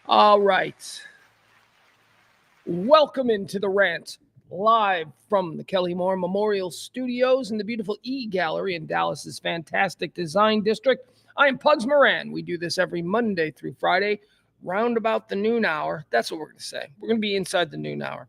All right. Welcome into the Rant, live from the Kelly Moore Memorial Studios in the beautiful E Gallery in Dallas's fantastic design district. I am Pugs Moran. We do this every Monday through Friday, round about the noon hour. That's what we're going to say. We're going to be inside the noon hour.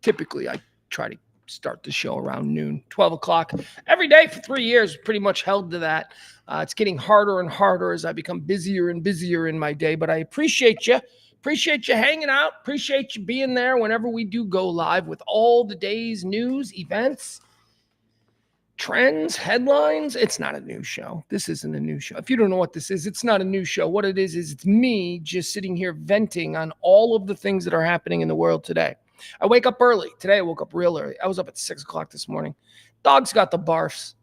Typically, I try to start the show around noon, 12 o'clock. Every day for 3 years, pretty much held to that. It's getting harder and harder as I become busier and busier in my day, but I appreciate you. Appreciate you hanging out. Appreciate you being there whenever we do go live with all the day's news, events, trends, headlines. It's not a news show. This isn't a news show. If you don't know what this is, it's not a news show. What it is it's me just sitting here venting on all of the things that are happening in the world today. I wake up early. Today I woke up real early. I was up at 6 o'clock this morning. Dog's got the barfs.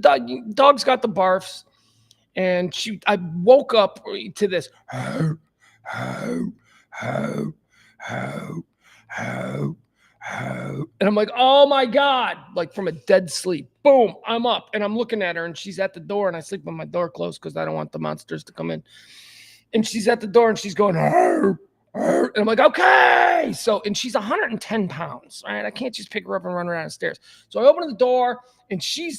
Dog's got the barfs. And I woke up to this. And I'm like, oh my God, like from a dead sleep. Boom, I'm up and I'm looking at her and she's at the door and I sleep with my door closed because I don't want the monsters to come in. And she's at the door and she's going, and I'm like, okay. So, and she's 110 pounds, right? I can't just pick her up and run around the stairs. So I open the door and she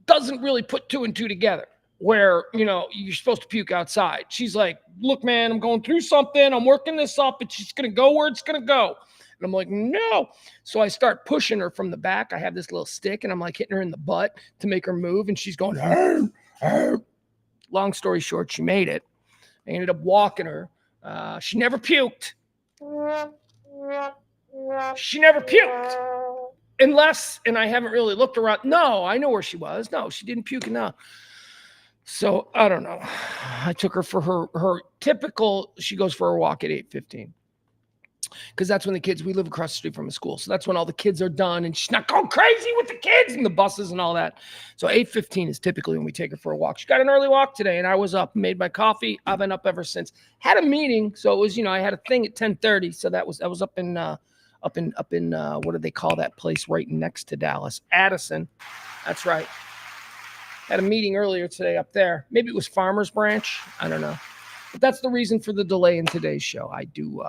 doesn't really put two and two together where, you're supposed to puke outside. She's like, look, man, I'm going through something. I'm working this up. It's just going to go where it's going to go. And I'm like, no. So I start pushing her from the back. I have this little stick and I'm like hitting her in the butt to make her move. And she's going, arr, arr. Long story short, she made it. I ended up walking her. She never puked. She never puked. Unless, and I haven't really looked around. No, I know where she was. No, she didn't puke enough. So I don't know. I took her for her typical, she goes for a walk at 8:15. Because that's when we live across the street from a school. So that's when all the kids are done and she's not going crazy with the kids and the buses and all that. So 8:15 is typically when we take her for a walk. She got an early walk today and I was up, made my coffee. I've been up ever since. Had a meeting. So it was, I had a thing at 10:30. So I was up in what do they call that place right next to Dallas? Addison. That's right. Had a meeting earlier today up there. Maybe it was Farmers Branch. I don't know. But that's the reason for the delay in today's show. I do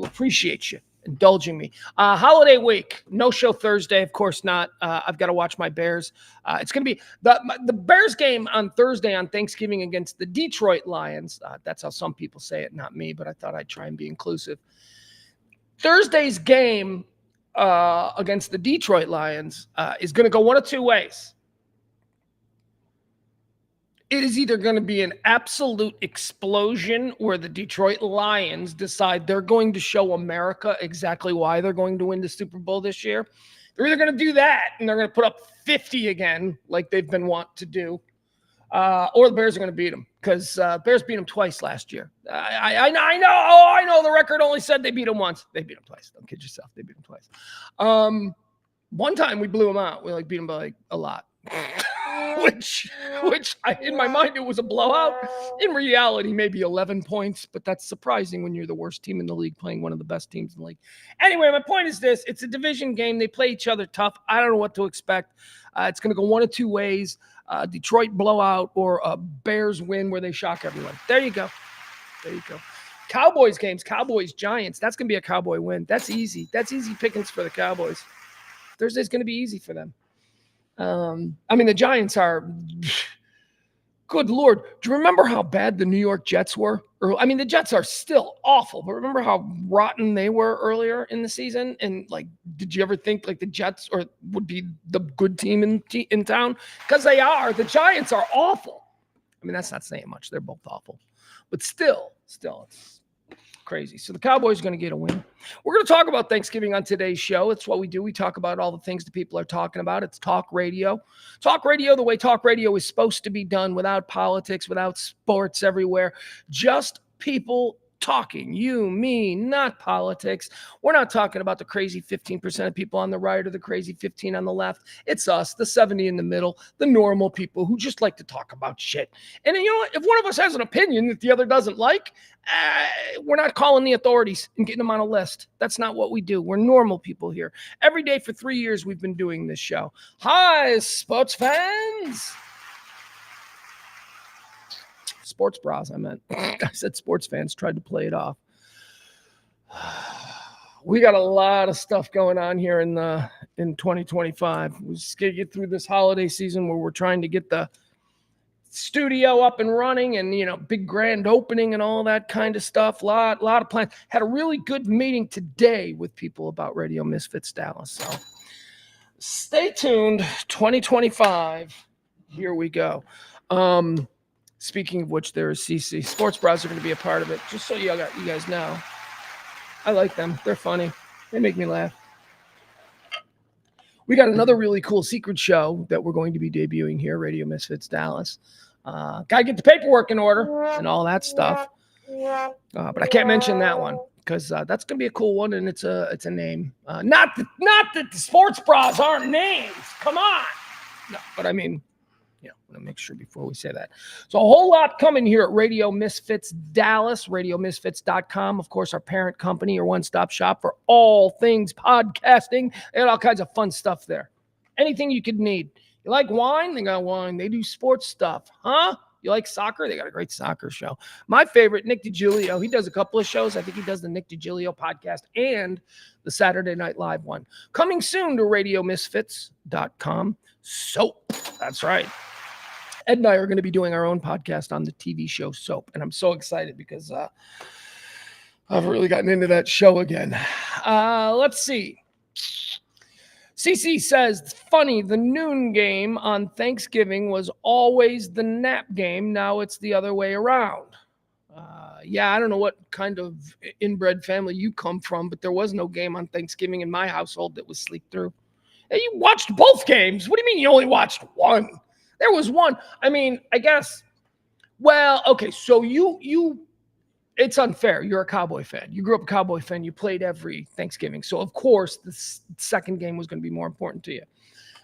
appreciate you indulging me. Holiday week, no show Thursday, of course not. I've got to watch my Bears. It's going to be the Bears game on Thursday on Thanksgiving against the Detroit Lions. That's how some people say it, not me, but I thought I'd try and be inclusive. Thursday's game against the Detroit Lions is going to go one of two ways. It is either going to be an absolute explosion where the Detroit Lions decide they're going to show America exactly why they're going to win the Super Bowl this year. They're either going to do that and they're going to put up 50 again like they've been wont to do, or the Bears are going to beat them because Bears beat them twice last year. I know the record only said they beat them once. They beat them twice. Don't kid yourself. They beat them twice. One time we blew them out. We beat them by a lot. which in my mind, it was a blowout. In reality, maybe 11 points, but that's surprising when you're the worst team in the league playing one of the best teams in the league. Anyway, my point is this. It's a division game. They play each other tough. I don't know what to expect. It's going to go one of two ways. Detroit blowout or a Bears win where they shock everyone. There you go. Cowboys games, Cowboys, Giants. That's going to be a Cowboy win. That's easy. That's easy pickings for the Cowboys. Thursday's going to be easy for them. The Giants are, good Lord. Do you remember how bad the New York Jets were? The Jets are still awful, but remember how rotten they were earlier in the season? And did you ever think the Jets would be the good team in town? Because they are. The Giants are awful. That's not saying much. They're both awful, but still, it's crazy. So the Cowboys are going to get a win. We're going to talk about Thanksgiving on today's show. It's what we do. We talk about all the things that people are talking about. It's talk radio. Talk radio the way talk radio is supposed to be done, without politics, without sports everywhere. Just people talking. You, me, not politics. We're not talking about the crazy 15% of people on the right or the crazy 15 on the left. It's us, the 70 in the middle, the normal people who just like to talk about shit. And you know what? If one of us has an opinion that the other doesn't like, we're not calling the authorities and getting them on a list. That's not what we do. We're normal people here. Every day for 3 years, we've been doing this show. Hi, sports fans. sports bras, I meant. I said sports fans tried to play it off. We got a lot of stuff going on here in 2025. We just get through this holiday season where we're trying to get the studio up and running and, big grand opening and all that kind of stuff. Lot of plans. Had a really good meeting today with people about Radio Misfits Dallas. So stay tuned. 2025. Here we go. Speaking of which, there is CC. Sports Bras are going to be a part of it. Just so you guys know. I like them. They're funny. They make me laugh. We got another really cool secret show that we're going to be debuting here, Radio Misfits Dallas. Gotta get the paperwork in order and all that stuff. But I can't mention that one because that's gonna be a cool one, and it's a name. Not that the sports bras aren't names. Come on. No, but I mean, I want to make sure before we say that. So a whole lot coming here at Radio Misfits Dallas, radiomisfits.com. Of course, our parent company, your one-stop shop for all things podcasting. They got all kinds of fun stuff there. Anything you could need. You like wine? They got wine. They do sports stuff. Huh? You like soccer? They got a great soccer show. My favorite, Nick DiGilio, he does a couple of shows. I think he does the Nick DiGilio podcast and the Saturday Night Live one. Coming soon to radiomisfits.com. Soap. That's right. Ed and I are going to be doing our own podcast on the TV show Soap, and I'm so excited because I've really gotten into that show again. Let's see. CC says, funny, the noon game on Thanksgiving was always the nap game. Now it's the other way around. Yeah, I don't know what kind of inbred family you come from, but there was no game on Thanksgiving in my household that was sleep through. Hey, you watched both games. What do you mean you only watched one? There was one. I mean, I guess, well, okay, so you it's unfair. You're a Cowboy fan. You grew up a Cowboy fan. You played every Thanksgiving. So, of course, the second game was going to be more important to you.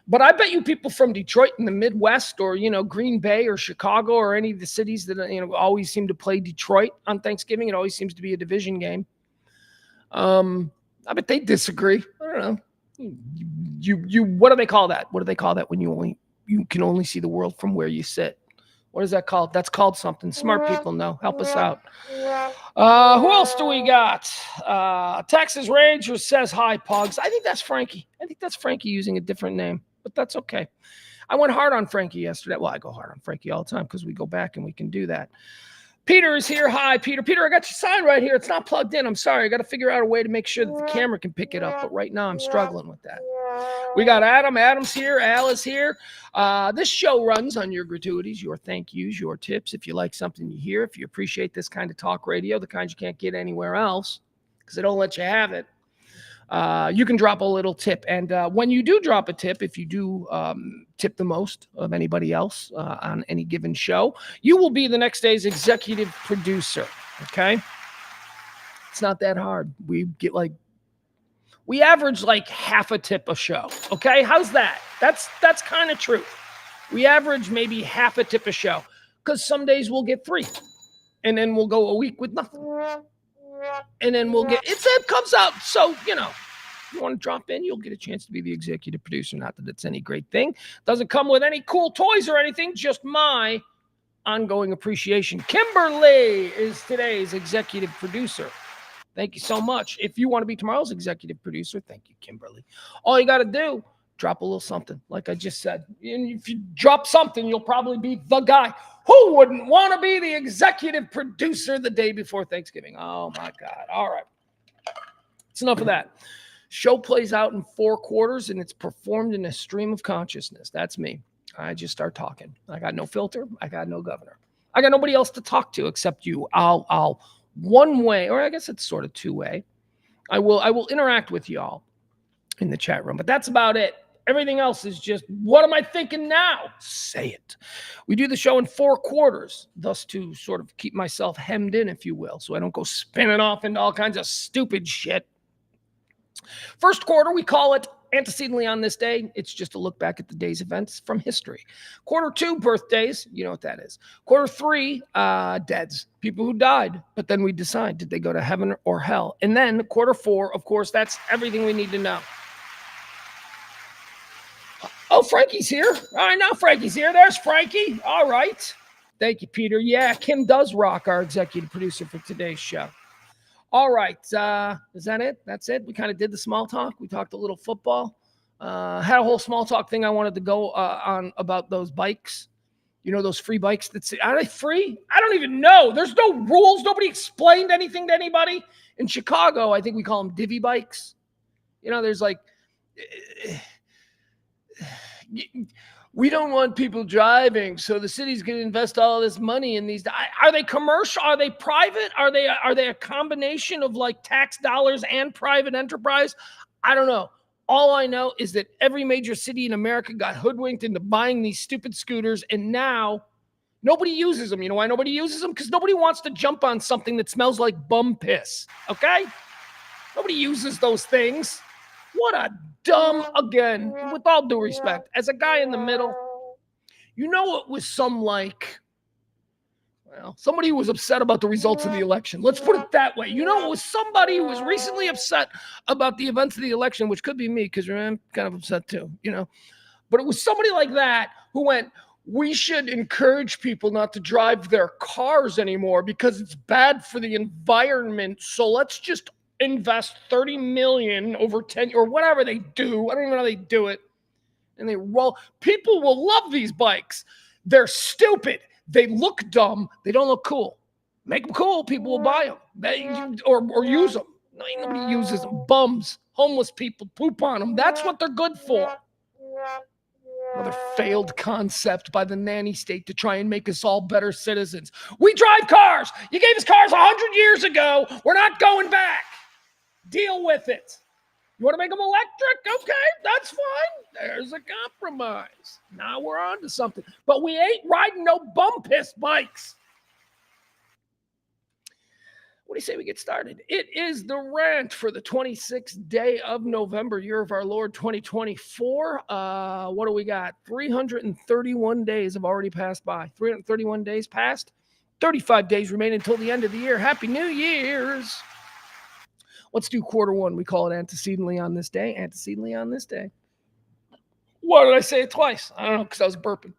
But I bet you people from Detroit in the Midwest or, Green Bay or Chicago or any of the cities that, always seem to play Detroit on Thanksgiving. It always seems to be a division game. I bet they disagree. I don't know. You what do they call that? What do they call that when you can only see the world from where you sit? What is that called? That's called something. Smart people know. Help us out. Who else do we got? Texas Ranger says hi, Pugs. I think that's Frankie. I think that's Frankie using a different name, but that's okay. I went hard on Frankie yesterday. Well, I go hard on Frankie all the time because we go back and we can do that. Peter is here. Hi, Peter. Peter, I got your sign right here. It's not plugged in. I'm sorry. I got to figure out a way to make sure that the camera can pick it up. But right now I'm struggling with that. We got Adam. Adam's here. Al is here. This show runs on your gratuities, your thank yous, your tips. If you like something you hear, if you appreciate this kind of talk radio, the kind you can't get anywhere else because they don't let you have it, you can drop a little tip. And when you do drop a tip, if you do tip the most of anybody else on any given show, you will be the next day's executive producer. Okay? It's not that hard. We average like half a tip a show. Okay? How's that? That's kind of true. We average maybe half a tip a show because some days we'll get 3 and then we'll go a week with nothing. And then we'll get it comes out. So, you want to drop in, you'll get a chance to be the executive producer. Not that it's any great thing. Doesn't come with any cool toys or anything, just my ongoing appreciation. Kimberly is today's executive producer. Thank you so much. If you want to be tomorrow's executive producer, thank you, Kimberly. All you got to do, drop a little something, like I just said. And if you drop something, you'll probably be the guy. Who wouldn't want to be the executive producer the day before Thanksgiving? Oh, my God. All right. It's enough of that. Show plays out in 4 quarters, and it's performed in a stream of consciousness. That's me. I just start talking. I got no filter. I got no governor. I got nobody else to talk to except you. I'll one way, or I guess it's sort of 2-way. I will interact with y'all in the chat room, but that's about it. Everything else is just, what am I thinking now? Say it. We do the show in 4 quarters, thus to sort of keep myself hemmed in, if you will, so I don't go spinning off into all kinds of stupid shit. First quarter, we call it Antecedently on This Day. It's just a look back at the day's events from history. Quarter 2, birthdays. You know what that is. Quarter 3, deads. People who died. But then we decide, did they go to heaven or hell? And then quarter 4, of course, that's everything we need to know. Oh, Frankie's here. All right, now Frankie's here. There's Frankie. All right. Thank you, Peter. Yeah, Kim does rock, our executive producer for today's show. All right. Is that it? That's it? We kind of did the small talk. We talked a little football. Had a whole small talk thing I wanted to go on about those bikes. You know, those free bikes are they free? I don't even know. There's no rules. Nobody explained anything to anybody. In Chicago, I think we call them divvy bikes. You know, there's like, we don't want people driving, so the city's going to invest all this money in these. Are they commercial? Are they private? Are they a combination of like tax dollars and private enterprise? I don't know. All I know is that every major city in America got hoodwinked into buying these stupid scooters, and now nobody uses them. You know why nobody uses them? Because nobody wants to jump on something that smells like bum piss, okay? Nobody uses those things. What a dumb, again, with all due respect, as a guy in the middle, you know it was somebody who was upset about the results of the election. Let's put it that way. You know, it was somebody who was recently upset about the events of the election, which could be me, because I'm kind of upset too, you know. But it was somebody like that who went, we should encourage people not to drive their cars anymore because it's bad for the environment. So let's just invest $30 million over 10 or whatever they do. I don't even know how they do it. And they roll. People will love these bikes. They're stupid. They look dumb. They don't look cool. Make them cool. People will buy them or use them. Nobody uses them. Bums, homeless people poop on them. That's what they're good for. Another failed concept by the nanny state to try and make us all better citizens. We drive cars. You gave us cars 100 years ago. We're not going back. Deal with it. You want to make them electric? Okay, that's fine. There's a compromise. Now we're on to something. But we ain't riding no bum piss bikes. What do you say we get started? It is the rant for the 26th day of November, year of our Lord 2024. What do we got? 331 days have already passed by. 331 days passed. 35 days remain until the end of the year. Happy New Year's. Let's do quarter one. We call it antecedently on this day. Antecedently on this day. Why did I say it twice? I don't know, because I was burping.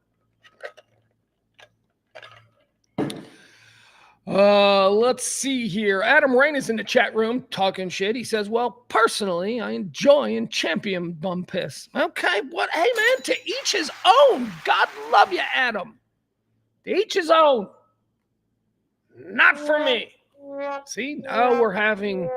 Let's see here. Adam Rain is in the chat room talking shit. He says, well, personally, I enjoy and champion bum piss. Okay, what? Hey, man, to each his own. God love you, Adam. To each his own. Not for me. See, now we're having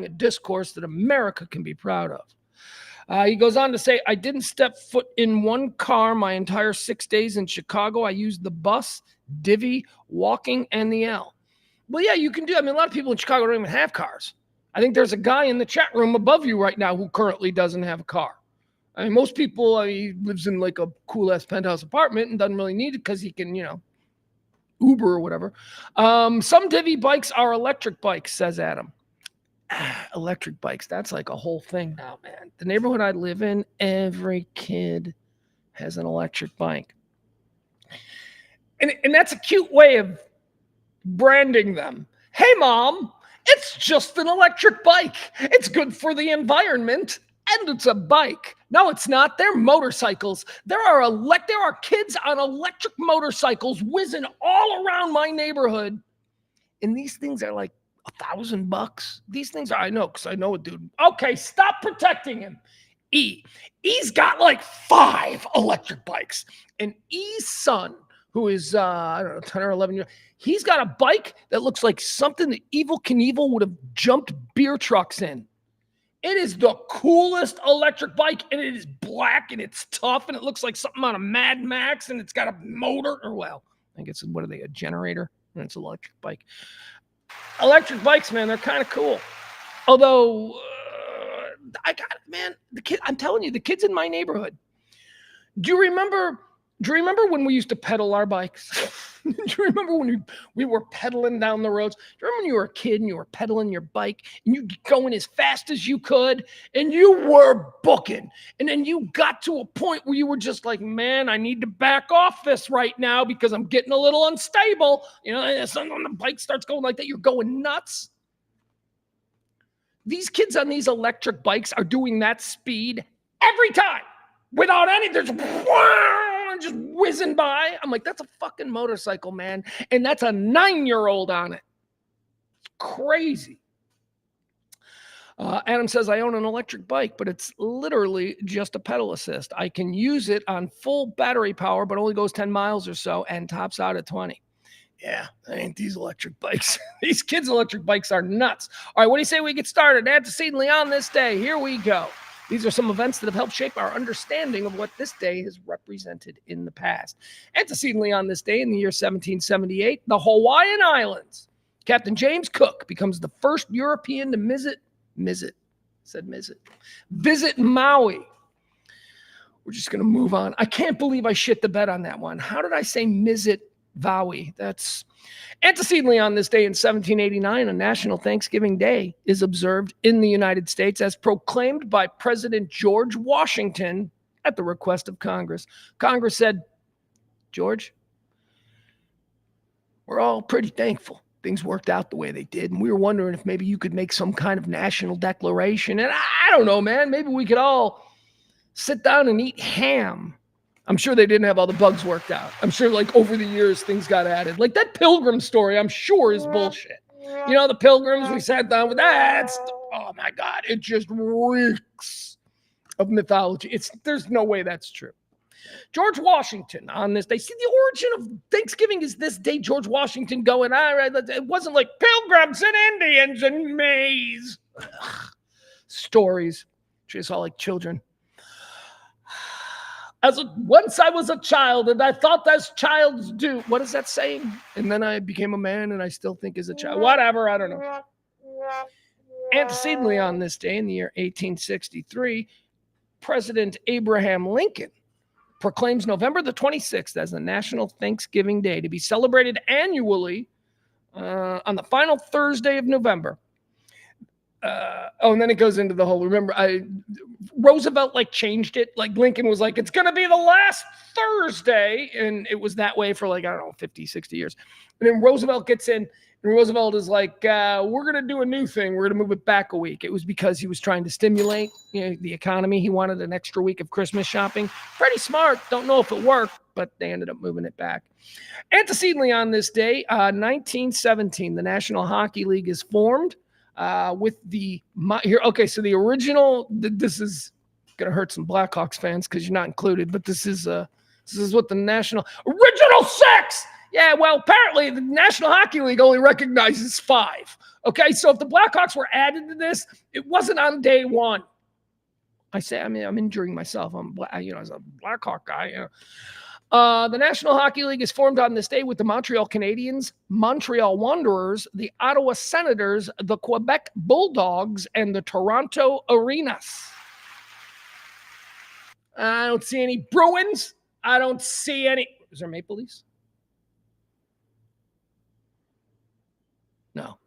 a discourse that America can be proud of. He goes on to say, I didn't step foot in one car my entire 6 days in Chicago. I used the bus, divvy, walking, and the L. Well, yeah, you can do. I mean, a lot of people in Chicago don't even have cars. I think there's a guy in the chat room above you right now who currently doesn't have a car. I mean, most people, he lives in like a cool-ass penthouse apartment and doesn't really need it because he can, Uber or whatever. Some divvy bikes are electric bikes, says Adam. Electric bikes, that's like a whole thing now, man. The neighborhood I live in, every kid has an electric bike. And that's a cute way of branding them. Hey, Mom, it's just an electric bike. It's good for the environment, and it's a bike. No, it's not. They're motorcycles. There are kids on electric motorcycles whizzing all around my neighborhood. And these things are like $1,000. These things are, I know, because I know a dude. Okay, stop protecting him. E's got like 5 electric bikes. And E's son, who is, 10 or 11 years, he's got a bike that looks like something that Evel Knievel would have jumped beer trucks in. It is the coolest electric bike, and it is black, and it's tough, and it looks like something out of Mad Max, and it's got a motor, I think it's, what are they, a generator? And it's an electric bike. Electric bikes, man, they're kind of cool. Although, I'm telling you, the kids in my neighborhood, do you remember when we used to pedal our bikes? Do you remember when we were pedaling down the roads? Do you remember when you were a kid and you were pedaling your bike and you going as fast as you could and you were booking? And then you got to a point where you were just like, man, I need to back off this right now because I'm getting a little unstable. And when the bike starts going like that, you're going nuts. These kids on these electric bikes are doing that speed every time without any, and just whizzing by. I'm like, that's a fucking motorcycle, man. And that's a 9-year-old on it. It's crazy. Adam says, I own an electric bike, but it's literally just a pedal assist. I can use it on full battery power, but only goes 10 miles or so and tops out at 20. Yeah, that ain't these electric bikes. These kids' electric bikes are nuts. All right, what do you say we get started? Antecedently on this day, here we go. These are some events that have helped shape our understanding of what this day has represented in the past. Antecedently on this day, in the year 1778, the Hawaiian Islands. Captain James Cook becomes the first European to visit Maui. We're just going to move on. I can't believe I shit the bed on that one. How did I say visit Maui? That's antecedently on this day in 1789, a National Thanksgiving Day is observed in the United States as proclaimed by President George Washington at the request of Congress. Congress said, George, we're all pretty thankful things worked out the way they did. And we were wondering if maybe you could make some kind of national declaration. And I don't know, man, maybe we could all sit down and eat ham. I'm sure they didn't have all the bugs worked out. I'm sure like over the years, things got added. Like that Pilgrim story, I'm sure is bullshit. You know, the Pilgrims, we sat down with that. Oh my God, it just reeks of mythology. There's no way that's true. George Washington on this day. See, the origin of Thanksgiving is this day, George Washington going, all right, it wasn't like pilgrims and Indians and maize. Stories. Just all like children. Once I was a child and I thought as childs do. What is that saying? And then I became a man and I still think as a child. Whatever, I don't know. Antecedently on this day in the year 1863, President Abraham Lincoln proclaims November the 26th as the National Thanksgiving Day to be celebrated annually on the final Thursday of November. And then it goes into the whole, remember, Roosevelt like changed it. Like Lincoln was like, it's going to be the last Thursday. And it was that way for like, I don't know, 50, 60 years. And then Roosevelt gets in and Roosevelt is like, we're going to do a new thing. We're going to move it back a week. It was because he was trying to stimulate the economy. He wanted an extra week of Christmas shopping. Pretty smart. Don't know if it worked, but they ended up moving it back. Antecedently on this day, 1917, the National Hockey League is formed with the here. Okay, so the original. This is going to hurt some Blackhawks fans because you're not included, but this is what the national original 6. Yeah, well, apparently the National Hockey League only recognizes 5. Okay, so if the Blackhawks were added to this, it wasn't on day one. I'm injuring myself. As a Blackhawk guy. The National Hockey League is formed on this day with the Montreal Canadiens, Montreal Wanderers, the Ottawa Senators, the Quebec Bulldogs, and the Toronto Arenas. I don't see any Bruins. I don't see any. Is there Maple Leafs? No.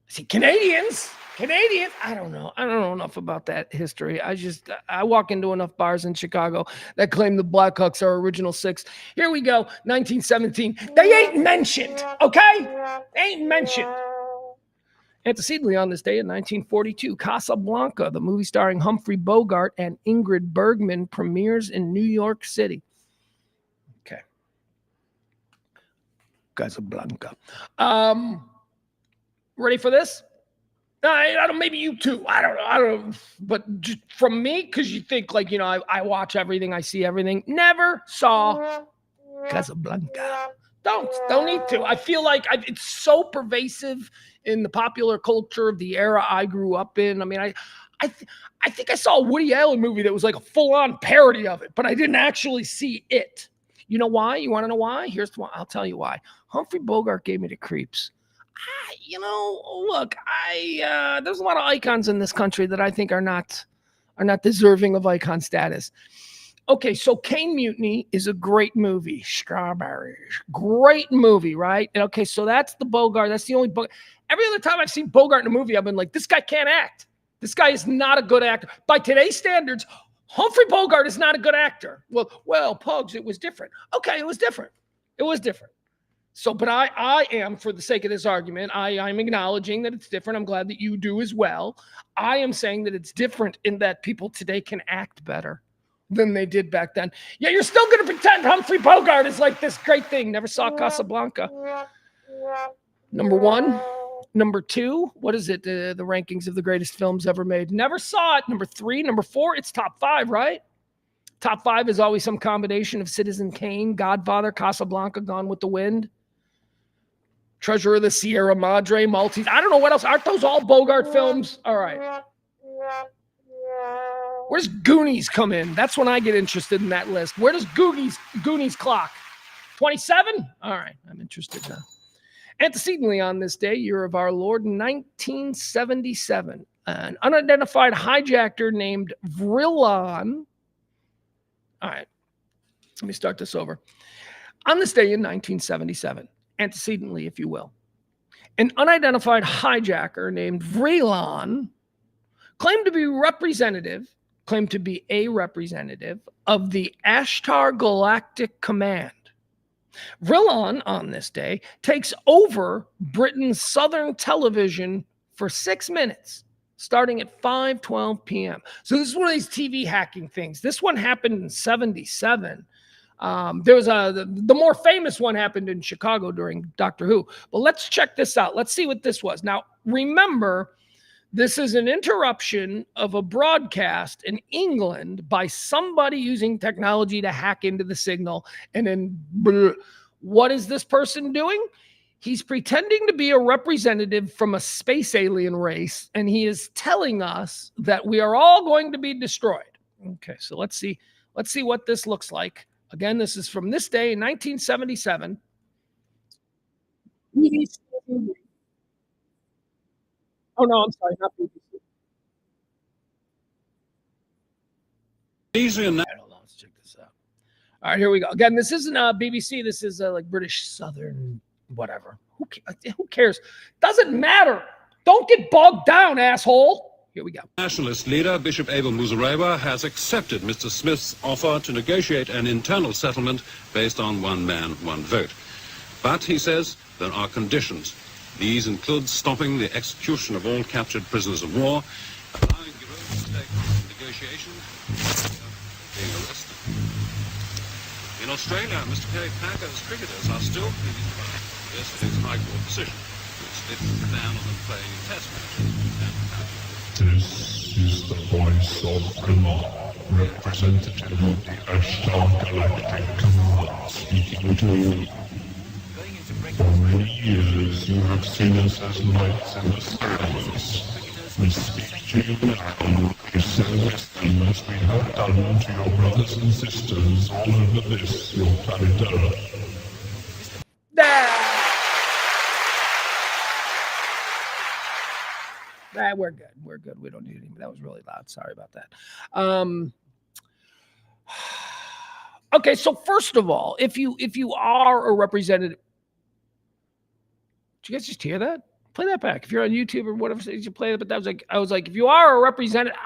See, Canadians. I don't know. I don't know enough about that history. I walk into enough bars in Chicago that claim the Blackhawks are original 6. Here we go. 1917. They ain't mentioned. Okay? They ain't mentioned. Antecedently on this day in 1942, Casablanca, the movie starring Humphrey Bogart and Ingrid Bergman, premieres in New York City. Okay. Casablanca. Ready for this? I don't. Maybe you too. I don't know. But just from me, because you think like I watch everything, I see everything. Never saw Casablanca. Don't need to. I feel like it's so pervasive in the popular culture of the era I grew up in. I mean, I think I saw a Woody Allen movie that was like a full-on parody of it, but I didn't actually see it. You know why? You want to know why? Here's the one. I'll tell you why. Humphrey Bogart gave me the creeps. Look, there's a lot of icons in this country that I think are not deserving of icon status. Okay, so Cane Mutiny is a great movie. Strawberries, great movie, right? And okay, so that's the Bogart. That's the only Bogart. Every other time I've seen Bogart in a movie, I've been like, this guy can't act. This guy is not a good actor. By today's standards, Humphrey Bogart is not a good actor. Well, Pugs, it was different. Okay, it was different. So, but I am, for the sake of this argument, I'm acknowledging that it's different. I'm glad that you do as well. I am saying that it's different in that people today can act better. than they did back then. Yeah, you're still going to pretend Humphrey Bogart is like this great thing. Never saw Casablanca. Number one. Number two, what is it? The rankings of the greatest films ever made. Never saw it. Number three. Number four, it's top five, right? Top five is always some combination of Citizen Kane, Godfather, Casablanca, Gone with the Wind, Treasure of the Sierra Madre, Maltese. I don't know what else. Aren't those all Bogart films? All right. Where's Goonies come in? That's when I get interested in that list. Where does Goonies clock? 27? All right. I'm interested now. Antecedently on this day, year of our Lord, 1977, an unidentified hijacker named Vrillon. All right, let me start this over. On this day in 1977, antecedently, if you will, an unidentified hijacker named Vrillon claimed to be a representative of the Ashtar Galactic Command. Vrillon, on this day, takes over Britain's Southern television for 6 minutes, starting at 5:12 p.m. So this is one of these TV hacking things. This one happened in 77. There was the more famous one happened in Chicago during Doctor Who. But let's check this out. Let's see what this was. Now, remember, this is an interruption of a broadcast in England by somebody using technology to hack into the signal. And then what is this person doing? He's pretending to be a representative from a space alien race, and he is telling us that we are all going to be destroyed. Okay, so let's see what this looks like. Again, this is from this day in 1977. Oh, no, I'm sorry, not BBC. Easy enough. Hold on, let's check this out. All right, here we go. Again, this isn't BBC. This is like British Southern, whatever. Who cares? Doesn't matter. Don't get bogged down, asshole. Here we go. Nationalist leader Bishop Abel Muzorewa has accepted Mr. Smith's offer to negotiate an internal settlement based on one man, one vote. But, he says, there are conditions. These include stopping the execution of all captured prisoners of war, allowing Giro to take part in negotiations, being arrested. In Australia, Mr. Kerry Packer's cricketers are still pleading to buy yesterday's High Court decision, which lifts the ban on them playing in Test matches. This is the voice of Rant, representative of the Ashtar Galactic Command, speaking to you. For many years you have seen us as lights in the skies. We speak to you now, you Celestian, as we have done to your brothers and sisters all over this, your planet Earth. We're good. We're good. We don't need any. That was really loud. Sorry about that. Okay, so first of all, if you are a representative, did you guys just hear that? Play that back. If you're on YouTube or whatever, you play it. But I was like, if you are a representative,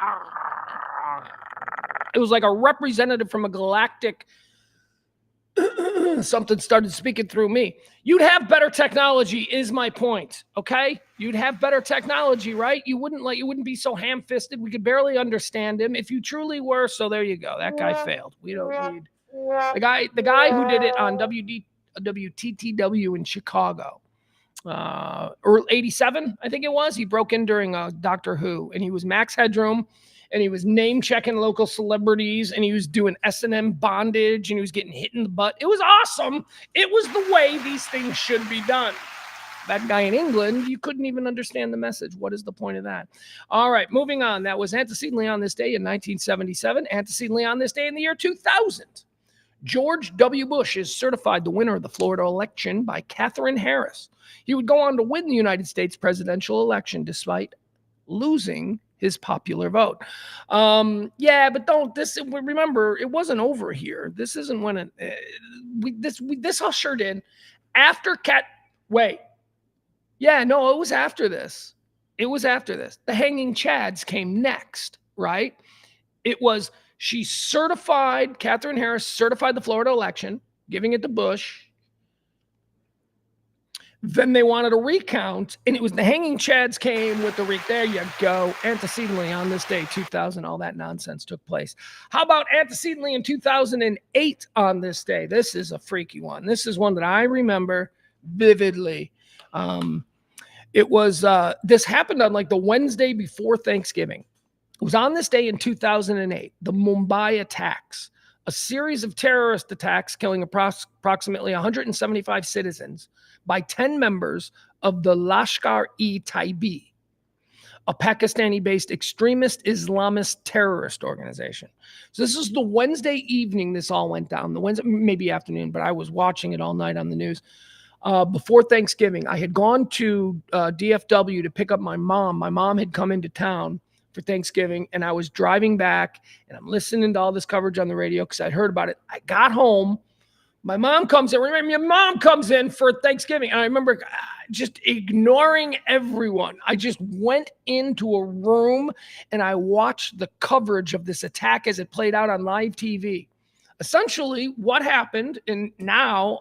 it was like a representative from a galactic. Something started speaking through me. You'd have better technology, is my point. Okay, you'd have better technology, right? You wouldn't be so ham-fisted. We could barely understand him if you truly were. So there you go. That guy failed. We don't need the guy who did it on WTTW in Chicago. Early 87, I think it was. He broke in during Doctor Who, and he was Max Headroom, and he was name checking local celebrities, and he was doing S&M bondage, and he was getting hit in the butt. It was awesome. It was the way these things should be done. That guy in England, you couldn't even understand the message. What is the point of that? All right, moving on. That was antecedently on this day in 1977. Antecedently on this day in the year 2000. George W. Bush is certified the winner of the Florida election by Katherine Harris. He would go on to win the United States presidential election despite losing his popular vote. Yeah, but remember, it wasn't over here. This isn't when this ushered in after wait. Yeah, no, it was after this. It was after this. The Hanging Chads came next, right? It was Katherine Harris certified the Florida election, giving it to Bush. Then they wanted a recount, and it was the Hanging Chads came with the there you go. Antecedently on this day, 2000, all that nonsense took place. How about antecedently in 2008 on this day? This is a freaky one. This is one that I remember vividly. It was, this happened on like the Wednesday before Thanksgiving. It was on this day in 2008, the Mumbai attacks, a series of terrorist attacks killing approximately 175 citizens by 10 members of the Lashkar-e-Taiba, a Pakistani-based extremist Islamist terrorist organization. So this is the Wednesday evening this all went down, the Wednesday, maybe afternoon, but I was watching it all night on the news. Before Thanksgiving, I had gone to DFW to pick up my mom. My mom had come into town for Thanksgiving, and I was driving back, and I'm listening to all this coverage on the radio because I'd heard about it. I got home. My mom comes in. Remember, your mom comes in for Thanksgiving. And I remember just ignoring everyone. I just went into a room, and I watched the coverage of this attack as it played out on live TV. Essentially, what happened, and now,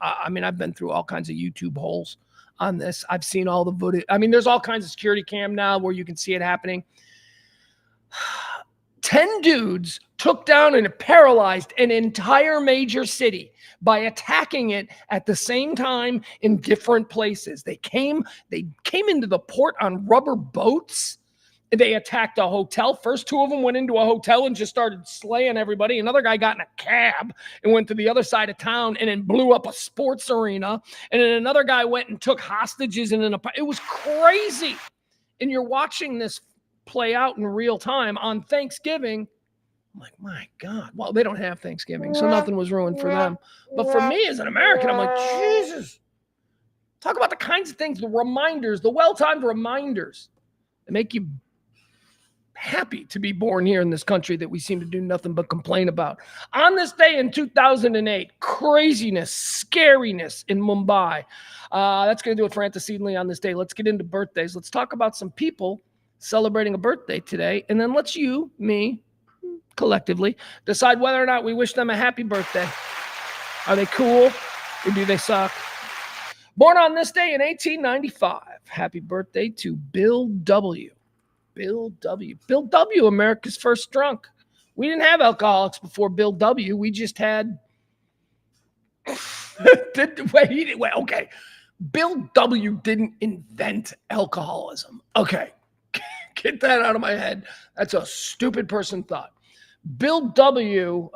I mean, I've been through all kinds of YouTube holes on this. I've seen all the footage. I mean, there's all kinds of security cam now where you can see it happening. 10 dudes took down and paralyzed an entire major city by attacking it at the same time in different places. They came into the port on rubber boats. They attacked a hotel. First, 2 of them went into a hotel and just started slaying everybody. Another guy got in a cab and went to the other side of town and then blew up a sports arena. And then another guy went and took hostages in it was crazy. And you're watching this play out in real time on Thanksgiving. I'm like, my God. Well, they don't have Thanksgiving, so nothing was ruined for them. But for me as an American, I'm like, Jesus. Talk about the kinds of things, the reminders, the well-timed reminders that make you happy to be born here in this country that we seem to do nothing but complain about. On this day in 2008, craziness, scariness in Mumbai. That's going to do it for antecedently on this day. Let's get into birthdays. Let's talk about some people celebrating a birthday today, and then let's me, collectively, decide whether or not we wish them a happy birthday. Are they cool, or do they suck? Born on this day in 1895, happy birthday to Bill W. Bill W. Bill W., America's first drunk. We didn't have alcoholics before Bill W. We just had... wait, okay. Bill W. didn't invent alcoholism. Okay. Get that out of my head. That's a stupid person thought. Bill W.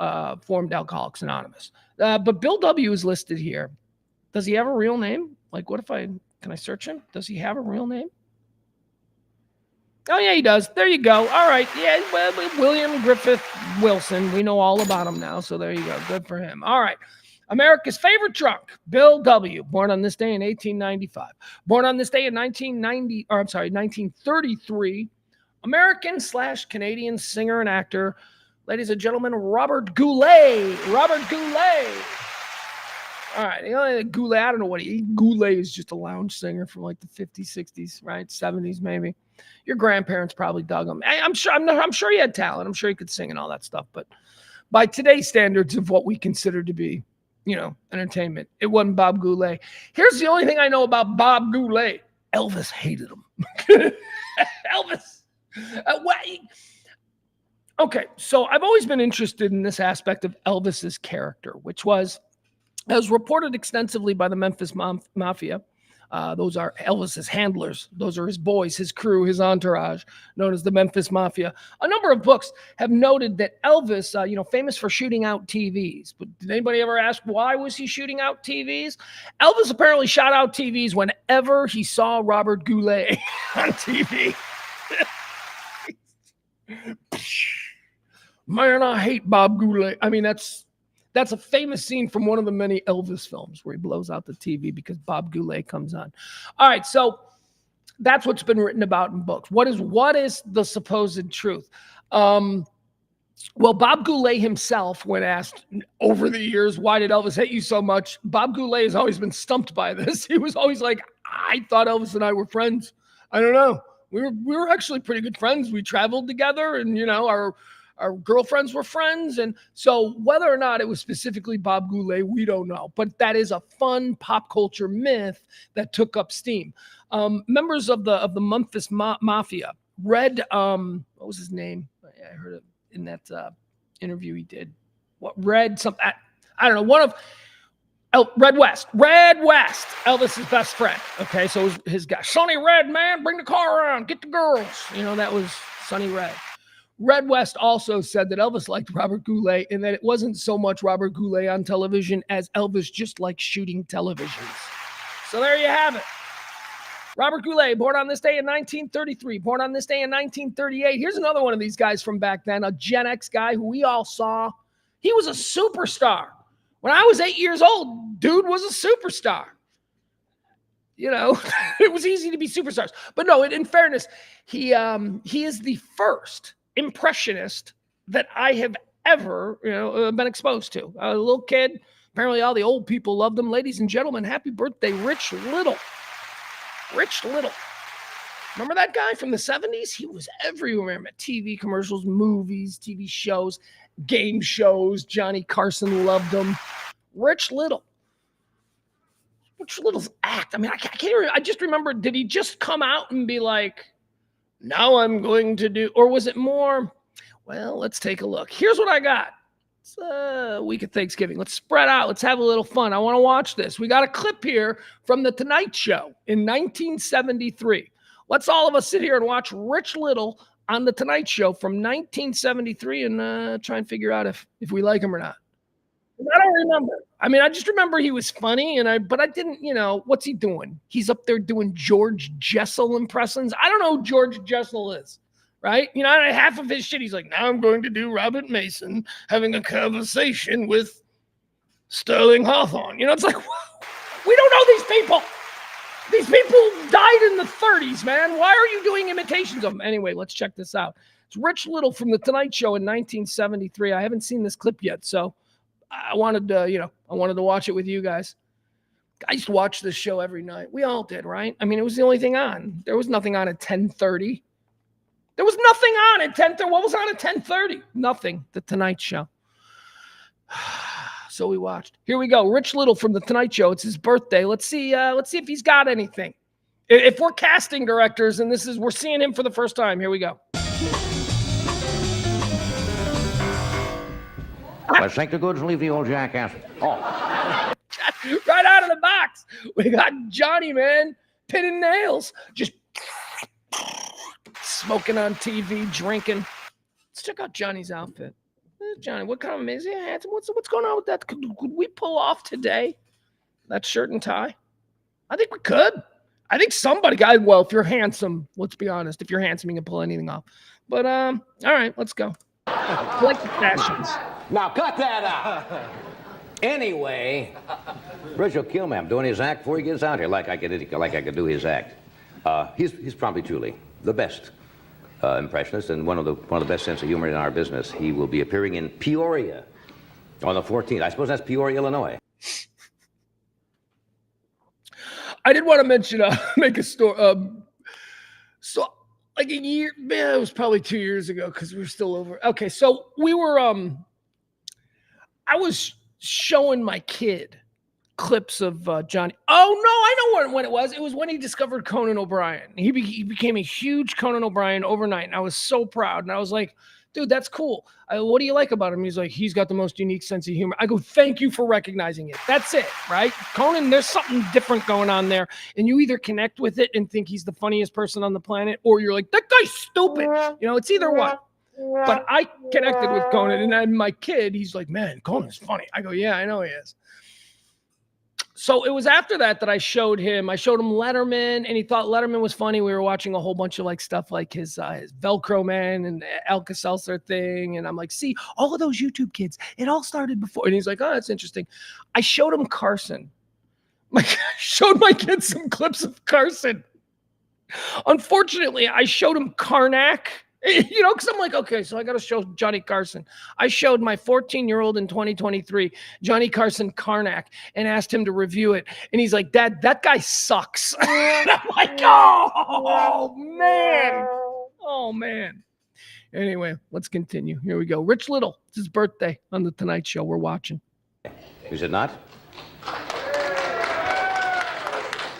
Formed Alcoholics Anonymous. But Bill W. is listed here. Does he have a real name? Like, can I search him? Does he have a real name? Oh, yeah, he does. There you go. All right. Yeah, well, William Griffith Wilson. We know all about him now, so there you go. Good for him. All right. America's favorite drunk, Bill W., born on this day in 1895. Born on this day in 1933, American/Canadian singer and actor, ladies and gentlemen, Robert Goulet. Robert Goulet. All right, Goulet, I don't know what Goulet is just a lounge singer from like the 50s, 60s, right? 70s maybe. Your grandparents probably dug him. I'm sure he had talent. I'm sure he could sing and all that stuff. But by today's standards of what we consider to be, entertainment, it wasn't Bob Goulet. Here's the only thing I know about Bob Goulet. Elvis hated him. Elvis. Okay, so I've always been interested in this aspect of Elvis's character, which was reported extensively by the Memphis Mafia. Those are Elvis's handlers. Those are his boys, his crew, his entourage, known as the Memphis Mafia. A number of books have noted that Elvis, famous for shooting out TVs. But did anybody ever ask why was he shooting out TVs? Elvis apparently shot out TVs whenever he saw Robert Goulet on TV. Man, I hate Bob Goulet. I mean, that's a famous scene from one of the many Elvis films where he blows out the TV because Bob Goulet comes on. All right, so that's what's been written about in books. What is the supposed truth? Well, Bob Goulet himself, when asked over the years, why did Elvis hate you so much? Bob Goulet has always been stumped by this. He was always like, I thought Elvis and I were friends. I don't know. We were actually pretty good friends. We traveled together, and our girlfriends were friends. And so whether or not it was specifically Bob Goulet, we don't know. But that is a fun pop culture myth that took up steam. Members of the Memphis Mafia, Red, what was his name? I heard it in that interview he did. What, Red, something, I don't know, one of, Red West, Elvis's best friend. Okay, so his guy, Sonny Red, man, bring the car around, get the girls. That was Sonny Red. Red West also said that Elvis liked Robert Goulet and that it wasn't so much Robert Goulet on television as Elvis just liked shooting televisions. So there you have it. Robert Goulet, born on this day in 1933, born on this day in 1938. Here's another one of these guys from back then, a Gen X guy who we all saw. He was a superstar. When I was 8 years old, dude was a superstar. It was easy to be superstars. But no, in fairness, he is the first impressionist that I have ever, been exposed to. A little kid. Apparently all the old people loved him. Ladies and gentlemen, happy birthday, Rich Little. Rich Little. Remember that guy from the 70s? He was everywhere. TV commercials, movies, TV shows, game shows. Johnny Carson loved him. Rich Little. Rich Little's act. I mean, I can't remember. I just remember, did he just come out and be like, now I'm going to do, or was it more, well, let's take a look. Here's what I got. It's a week of Thanksgiving. Let's spread out. Let's have a little fun. I want to watch this. We got a clip here from The Tonight Show in 1973. Let's all of us sit here and watch Rich Little on The Tonight Show from 1973 and try and figure out if we like him or not. I don't remember. I mean, I just remember he was funny, but I didn't, what's he doing? He's up there doing George Jessel impressions. I don't know who George Jessel is, right? Half of his shit, he's like, now I'm going to do Robert Mason having a conversation with Sterling Hawthorne. It's like, we don't know these people. These people died in the 30s, man. Why are you doing imitations of them? Anyway, let's check this out. It's Rich Little from The Tonight Show in 1973. I haven't seen this clip yet, so I wanted to, watch it with you guys. I used to watch this show every night. We all did, right? I mean, it was the only thing on. There was nothing on at 10:30. There was nothing on at 10:30. What was on at 10:30? Nothing. The Tonight Show. So we watched. Here we go. Rich Little from The Tonight Show. It's his birthday. Let's see if he's got anything. If we're casting directors and we're seeing him for the first time. Here we go. Let's take the goods and leave the old jackass. Oh. Right out of the box. We got Johnny, man, pinning nails. Just smoking on TV, drinking. Let's check out Johnny's outfit. Johnny, what kind of is he handsome? What's going on with that? Could we pull off today that shirt and tie? I think we could. I think somebody, guys. Well, if you're handsome, let's be honest. If you're handsome, you can pull anything off. But all right, let's go. I like the fashions. Now cut that out. Anyway, Bridge will kill me. I'm doing his act before he gets out here, like I could do his act. He's probably truly the best impressionist and one of the best sense of humor in our business. He will be appearing in Peoria on the 14th. I suppose that's Peoria, Illinois. I did want to mention, make a story. So like a year, man, it was probably 2 years ago because we were still over. Okay, so we were, I was showing my kid clips of Johnny. Oh, no, I know when it was. It was when he discovered Conan O'Brien. He became a huge Conan O'Brien overnight, and I was so proud. And I was like, dude, that's cool. What do you like about him? He's like, he's got the most unique sense of humor. I go, thank you for recognizing it. That's it, right? Conan, there's something different going on there. And you either connect with it and think he's the funniest person on the planet, or you're like, that guy's stupid. It's either one. But I connected with Conan, and then my kid, he's like, man, Conan's funny. I go, yeah, I know he is. So it was after that I showed him Letterman, and he thought Letterman was funny. We were watching a whole bunch of stuff like his Velcro Man and Alka-Seltzer thing. And I'm like, see, all of those YouTube kids, it all started before. And he's like, oh, that's interesting. I showed him Carson. I showed my kids some clips of Carson. Unfortunately, I showed him Karnak. Because I'm like, okay, so I got to show Johnny Carson. I showed my 14-year-old in 2023, Johnny Carson Karnak, and asked him to review it. And he's like, Dad, that guy sucks. And I'm like, oh, man. Anyway, let's continue. Here we go. Rich Little. It's his birthday on The Tonight Show. We're watching. Is it not?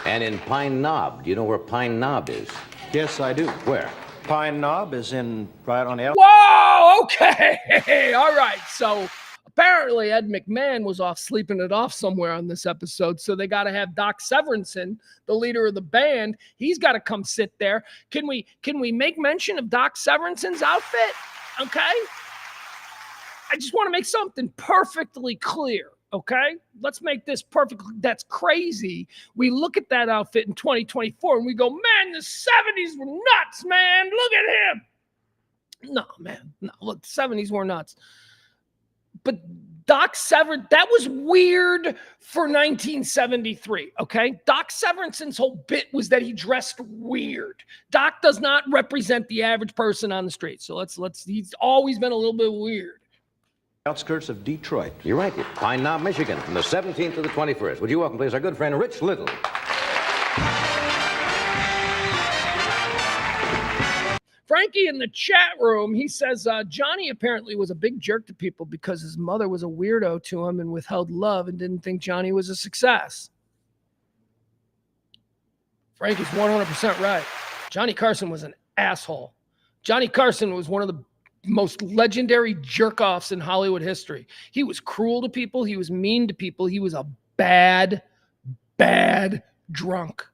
And in Pine Knob, do you know where Pine Knob is? Yes, I do. Where? Pine Knob is in right on the Whoa! Okay. All right. So apparently Ed McMahon was off sleeping it off somewhere on this episode. So they got to have Doc Severinsen, the leader of the band. He's got to come sit there. Can we make mention of Doc Severinsen's outfit? Okay. I just want to make something perfectly clear. Okay, let's make this perfect. That's crazy. We look at that outfit in 2024 and we go, man, the 70s were nuts, man. Look at him. No, man. No, look, the 70s were nuts. But Doc Severinsen, that was weird for 1973, okay? Doc Severinsen's whole bit was that he dressed weird. Doc does not represent the average person on the street. So he's always been a little bit weird. outskirts of Detroit. You're right. Pine Knob, Michigan, from the 17th to the 21st. Would you welcome, please, our good friend, Rich Little. Frankie in the chat room, he says, Johnny apparently was a big jerk to people because his mother was a weirdo to him and withheld love and didn't think Johnny was a success. Frankie's 100% right. Johnny Carson was an asshole. Johnny Carson was one of the most legendary jerk-offs in Hollywood history. He was cruel to people. He was mean to people. He was a bad drunk.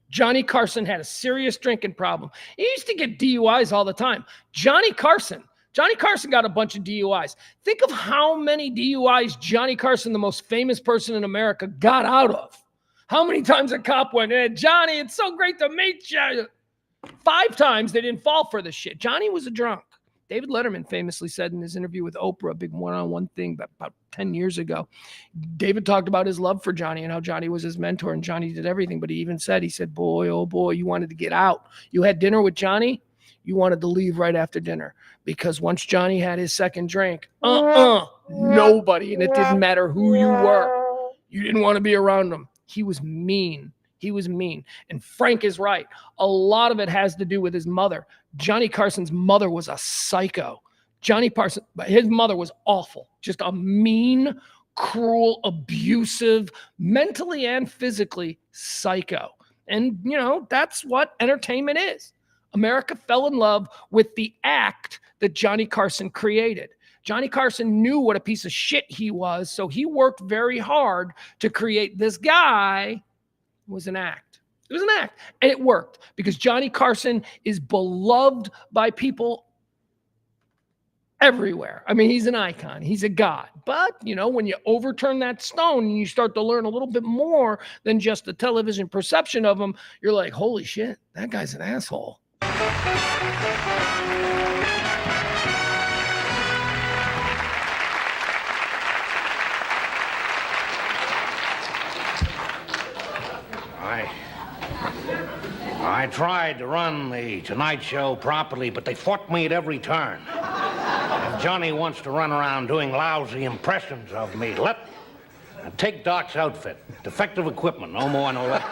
Johnny Carson had a serious drinking problem. He used to get DUIs all the time. Johnny Carson got a bunch of DUIs. Think of how many DUIs Johnny Carson, the most famous person in America, got out of. How many times a cop went, hey, Johnny, it's so great to meet you. 5 times they didn't fall for this shit. Johnny was a drunk. David Letterman famously said in his interview with Oprah, a big one-on-one thing about 10 years ago, David talked about his love for Johnny and how Johnny was his mentor and Johnny did everything. But he even said, boy, oh boy, you wanted to get out. You had dinner with Johnny. You wanted to leave right after dinner because once Johnny had his second drink, nobody, and it didn't matter who you were. You didn't want to be around him. He was mean. He was mean. And Frank is right. A lot of it has to do with his mother. Johnny Carson's mother was a psycho. His mother was awful. Just a mean, cruel, abusive, mentally and physically psycho. And, that's what entertainment is. America fell in love with the act that Johnny Carson created. Johnny Carson knew what a piece of shit he was, so he worked very hard to create this guy. It was an act. It was an act. And it worked because Johnny Carson is beloved by people everywhere. I mean, he's an icon. He's a god. But, when you overturn that stone and you start to learn a little bit more than just the television perception of him, you're like, holy shit, that guy's an asshole. I tried to run the Tonight Show properly, but they fought me at every turn. If Johnny wants to run around doing lousy impressions of me, take Doc's outfit. Defective equipment, no more, no less.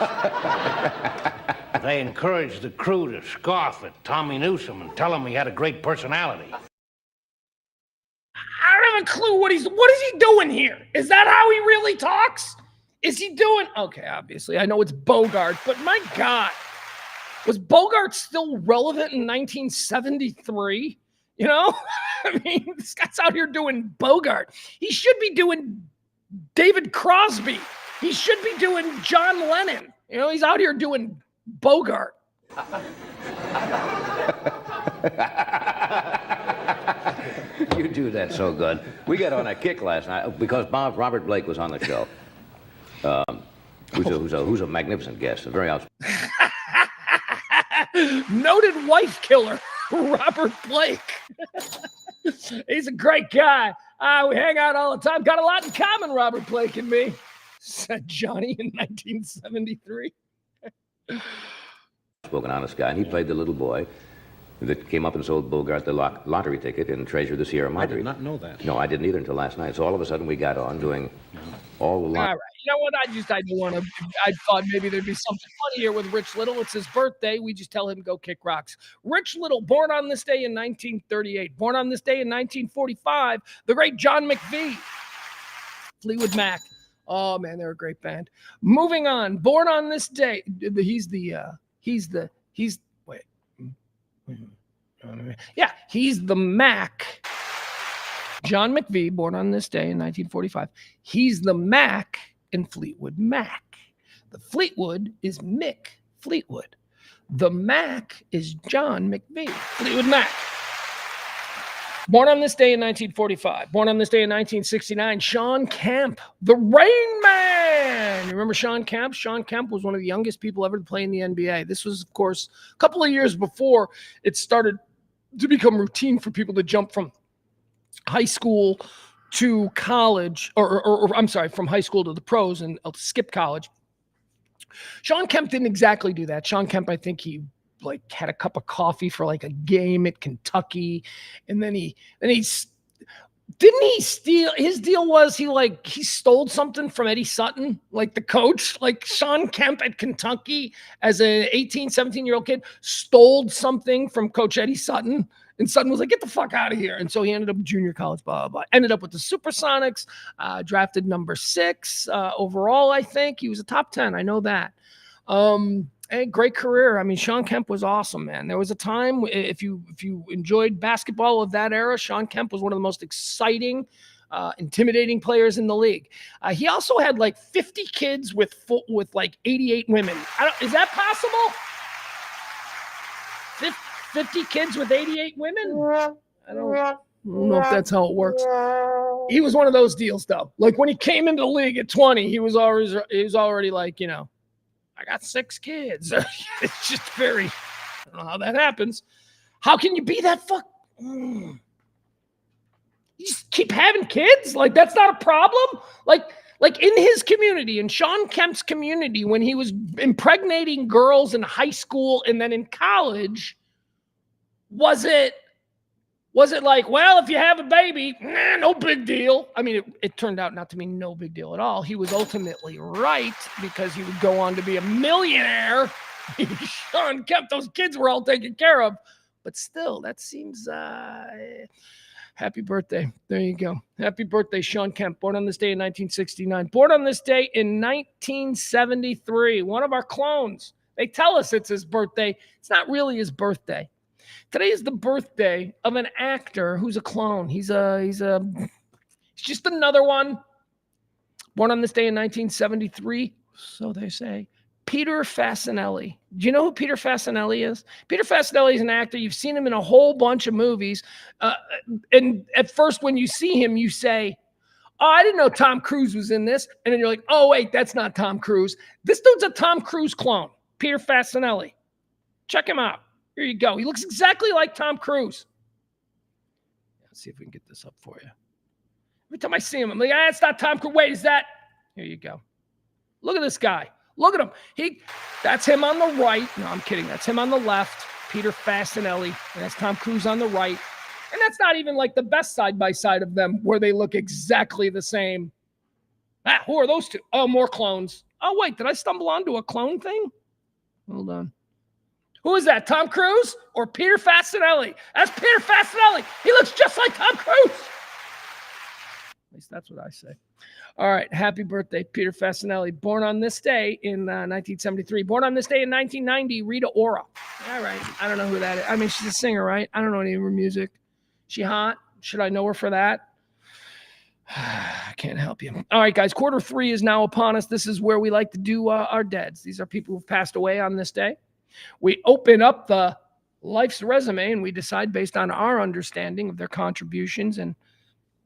They encouraged the crew to scoff at Tommy Newsom and tell him he had a great personality. I don't have a clue what is he doing here? Is that how he really talks? Is he doing? Okay, obviously. I know it's Bogart, but my God. Was Bogart still relevant in 1973? I mean, this guy's out here doing Bogart. He should be doing David Crosby. He should be doing John Lennon. He's out here doing Bogart. You do that so good. We got on a kick last night because Robert Blake was on the show. Who's a magnificent guest, a very outspoken. Noted wife killer, Robert Blake. He's a great guy. We hang out all the time. Got a lot in common, Robert Blake and me, said Johnny in 1973. Spoken honest guy, and he played the little boy. that came up and sold Bogart the lottery ticket in Treasure of the Sierra I Madre. did not know that. No, I didn't either until last night. So all of a sudden we got on doing all the All right. You know what? I didn't want to. I thought maybe there'd be something funny here with Rich Little. It's his birthday. We just tell him go kick rocks. Rich Little, born on this day in 1938. Born on this day in 1945. The great John McVie. Fleetwood Mac. Oh man, they're a great band. Moving on. Born on this day. He's the Mac. John McVie, born on this day in 1945. He's the Mac in Fleetwood Mac. The Fleetwood is Mick Fleetwood. The Mac is John McVie. Fleetwood Mac. Born on this day in 1945. Born on this day in 1969, Sean Kemp, the Rain Man. You remember Sean Kemp? Sean Kemp was one of the youngest people ever to play in the NBA. This was, of course, a couple of years before it started to become routine for people to jump from high school to college, or I'm sorry, from high school to the pros and skip college. Sean Kemp didn't exactly do that. Sean Kemp, I think he had a cup of coffee for like a game at Kentucky, and then he didn't he steal. His deal was he stole something from Eddie Sutton, like the coach. Like Sean Kemp at Kentucky as an 18, 17-year-old kid stole something from Coach Eddie Sutton. And Sutton was like, get the fuck out of here. And so he ended up junior college, blah, blah, blah. Ended up with the Supersonics, drafted number 6 overall, I think. He was a top 10. I know that. A great career. I mean, Sean Kemp was awesome, man. There was a time, if you enjoyed basketball of that era, Sean Kemp was one of the most exciting, intimidating players in the league. He also had like 50 kids with like 88 women. Is that possible? 50 kids with 88 women? I don't know if that's how it works. He was one of those deals, though. Like when he came into the league at 20, he was already like, I got 6 kids. It's just I don't know how that happens. How can you be that You just keep having kids? Like that's not a problem? Like in his community, in Sean Kemp's community, when he was impregnating girls in high school and then in college, was it like, well, if you have a baby, no big deal? I mean, it turned out not to be no big deal at all. He was ultimately right because he would go on to be a millionaire. Sean Kemp, those kids were all taken care of. But still, that seems... Happy birthday. There you go. Happy birthday, Sean Kemp. Born on this day in 1969. Born on this day in 1973. One of our clones. They tell us it's his birthday. It's not really his birthday. Today is the birthday of an actor who's a clone. He's just another one. Born on this day in 1973, so they say. Peter Fasinelli. Do you know who Peter Fasinelli is? Peter Fasinelli is an actor. You've seen him in a whole bunch of movies. And at first, when you see him, you say, oh, I didn't know Tom Cruise was in this. And then you're like, oh, wait, that's not Tom Cruise. This dude's a Tom Cruise clone, Peter Fasinelli. Check him out. Here you go. He looks exactly like Tom Cruise. Let's see if we can get this up for you. Every time I see him, I'm like, it's not Tom Cruise. Wait, is that? Here you go. Look at this guy. Look at him. That's him on the right. No, I'm kidding. That's him on the left. Peter Fasinelli. And that's Tom Cruise on the right. And that's not even like the best side-by-side of them where they look exactly the same. Who are those two? Oh, more clones. Oh, wait. Did I stumble onto a clone thing? Hold on. Who is that? Tom Cruise or Peter Fasinelli? That's Peter Fasinelli. He looks just like Tom Cruise. At least that's what I say. All right. Happy birthday, Peter Fasinelli. Born on this day in 1973. Born on this day in 1990, Rita Ora. All right. I don't know who that is. I mean, she's a singer, right? I don't know any of her music. She hot? Should I know her for that? I can't help you. All right, guys. Quarter 3 is now upon us. This is where we like to do our deads. These are people who've passed away on this day. We open up the life's resume and we decide based on our understanding of their contributions and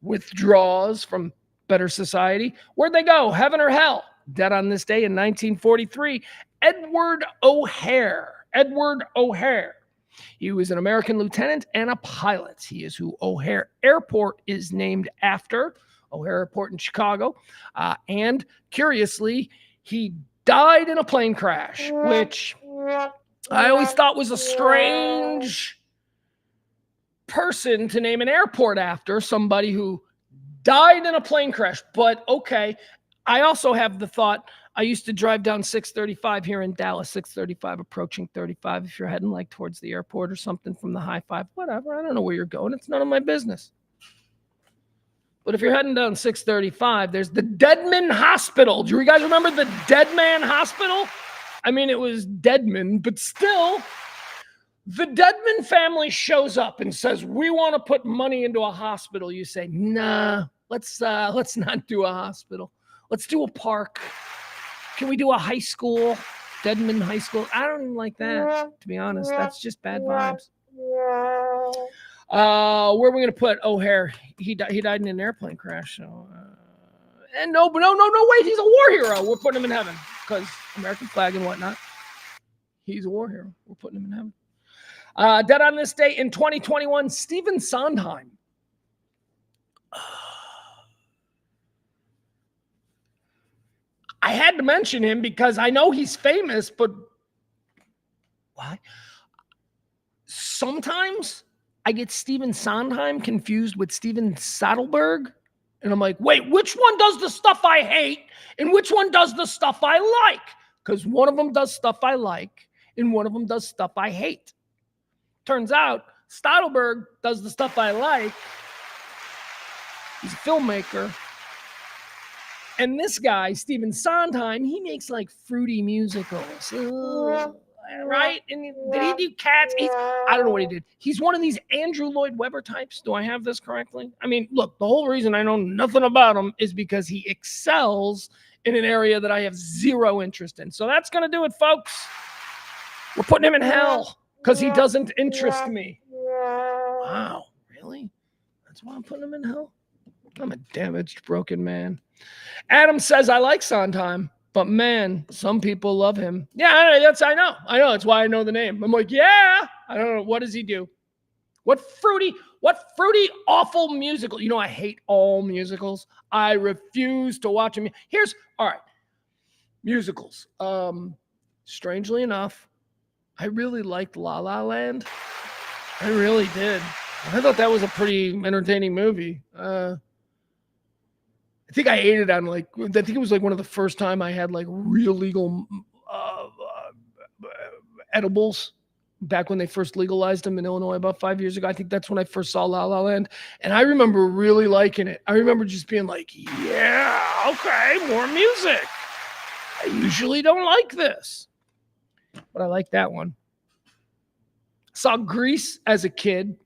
withdrawals from better society. Where'd they go? Heaven or hell? Dead on this day in 1943, Edward O'Hare. Edward O'Hare. He was an American lieutenant and a pilot. He is who O'Hare Airport is named after. O'Hare Airport in Chicago. And curiously, he died in a plane crash, which I always thought was a strange person to name an airport after, somebody who died in a plane crash. But okay, I also have the thought, I used to drive down 635 here in Dallas, 635 approaching 35. If you're heading like towards the airport or something from the high five, whatever, I don't know where you're going. It's none of my business. But if you're heading down 635, there's the Deadman Hospital. Do you guys remember the Deadman Hospital? I mean, it was Deadman, but still, the Deadman family shows up and says, we want to put money into a hospital. You say, nah, let's not do a hospital. Let's do a park. Can we do a high school? Deadman High School? I don't even like that, to be honest. That's just bad vibes. Where are we going to put O'Hare? He died in an airplane crash. So, and no, wait, he's a war hero. We're putting him in heaven because American flag and whatnot. He's a war hero. We're putting him in heaven. Dead on this day in 2021, Stephen Sondheim. I had to mention him because I know he's famous, but why? Sometimes I get Stephen Sondheim confused with Steven Soderbergh. And I'm like, wait, which one does the stuff I hate and which one does the stuff I like? Because one of them does stuff I like and one of them does stuff I hate. Turns out Soderbergh does the stuff I like. He's a filmmaker. And this guy, Stephen Sondheim, he makes like fruity musicals. Right? And did he do Cats? I don't know what he did. He's one of these Andrew Lloyd Webber types. Do I have this correctly? I mean, look, the whole reason I know nothing about him is because he excels in an area that I have zero interest in. So that's going to do it, folks. We're putting him in hell because he doesn't interest me. Wow, really? That's why I'm putting him in hell? I'm a damaged, broken man. Adam says, I like Sondheim, but man, some people love him. Yeah, I know. That's why I know the name. I'm like, yeah. I don't know. What does he do? What fruity, awful musical. You know, I hate all musicals. I refuse to watch them. All right. Musicals. Strangely enough, I really liked La La Land. I really did. I thought that was a pretty entertaining movie. I think I ate it on I think it was like one of the first time I had like real legal edibles back when they first legalized them in Illinois about 5 years ago. I think that's when I first saw La La Land. And I remember really liking it. I remember just being like, yeah, okay, more music. I usually don't like this, but I like that one. Saw Grease as a kid.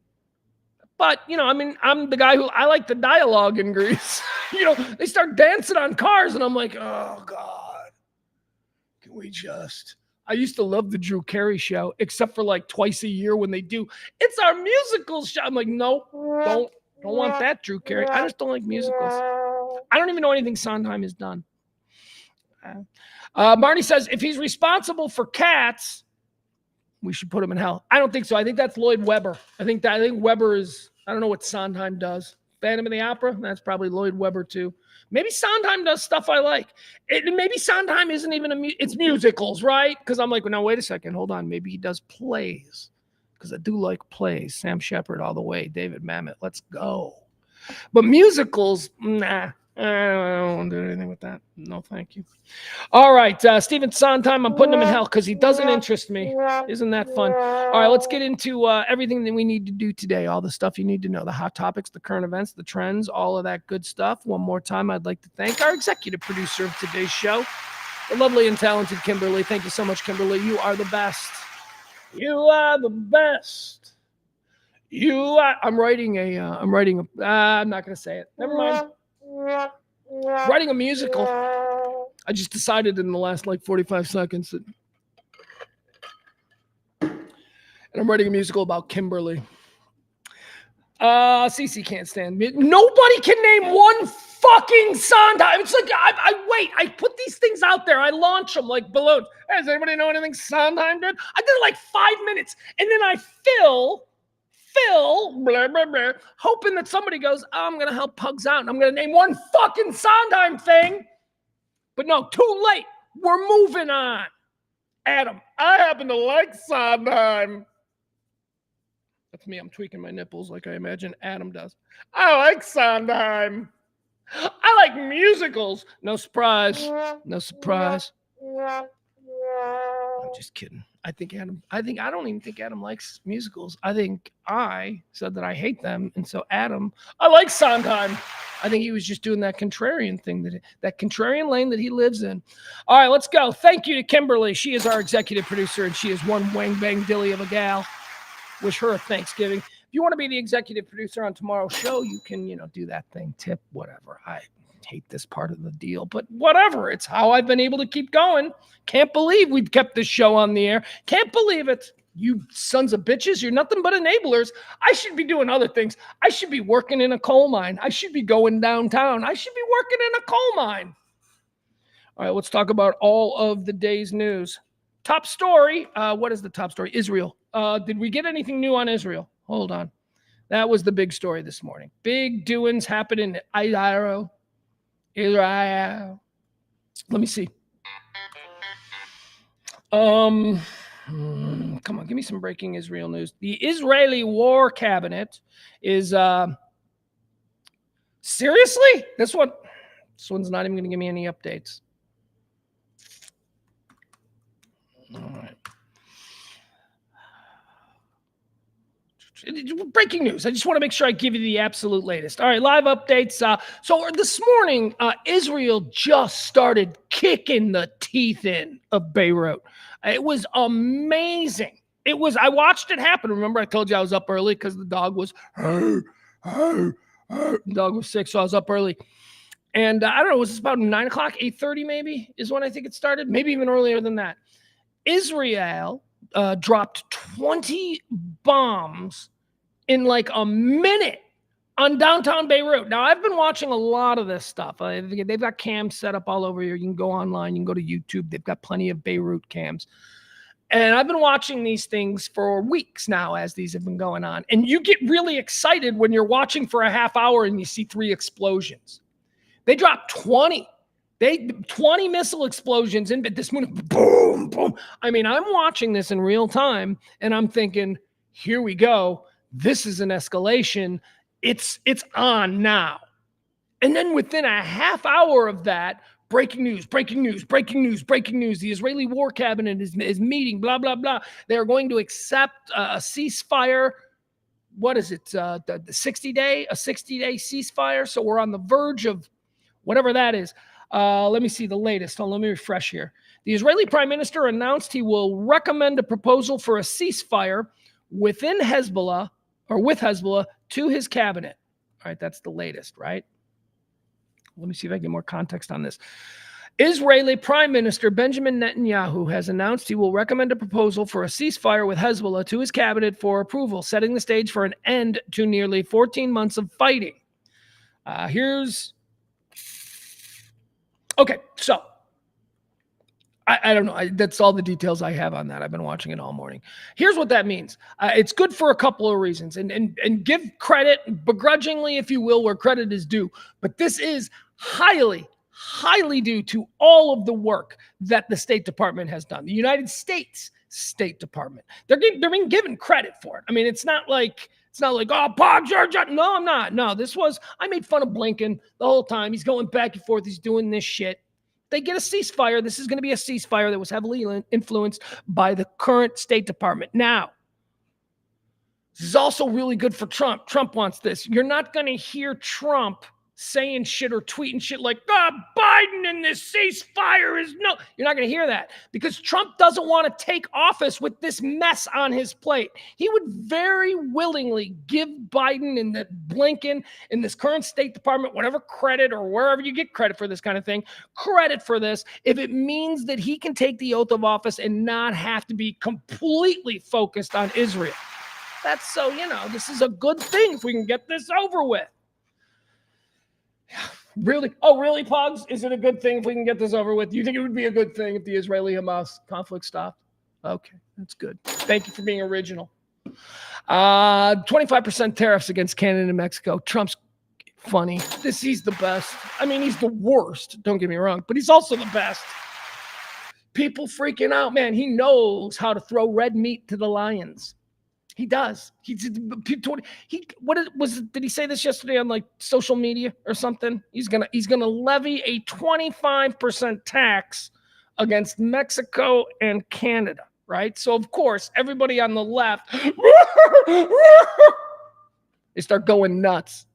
But, I'm the guy I like the dialogue in Grease. They start dancing on cars, and I'm like, oh, God. Can we just... I used to love the Drew Carey show, except for like twice a year when they do, it's our musical show. I'm like, no, don't want that, Drew Carey. I just don't like musicals. I don't even know anything Sondheim has done. Marnie says, if he's responsible for Cats, we should put him in hell. I don't think so. I think that's Lloyd Webber. I think Webber is, I don't know what Sondheim does. Phantom of the Opera, that's probably Lloyd Webber too. Maybe Sondheim does stuff I like. Maybe Sondheim isn't even it's musicals, right? Because I'm like, well, no, wait a second, hold on. Maybe he does plays. Because I do like plays. Sam Shepard all the way. David Mamet, let's go. But musicals, nah. I don't want to do anything with that. No, thank you. All right, Stephen Sondheim, I'm putting him in hell because he doesn't interest me. Isn't that fun? All right, let's get into everything that we need to do today, all the stuff you need to know, the hot topics, the current events, the trends, all of that good stuff. One more time, I'd like to thank our executive producer of today's show, the lovely and talented Kimberly. Thank you so much, Kimberly. You are the best. You are the best. I'm not going to say it. Never mind. Writing a musical. I just decided in the last 45 seconds that, and I'm writing a musical about Kimberly. CC can't stand me. Nobody can name one fucking Sondheim. It's like I put these things out there. I launch them like balloons. Hey, does anybody know anything Sondheim did? I did like 5 minutes, and then I fill, blah, blah, blah, hoping that somebody goes, oh, I'm going to help Pugs out, and I'm going to name one fucking Sondheim thing. But no, too late. We're moving on. Adam, I happen to like Sondheim. That's me. I'm tweaking my nipples like I imagine Adam does. I like Sondheim. I like musicals. No surprise. No surprise. I'm just kidding. I don't even think Adam likes musicals. I think I said that I hate them. And so Adam, I like Sondheim. I think he was just doing that contrarian thing, that contrarian lane that he lives in. All right, let's go. Thank you to Kimberly. She is our executive producer, and she is one wang bang dilly of a gal. Wish her a Thanksgiving. If you want to be the executive producer on tomorrow's show, you can, do that thing, tip, whatever. I hate this part of the deal, but whatever. It's how I've been able to keep going. Can't believe we've kept this show on the air. Can't believe it. You sons of bitches, you're nothing but enablers. I should be doing other things. I should be working in a coal mine. I should be going downtown. I should be working in a coal mine. All right, let's talk about all of the day's news. Top story. What is the top story? Israel. Did we get anything new on Israel? Hold on. That was the big story this morning. Big doings happening in Israel. Let me see. Come on, give me some breaking Israel news. The Israeli War Cabinet is seriously? This one's not even going to give me any updates. All right. Breaking news. I just want to make sure I give you the absolute latest. All right, live updates. So this morning, Israel just started kicking the teeth in of Beirut. It was amazing. I watched it happen. Remember, I told you I was up early because the dog was, the dog was sick, so I was up early. And I don't know, it was about 9 o'clock, 8:30 maybe is when I think it started, maybe even earlier than that. Israel dropped 20 bombs in like a minute on downtown Beirut. Now, I've been watching a lot of this stuff. They've got cams set up all over here. You can go online. You can go to YouTube. They've got plenty of Beirut cams. And I've been watching these things for weeks now as these have been going on. And you get really excited when you're watching for a half hour and you see 3 explosions. They dropped 20. 20 missile explosions in this morning. Boom, boom. I mean, I'm watching this in real time and I'm thinking, here we go. This is an escalation. It's on now. And then within a half hour of that, breaking news. The Israeli War Cabinet is meeting, blah, blah, blah. They're going to accept a ceasefire. What is it? A 60-day ceasefire. So we're on the verge of whatever that is. Let me see the latest. Let me refresh here. The Israeli Prime Minister announced he will recommend a proposal for a ceasefire with Hezbollah to his cabinet. All right, that's the latest, right? Let me see if I get more context on this. Israeli Prime Minister Benjamin Netanyahu has announced he will recommend a proposal for a ceasefire with Hezbollah to his cabinet for approval, setting the stage for an end to nearly 14 months of fighting. Okay, so I don't know. That's all the details I have on that. I've been watching it all morning. Here's what that means. It's good for a couple of reasons, and give credit begrudgingly, if you will, where credit is due. But this is highly due to all of the work that the State Department has done. The United States State Department. They're being given credit for it. I mean, it's not like, oh, Pugs, no, I'm not. No, I made fun of Blinken the whole time. He's going back and forth. He's doing this shit. They get a ceasefire. This is going to be a ceasefire that was heavily influenced by the current State Department. Now, this is also really good for Trump. Trump wants this. You're not going to hear Trump saying shit or tweeting shit like, Biden and this ceasefire is no. You're not going to hear that because Trump doesn't want to take office with this mess on his plate. He would very willingly give Biden and the Blinken and this current State Department, whatever credit or wherever you get credit for this kind of thing, credit for this if it means that he can take the oath of office and not have to be completely focused on Israel. That's so, this is a good thing if we can get this over with. Really? Oh, really, Pugs? Is it a good thing if we can get this over with? Do you think it would be a good thing if the Israeli-Hamas conflict stopped? Okay, that's good. Thank you for being original. 25% tariffs against Canada and Mexico. Trump's funny. He's the best. I mean, he's the worst. Don't get me wrong, but he's also the best. People freaking out, man. He knows how to throw red meat to the lions. He does. Did he say this yesterday on like social media or something? He's gonna levy a 25% tax against Mexico and Canada, right? So of course, everybody on the left, they start going nuts.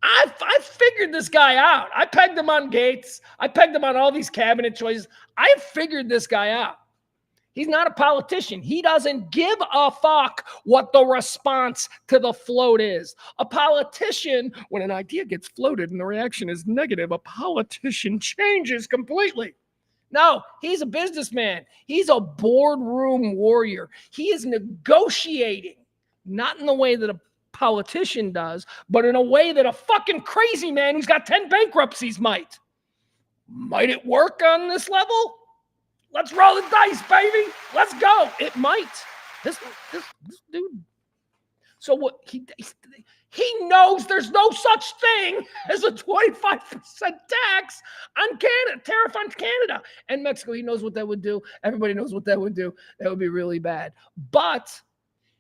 I figured this guy out. I pegged him on Gates. I pegged him on all these cabinet choices. I figured this guy out. He's not a politician. He doesn't give a fuck what the response to the float is. A politician, when an idea gets floated and the reaction is negative, a politician changes completely. No, he's a businessman. He's a boardroom warrior. He is negotiating, not in the way that a politician does, but in a way that a fucking crazy man who's got 10 bankruptcies might. Might it work on this level? Let's roll the dice, baby. Let's go. It might. This dude. So what he knows there's no such thing as a 25% tax on Canada, tariff on Canada and Mexico. He knows what that would do. Everybody knows what that would do. That would be really bad. But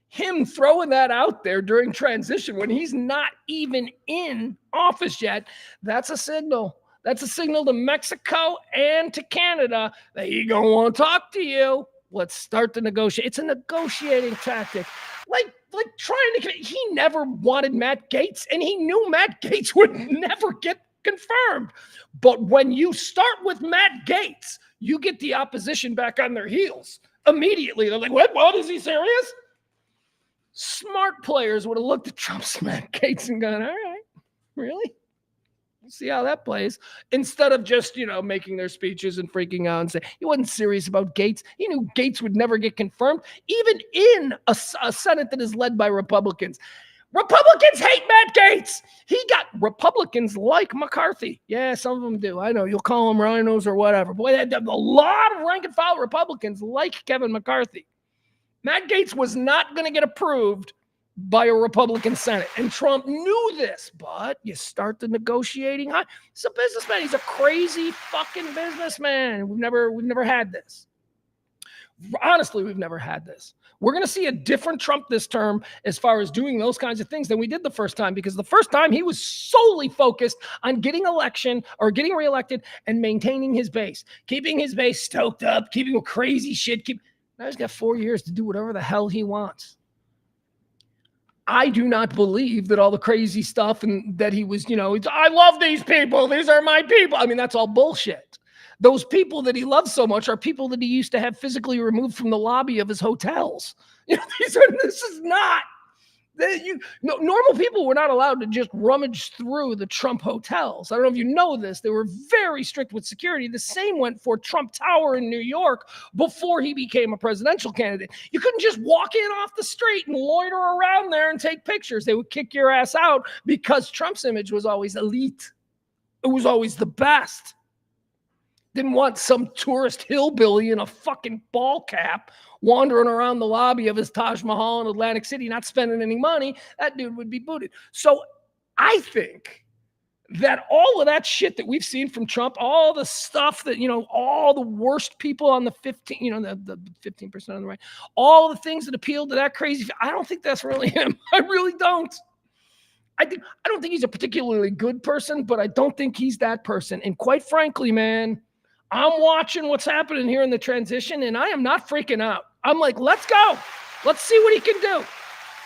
him throwing that out there during transition when he's not even in office yet, that's a signal. That's a signal to Mexico and to Canada that he gonna want to talk to you. Let's start the negotiation. It's a negotiating tactic. Like trying to, he never wanted Matt Gaetz, and he knew Matt Gaetz would never get confirmed. But when you start with Matt Gaetz, you get the opposition back on their heels immediately. They're like, what? Is he serious? Smart players would have looked at Trump's Matt Gaetz and gone, all right, really? We'll see how that plays. Instead of just, making their speeches and freaking out and say he wasn't serious about Gaetz. He knew Gaetz would never get confirmed, even in a Senate that is led by Republicans. Republicans hate Matt Gaetz. He got Republicans like McCarthy. Yeah, some of them do. I know you'll call them rhinos or whatever. Boy, a lot of rank and file Republicans like Kevin McCarthy. Matt Gaetz was not going to get approved by a Republican Senate. And Trump knew this, but you start the negotiating. He's a businessman. He's a crazy fucking businessman. We've never had this. Honestly, we've never had this. We're going to see a different Trump this term as far as doing those kinds of things than we did the first time, because the first time he was solely focused on getting reelected and maintaining his base, keeping his base stoked up, keeping crazy shit. Now he's got 4 years to do whatever the hell he wants. I do not believe that all the crazy stuff and that he was, I love these people. These are my people. I mean, that's all bullshit. Those people that he loves so much are people that he used to have physically removed from the lobby of his hotels. This is not. Normal people were not allowed to just rummage through the Trump hotels. I don't know if you know this. They were very strict with security. The same went for Trump Tower in New York before he became a presidential candidate. You couldn't just walk in off the street and loiter around there and take pictures. They would kick your ass out because Trump's image was always elite. It was always the best. Didn't want some tourist hillbilly in a fucking ball cap wandering around the lobby of his Taj Mahal in Atlantic City, not spending any money. That dude would be booted. So I think that all of that shit that we've seen from Trump, all the stuff that, all the worst people on the 15% on the right, all the things that appeal to that crazy, I don't think that's really him. I really don't. I don't think he's a particularly good person, but I don't think he's that person. And quite frankly, man, I'm watching what's happening here in the transition, and I am not freaking out. I'm like, let's go. Let's see what he can do.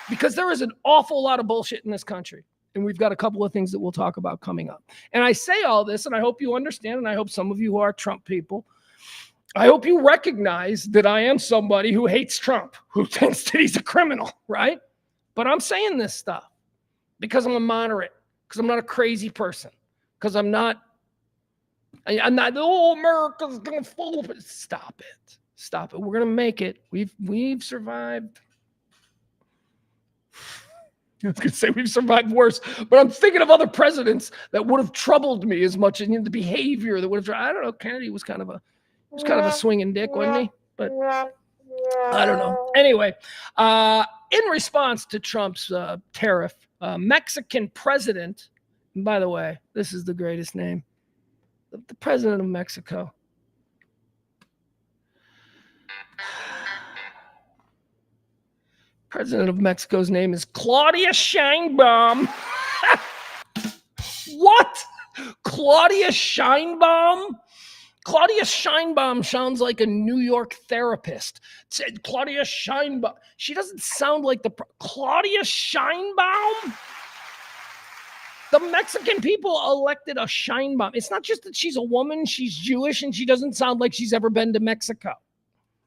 Because there is an awful lot of bullshit in this country. And we've got a couple of things that we'll talk about coming up. And I say all this, and I hope you understand, and I hope some of you who are Trump people, I hope you recognize that I am somebody who hates Trump, who thinks that he's a criminal, right? But I'm saying this stuff because I'm a moderate, because I'm not a crazy person, because I'm not, America's going to fall. Stop it. Stop it. We're going to make it. We've survived. I was going to say we've survived worse, but I'm thinking of other presidents that would have troubled me as much, and the behavior that would have, I don't know, Kennedy was kind of a swinging dick, wasn't he? But I don't know. Anyway, in response to Trump's tariff, Mexican president, and by the way, this is the greatest name, the president of Mexico. President of Mexico's name is Claudia Sheinbaum. What? Claudia Sheinbaum? Claudia Sheinbaum sounds like a New York therapist. Said Claudia Sheinbaum. She doesn't sound like Claudia Sheinbaum? The Mexican people elected a Sheinbaum. It's not just that she's a woman, she's Jewish, and she doesn't sound like she's ever been to Mexico.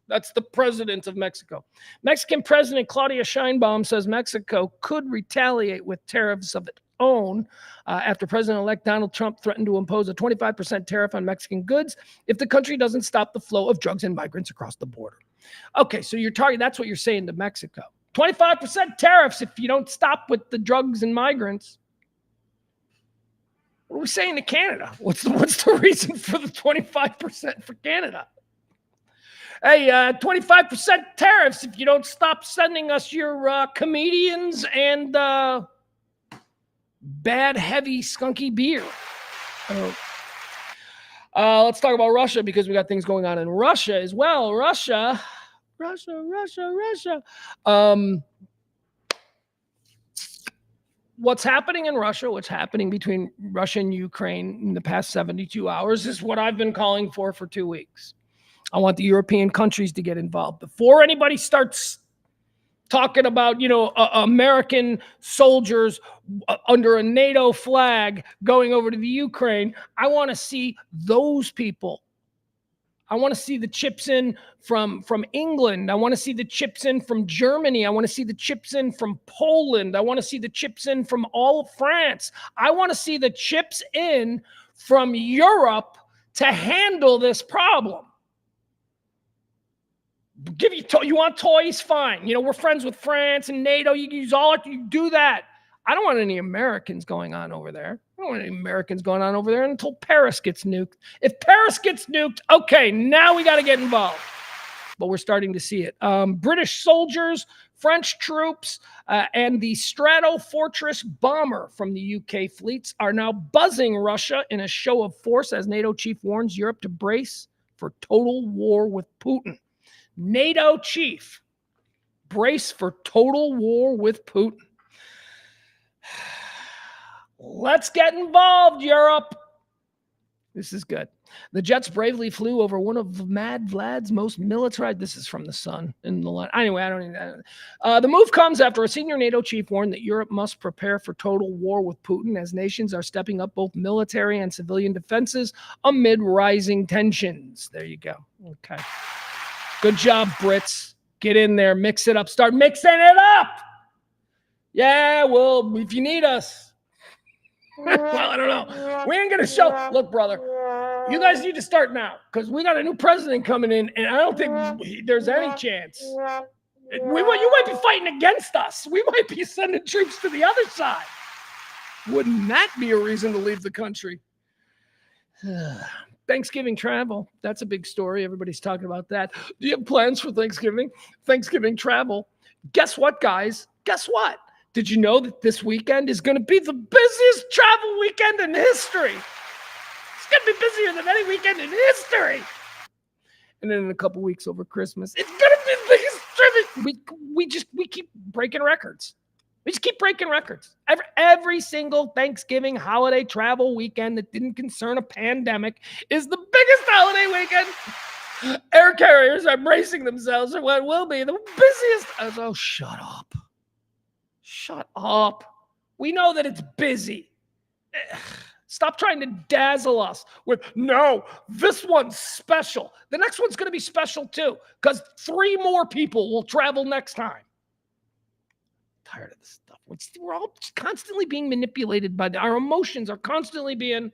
That's the president of Mexico. Mexican President Claudia Sheinbaum says Mexico could retaliate with tariffs of its own after President-elect Donald Trump threatened to impose a 25% tariff on Mexican goods if the country doesn't stop the flow of drugs and migrants across the border. Okay, so that's what you're saying to Mexico. 25% tariffs if you don't stop with the drugs and migrants. What are we saying to Canada? What's the reason for the 25% for Canada? Hey, 25% tariffs if you don't stop sending us your comedians and bad, heavy, skunky beer. Let's talk about Russia because we got things going on in Russia as well. Russia. What's happening in Russia, what's happening between Russia and Ukraine in the past 72 hours is what I've been calling for 2 weeks. I want the European countries to get involved. Before anybody starts talking about, American soldiers under a NATO flag going over to the Ukraine, I want to see those people. I want to see the chips in from England. I want to see the chips in from Germany. I want to see the chips in from Poland. I want to see the chips in from all of France. I want to see the chips in from Europe to handle this problem. You want toys? Fine. We're friends with France and NATO. You can use you do that. I don't want any Americans going on over there. I don't want any Americans going on over there until Paris gets nuked. If Paris gets nuked, okay, now we got to get involved. But we're starting to see it. British soldiers, French troops, and the Strato Fortress bomber from the UK fleets are now buzzing Russia in a show of force as NATO chief warns Europe to brace for total war with Putin. NATO chief, brace for total war with Putin. Let's get involved, Europe. This is good. The jets bravely flew over one of Mad Vlad's most militarized. This is from the Sun in the line. Anyway, I don't need that. The move comes after a senior NATO chief warned that Europe must prepare for total war with Putin as nations are stepping up both military and civilian defenses amid rising tensions. There you go. Okay. Good job, Brits. Get in there, mix it up, start mixing it up. Yeah, well, if you need us. Well, I don't know. We ain't going to show. Look, brother, you guys need to start now because we got a new president coming in, and I don't think there's any chance. You might be fighting against us. We might be sending troops to the other side. Wouldn't that be a reason to leave the country? Thanksgiving travel. That's a big story. Everybody's talking about that. Do you have plans for Thanksgiving? Thanksgiving travel. Guess what, guys? Guess what? Did you know that this weekend is going to be the busiest travel weekend in history? It's going to be busier than any weekend in history. And then in a couple weeks over Christmas, it's going to be the biggest trip. We keep breaking records. We just keep breaking records. Every single Thanksgiving holiday travel weekend that didn't concern a pandemic is the biggest holiday weekend. Air carriers are bracing themselves for what will be the busiest. Oh, shut up. Shut up. We know that it's busy. Stop trying to dazzle us with, no, this one's special. The next one's going to be special too, because 3 more people will travel next time. I'm tired of this stuff. We're all constantly being manipulated by our emotions are constantly being,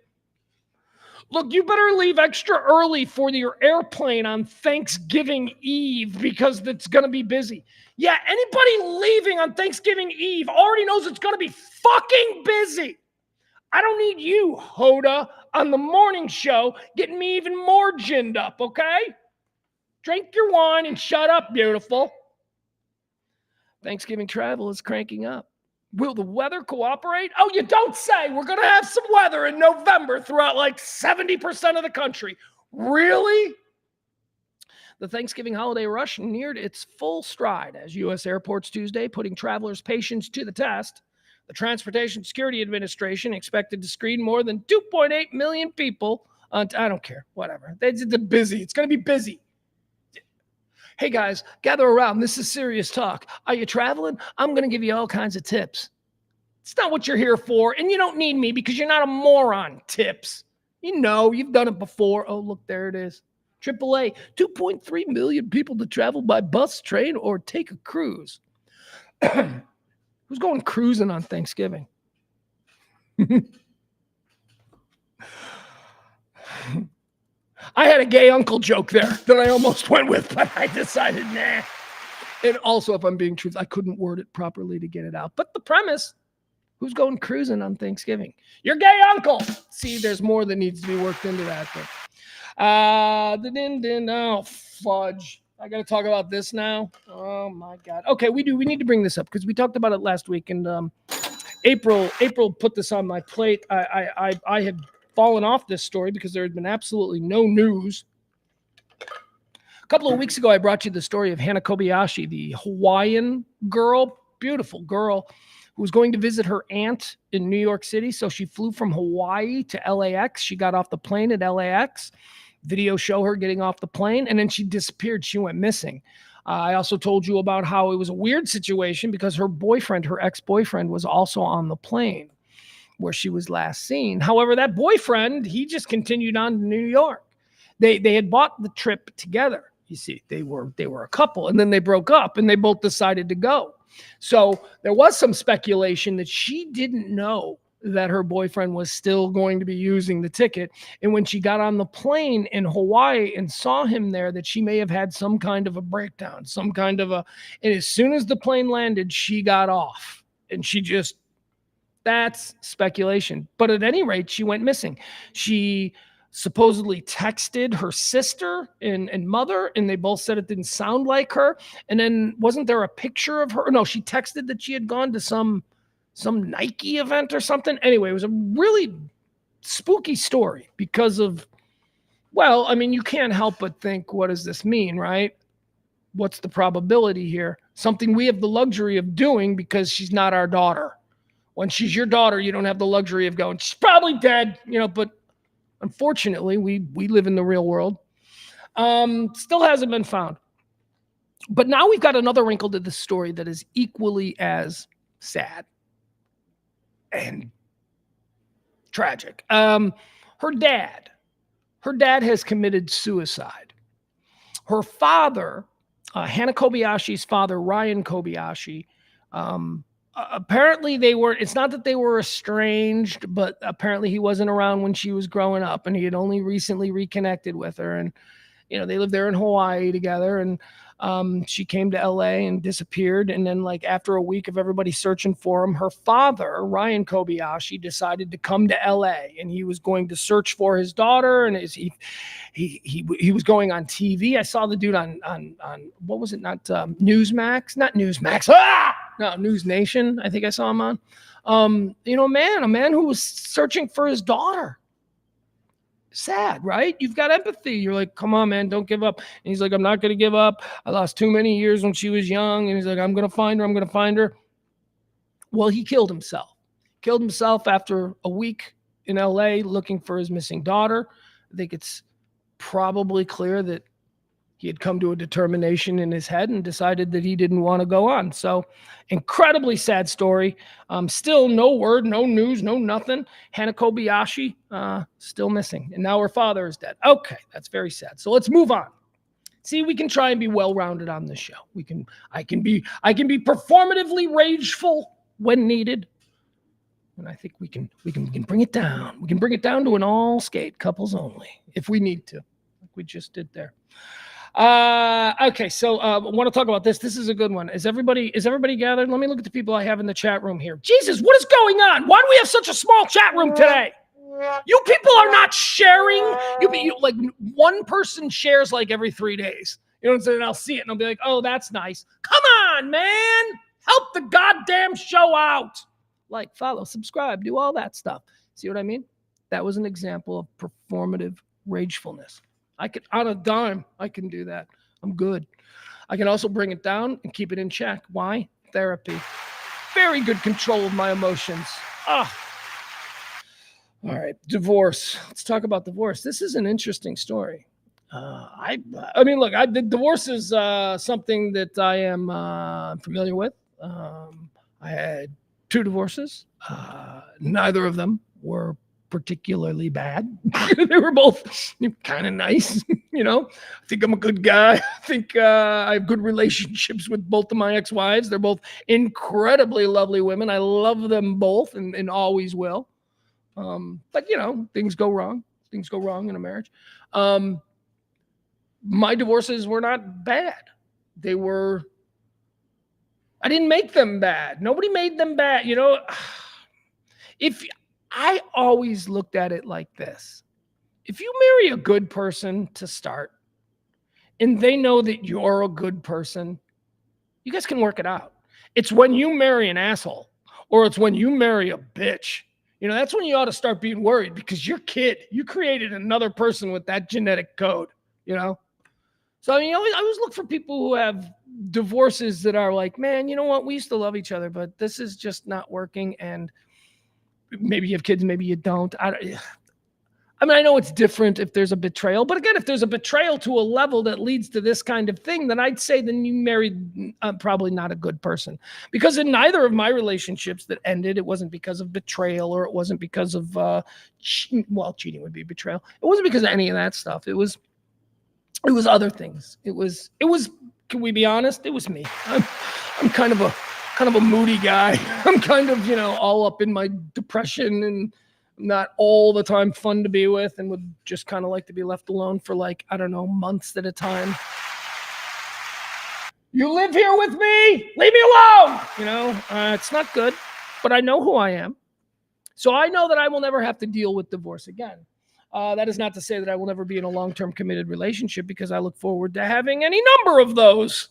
look, you better leave extra early for your airplane on Thanksgiving Eve because it's going to be busy. Yeah, anybody leaving on Thanksgiving Eve already knows it's going to be fucking busy. I don't need you, Hoda, on the morning show getting me even more ginned up, okay? Drink your wine and shut up, beautiful. Thanksgiving travel is cranking up. Will the weather cooperate? Oh, you don't say. We're going to have some weather in November throughout like 70% of the country. Really? The Thanksgiving holiday rush neared its full stride as U.S. airports Tuesday, putting travelers' patience to the test. The Transportation Security Administration expected to screen more than 2.8 million people. I don't care, whatever. They're busy. It's going to be busy. Hey guys, gather around. This is serious talk. Are you traveling? I'm going to give you all kinds of tips. It's not what you're here for, and you don't need me because you're not a moron. Tips. You know, you've done it before. Oh, look, there it is. AAA, 2.3 million people to travel by bus, train, or take a cruise. Who's going cruising on Thanksgiving? I had a gay uncle joke there that I almost went with, but I decided, nah. And also, if I'm being truthful, I couldn't word it properly to get it out. But the premise, who's going cruising on Thanksgiving? Your gay uncle. See, there's more that needs to be worked into that thing. Oh, fudge. I got to talk about this now. Oh, my God. Okay, we need to bring this up because we talked about it last week. And April put this on my plate. I had fallen off this story because there had been absolutely no news. A couple of weeks ago, I brought you the story of Hana Kobayashi, the Hawaiian girl, beautiful girl, who was going to visit her aunt in New York City. So she flew from Hawaii to LAX. She got off the plane at LAX. Video show her getting off the plane, and then she disappeared. She went missing. I also told you about how it was a weird situation because her boyfriend, her ex-boyfriend, was also on the plane where she was last seen. However, that boyfriend, he just continued on to New York. They had bought the trip together. You see, they were a couple, and then they broke up, and they both decided to go. So there was some speculation that she didn't know that her boyfriend was still going to be using the ticket. And when she got on the plane in Hawaii and saw him there, that she may have had some kind of a breakdown, and as soon as the plane landed, she got off, and that's speculation. But at any rate, she went missing. She supposedly texted her sister and mother, and they both said it didn't sound like her. And then wasn't there a picture of her? No, she texted that she had gone to some Nike event or something. Anyway, it was a really spooky story because of, well, I mean, you can't help but think, what does this mean, right? What's the probability here? Something we have the luxury of doing because she's not our daughter. When she's your daughter, you don't have the luxury of going, she's probably dead, but unfortunately, we live in the real world. Still hasn't been found. But now we've got another wrinkle to this story that is equally as sad and tragic. Her dad has committed suicide. Her father, Hana Kobayashi's father, Ryan Kobayashi, apparently it's not that they were estranged, but apparently he wasn't around when she was growing up, and he had only recently reconnected with her. And, they lived there in Hawaii together, and she came to LA and disappeared. And then, like, after a week of everybody searching for him, her father, Ryan Kobayashi, decided to come to LA, and he was going to search for his daughter. And he was going on TV. I saw the dude on what was it? Not Newsmax, not Newsmax. No, News Nation. I think I saw him on. A man who was searching for his daughter. Sad, right? You've got empathy. You're like, come on, man, don't give up. And he's like, I'm not going to give up. I lost too many years when she was young. And he's like, I'm going to find her. Well, he killed himself after a week in LA looking for his missing daughter. I think it's probably clear that he had come to a determination in his head and decided that he didn't want to go on. So incredibly sad story. Still no word, no news, no nothing. Hana Kobayashi still missing. And now her father is dead. Okay, that's very sad. So let's move on. See, we can try and be well-rounded on this show. I can be performatively rageful when needed. And I think we can bring it down. We can bring it down to an all-skate, couples only, if we need to, like we just did there. Okay, so I want to talk about this. This is a good one. Is everybody gathered? Let me look at the people I have in the chat room here. Jesus, what is going on? Why do we have such a small chat room today? You people are not sharing. Like one person shares like every 3 days. You know what I'm saying? I'll see it and I'll be like, oh, that's nice. Come on, man. Help the goddamn show out. Like, follow, subscribe, do all that stuff. See what I mean? That was an example of performative ragefulness. On a dime, I can do that. I'm good. I can also bring it down and keep it in check. Why? Therapy. Very good control of my emotions. All right, divorce. Let's talk about divorce. This is an interesting story. I mean, look, the divorce is something that I am familiar with. I had 2 divorces. Neither of them were particularly bad. They were both kind of nice. I think I'm a good guy. I think I have good relationships with both of my ex-wives. They're both incredibly lovely women. I love them both and always will. But things go wrong. Things go wrong in a marriage. My divorces were not bad. I didn't make them bad. Nobody made them bad. If I always looked at it like this, if you marry a good person to start and they know that you're a good person, you guys can work it out. It's when you marry an asshole or it's when you marry a bitch, that's when you ought to start being worried because you created another person with that genetic code, So, I always look for people who have divorces that are like, man, you know what? We used to love each other, but this is just not working. And maybe you have kids, maybe you don't. I know it's different if there's a betrayal, but again, if there's a betrayal to a level that leads to this kind of thing, then I'd say then you married probably not a good person. Because in neither of my relationships that ended, it wasn't because of betrayal or it wasn't because of, cheating would be betrayal. It wasn't because of any of that stuff. It was other things. It was, can we be honest? It was me. I'm kind of a moody guy. I'm kind of, all up in my depression and not all the time fun to be with and would just kind of like to be left alone for months at a time. You live here with me? Leave me alone. It's not good, but I know who I am. So I know that I will never have to deal with divorce again. That is not to say that I will never be in a long-term committed relationship because I look forward to having any number of those.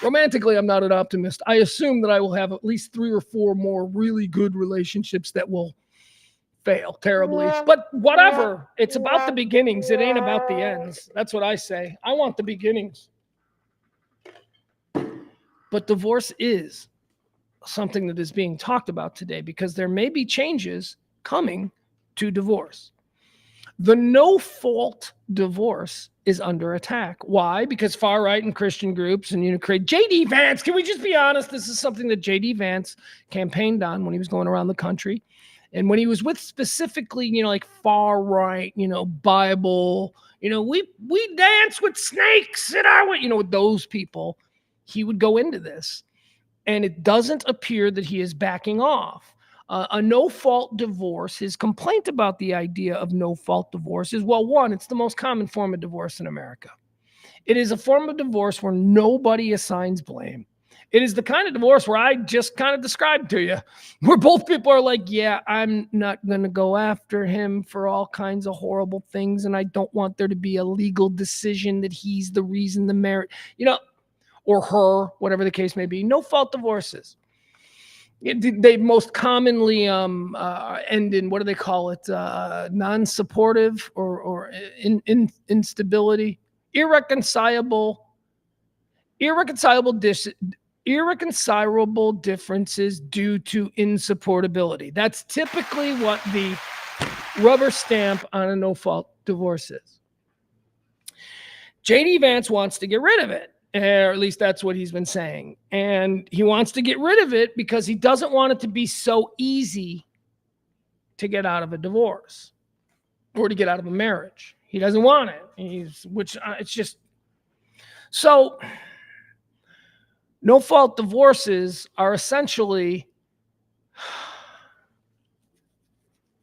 Romantically, I'm not an optimist. I assume that I will have at least 3 or 4 more really good relationships that will fail terribly. But whatever. It's about the beginnings. It ain't about the ends. That's what I say. I want the beginnings. But divorce is something that is being talked about today because there may be changes coming to divorce. The no-fault divorce is under attack. Why? Because far-right and Christian groups and create J.D. Vance. Can we just be honest? This is something that J.D. Vance campaigned on when he was going around the country. And when he was with specifically, like far-right, Bible, we dance with snakes in our way, with those people, he would go into this. And it doesn't appear that he is backing off. A no-fault divorce, his complaint about the idea of no-fault divorce is, well, one, it's the most common form of divorce in America. It is a form of divorce where nobody assigns blame. It is the kind of divorce where I just kind of described to you, where both people are like, yeah, I'm not going to go after him for all kinds of horrible things, and I don't want there to be a legal decision that he's the reason the marriage, or her, whatever the case may be. No-fault divorces. They most commonly end in, what do they call it? Non-supportive or instability, irreconcilable differences due to insupportability. That's typically what the rubber stamp on a no-fault divorce is. J.D. Vance wants to get rid of it. Or at least that's what he's been saying. And he wants to get rid of it because he doesn't want it to be so easy to get out of a divorce or to get out of a marriage. He doesn't want it. It's just so. No-fault divorces are essentially.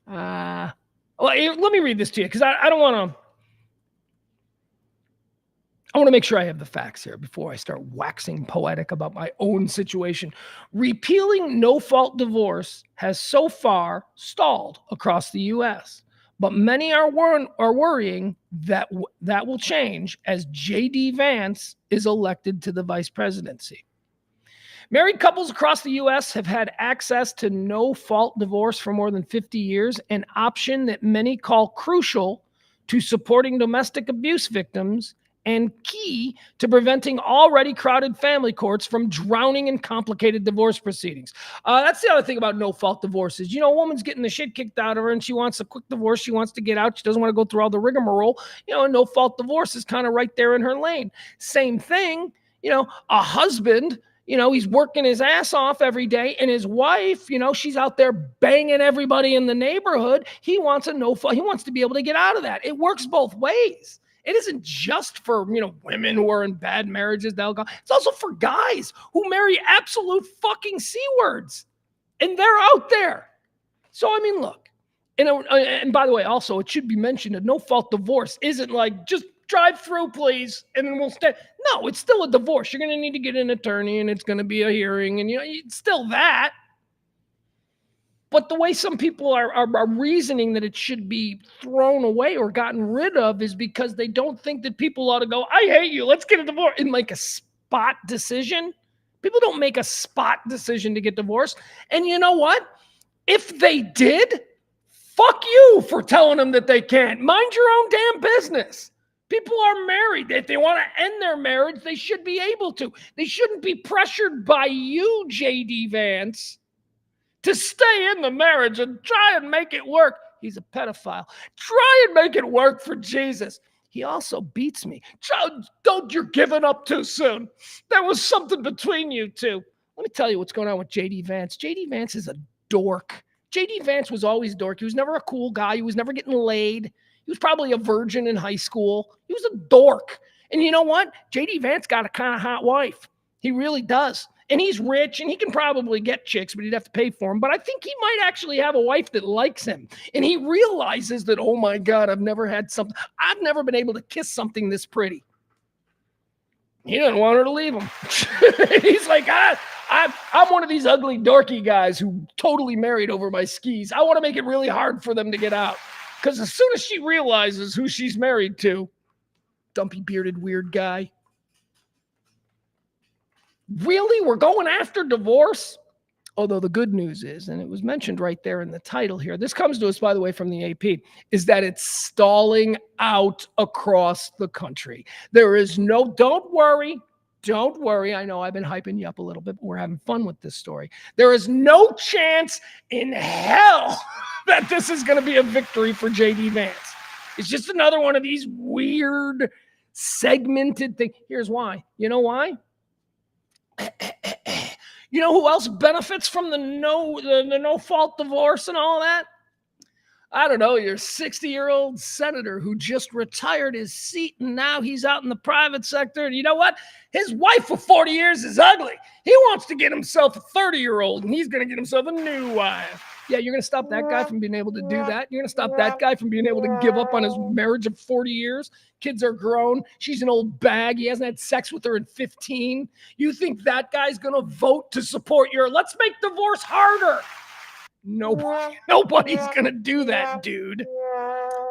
Let me read this to you because I don't want to. I want to make sure I have the facts here before I start waxing poetic about my own situation. Repealing no-fault divorce has so far stalled across the U.S., but many are worrying that that will change as J.D. Vance is elected to the vice presidency. Married couples across the U.S. have had access to no-fault divorce for more than 50 years, an option that many call crucial to supporting domestic abuse victims and key to preventing already crowded family courts from drowning in complicated divorce proceedings. That's the other thing about no-fault divorces. You know, a woman's getting the shit kicked out of her and she wants a quick divorce. She wants to get out. She doesn't want to go through all the rigmarole. You know, a no-fault divorce is kind of right there in her lane. Same thing, you know, a husband, you know, he's working his ass off every day, and his wife, you know, she's out there banging everybody in the neighborhood. He wants he wants to be able to get out of that. It works both ways. It isn't just for, you know, women who are in bad marriages. It's also for guys who marry absolute fucking C-words, and they're out there. So, I mean, look, and by the way, also, it should be mentioned, a no-fault divorce isn't like just drive through, please, and then we'll stay. No, it's still a divorce. You're going to need to get an attorney, and it's going to be a hearing, and, you know, it's still that. But the way some people are reasoning that it should be thrown away or gotten rid of is because they don't think that people ought to go, I hate you, let's get a divorce, and make a spot decision. People don't make a spot decision to get divorced. And you know what? If they did, fuck you for telling them that they can't. Mind your own damn business. People are married. If they want to end their marriage, they should be able to. They shouldn't be pressured by you, J.D. Vance, to stay in the marriage and try and make it work. He's a pedophile. Try and make it work for Jesus. He also beats me. Don't, you're giving up too soon. There was something between you two. Let me tell you what's going on with J.D. Vance. J.D. Vance is a dork. J.D. Vance was always dork. He was never a cool guy. He was never getting laid. He was probably a virgin in high school. He was a dork. And you know what? J.D. Vance got a kind of hot wife. He really does. And he's rich, and he can probably get chicks, but he'd have to pay for them. But I think he might actually have a wife that likes him. And he realizes that, oh my God, I've never been able to kiss something this pretty. He doesn't want her to leave him. He's like, I'm one of these ugly, dorky guys who totally married over my skis. I want to make it really hard for them to get out. Because as soon as she realizes who she's married to, dumpy, bearded, weird guy. Really? We're going after divorce? Although the good news is, and it was mentioned right there in the title here, this comes to us, by the way, from the AP, is that it's stalling out across the country. There is no, don't worry. I know I've been hyping you up a little bit, but we're having fun with this story. There is no chance in hell that this is going to be a victory for J.D. Vance. It's just another one of these weird, segmented things. Here's why. You know why? You know who else benefits from the no-fault divorce and all that? I don't know, your 60-year-old senator who just retired his seat and now he's out in the private sector. And you know what? His wife for 40 years is ugly. He wants to get himself a 30-year-old, and he's going to get himself a new wife. Yeah, you're going to stop that guy from being able to do that. You're going to stop that guy from being able to give up on his marriage of 40 years. Kids are grown. She's an old bag. He hasn't had sex with her in 15. You think that guy's going to vote to support your, let's make divorce harder? Nobody's going to do that, dude.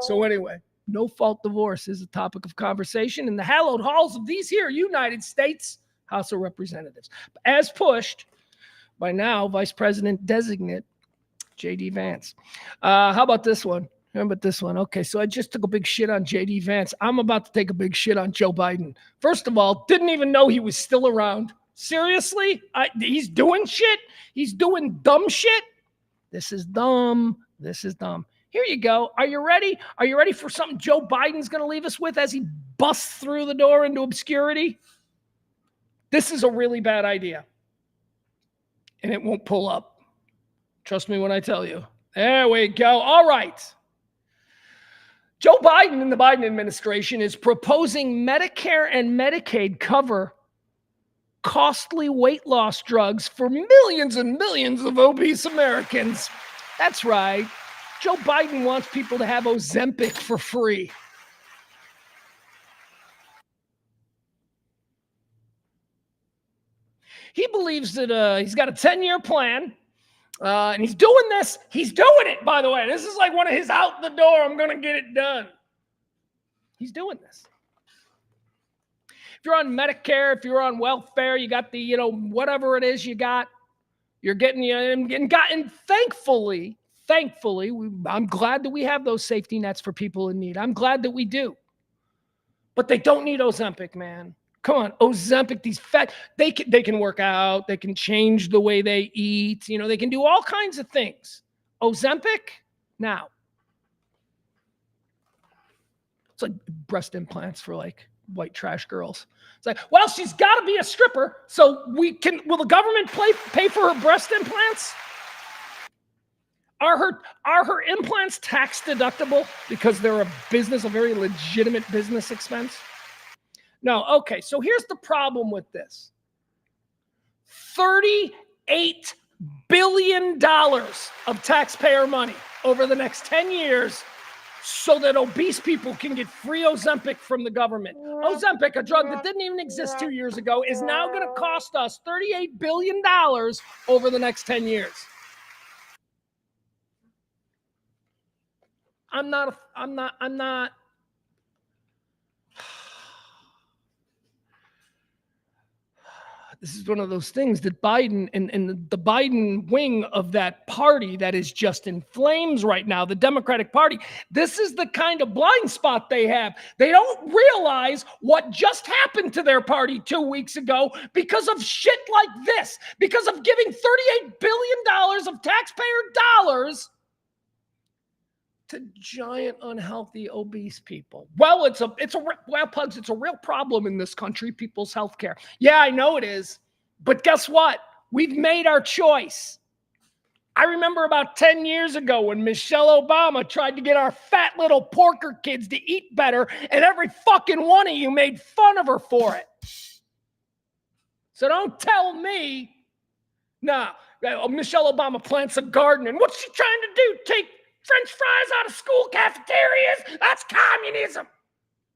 So anyway, no-fault divorce is a topic of conversation in the hallowed halls of these here United States House of Representatives, as pushed by now Vice President Designate J.D. Vance. How about this one? Okay, so I just took a big shit on J.D. Vance. I'm about to take a big shit on Joe Biden. First of all, didn't even know he was still around. Seriously? He's doing shit? He's doing dumb shit? This is dumb. Here you go. Are you ready? Are you ready for something Joe Biden's going to leave us with as he busts through the door into obscurity? This is a really bad idea. And it won't pull up. Trust me when I tell you. There we go. All right. Joe Biden and the Biden administration is proposing Medicare and Medicaid cover costly weight loss drugs for millions and millions of obese Americans. That's right. Joe Biden wants people to have Ozempic for free. He believes that he's got a 10-year plan, and he's doing this. He's doing it, by the way. This is like one of his out the door, I'm going to get it done. He's doing this. If you're on Medicare, if you're on welfare, you got the, whatever it is you got, you're getting, and thankfully, I'm glad that we have those safety nets for people in need. I'm glad that we do. But they don't need Ozempic, man. Come on, Ozempic, these fat, they can work out, they can change the way they eat, they can do all kinds of things. Ozempic, now. It's like breast implants for like white trash girls. It's like, well, she's got to be a stripper, so will the government pay for her breast implants? Are her implants tax deductible because they're a very legitimate business expense? No. Okay, so here's the problem with this. $38 billion of taxpayer money over the next 10 years so that obese people can get free Ozempic from the government. Ozempic, a drug that didn't even exist 2 years ago, is now going to cost us $38 billion over the next 10 years. I'm not. This is one of those things that Biden and the Biden wing of that party that is just in flames right now, the Democratic Party. This is the kind of blind spot they have. They don't realize what just happened to their party 2 weeks ago because of shit like this, because of giving $38 billion of taxpayer dollars to giant, unhealthy, obese people. Well, Pugs, it's a real problem in this country, people's health care. Yeah, I know it is. But guess what? We've made our choice. I remember about 10 years ago when Michelle Obama tried to get our fat little porker kids to eat better, and every fucking one of you made fun of her for it. So don't tell me, Michelle Obama plants a garden, and what's she trying to do? Take French fries out of school cafeterias? That's communism.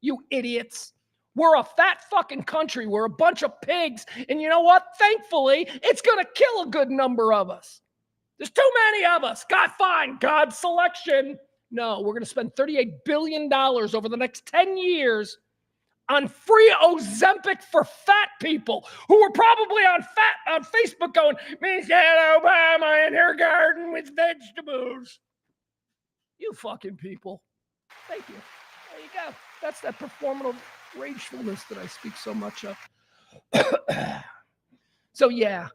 You idiots. We're a fat fucking country. We're a bunch of pigs. And you know what? Thankfully, it's going to kill a good number of us. There's too many of us. God, fine. God's selection. No, we're going to spend $38 billion over the next 10 years on free Ozempic for fat people who were probably on Facebook going, Michelle Obama in her garden with vegetables. You fucking people. Thank you. There you go. That's that performative ragefulness that I speak so much of. So, yeah.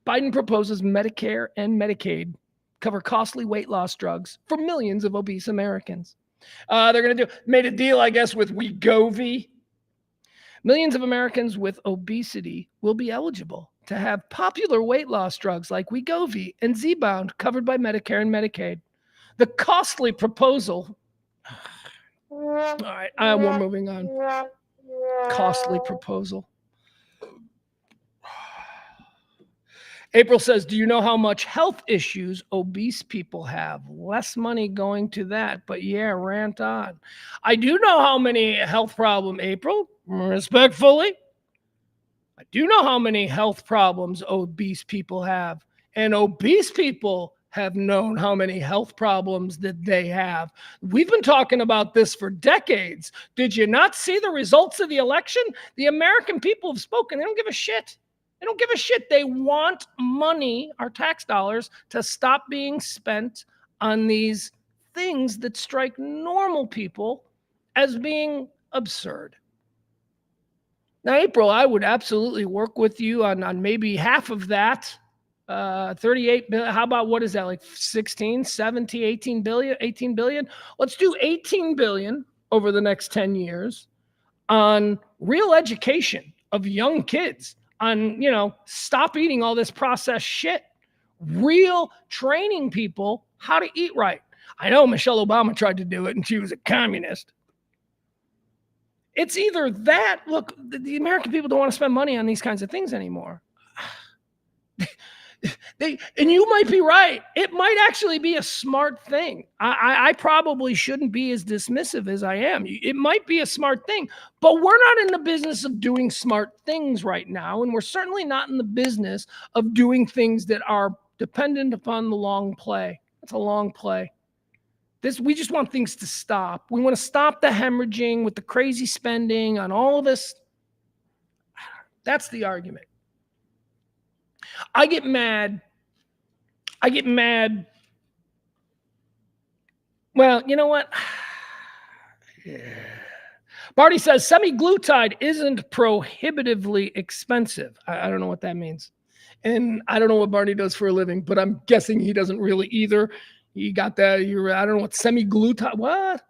Biden proposes Medicare and Medicaid cover costly weight loss drugs for millions of obese Americans. They're going to made a deal, I guess, with Wegovy. Millions of Americans with obesity will be eligible to have popular weight loss drugs like Wegovy and Zebound covered by Medicare and Medicaid. The costly proposal. All right, we're moving on. Costly proposal. April says, do you know how much health issues obese people have? Less money going to that, but yeah, rant on. I do know how many health problems, April, respectfully. I do know how many health problems obese people have, and obese people have known how many health problems that they have. We've been talking about this for decades. Did you not see the results of the election? The American people have spoken. They don't give a shit. They don't give a shit. They want money, our tax dollars, to stop being spent on these things that strike normal people as being absurd. Now, April, I would absolutely work with you on maybe half of that. 38 billion. How about, what is that, like 16, 17, 18 billion, 18 billion? Let's do 18 billion over the next 10 years on real education of young kids, on, stop eating all this processed shit, real training people how to eat right. I know Michelle Obama tried to do it and she was a communist. It's either that, look, the American people don't want to spend money on these kinds of things anymore. And you might be right. It might actually be a smart thing. I probably shouldn't be as dismissive as I am. It might be a smart thing, but we're not in the business of doing smart things right now. And we're certainly not in the business of doing things that are dependent upon the long play. It's a long play. We just want things to stop. We want to stop the hemorrhaging with the crazy spending on all of this. That's the argument. I get mad. Well, you know what? Barty says semi-glutide isn't prohibitively expensive. I don't know what that means. And I don't know what Barney does for a living, but I'm guessing he doesn't really either. You got that? I don't know what semi-glutide. What?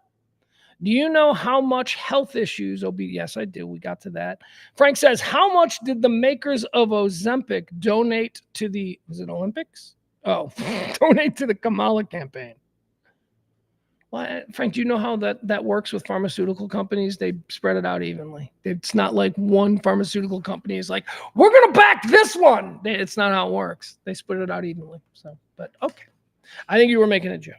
Do you know how much health issues? Yes, I do. We got to that. Frank says, how much did the makers of Ozempic donate to the, was it Olympics? Oh, donate to the Kamala campaign. Well, Frank, do you know how that works with pharmaceutical companies? They spread it out evenly. It's not like one pharmaceutical company is like, we're going to back this one. It's not how it works. They split it out evenly. So, but okay. I think you were making a joke.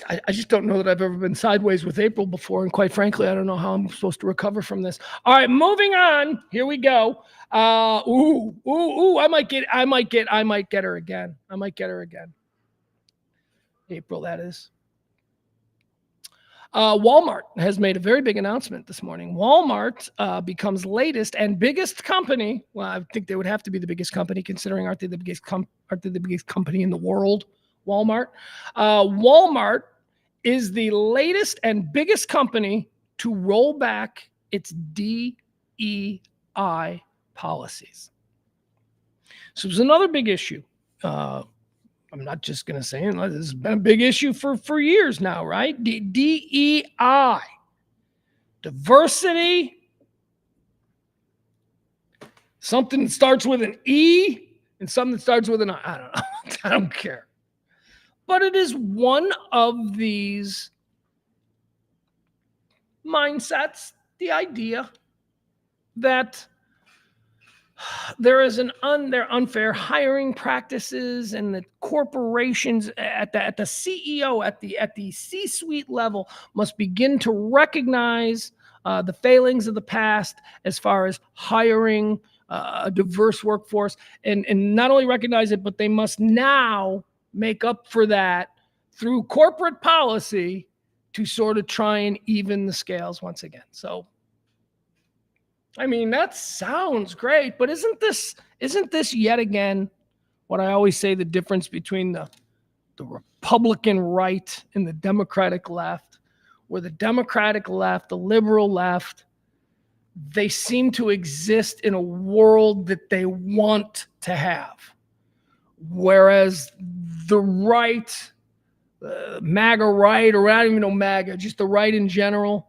I just don't know that I've ever been sideways with April before. And quite frankly, I don't know how I'm supposed to recover from this. All right, moving on. Here we go. I might get her again. I might get her again. April, that is. Walmart has made a very big announcement this morning. Walmart becomes latest and biggest company. Well, I think they would have to be the biggest company, considering aren't they the biggest company in the world? Walmart. Walmart is the latest and biggest company to roll back its DEI policies. So it was another big issue. I'm not just going to say it. This has been a big issue for years now, right? DEI, diversity, something that starts with an E and something that starts with an I. I don't know. I don't care. But it is one of these mindsets, the idea that there is there are unfair hiring practices, and that corporations at the CEO, at the C-suite level must begin to recognize the failings of the past as far as hiring a diverse workforce, and not only recognize it, but they must now make up for that through corporate policy to sort of try and even the scales once again. So, I mean, that sounds great, but isn't this yet again what I always say, the difference between the Republican right and the Democratic left, where the Democratic left, the liberal left, they seem to exist in a world that they want to have. Whereas the right, MAGA right, or I don't even know MAGA, just the right in general,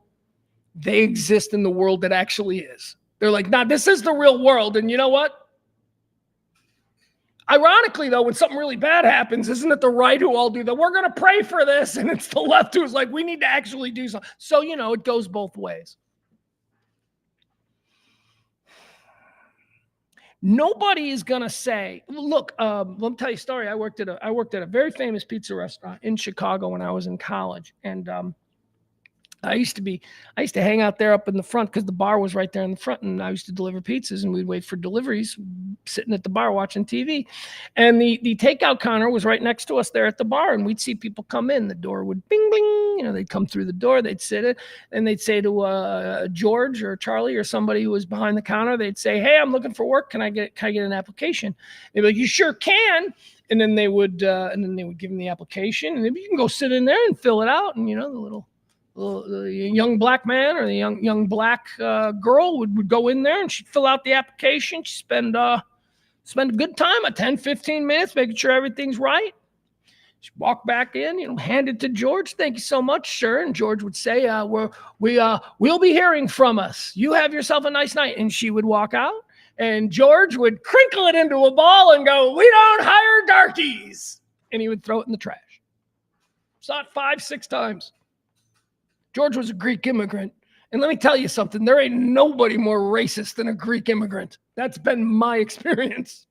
they exist in the world that actually is. They're like, nah, this is the real world. And you know what? Ironically, though, when something really bad happens, isn't it the right who all do that? We're going to pray for this. And it's the left who's like, we need to actually do something. So, it goes both ways. Nobody is going to say, look, let me tell you a story. I worked at a very famous pizza restaurant in Chicago when I was in college. And I used to hang out there up in the front because the bar was right there in the front, and I used to deliver pizzas, and we'd wait for deliveries sitting at the bar watching TV. And the takeout counter was right next to us there at the bar, and we'd see people come in. The door would bing, bing, they'd come through the door, they'd sit it, and they'd say to George or Charlie or somebody who was behind the counter, they'd say, hey, I'm looking for work. Can I get an application? They'd be like, you sure can. And then they would give them the application, and maybe you can go sit in there and fill it out. And, the young black man or the young black girl would go in there, and she'd fill out the application. She'd spend a good time, 10, 15 minutes, making sure everything's right. She'd walk back in, hand it to George. Thank you so much, sir. And George would say, we'll be hearing from us. You have yourself a nice night. And she would walk out, and George would crinkle it into a ball and go, we don't hire darkies. And he would throw it in the trash. Saw it 5, 6 times. George was a Greek immigrant. And let me tell you something, there ain't nobody more racist than a Greek immigrant. That's been my experience.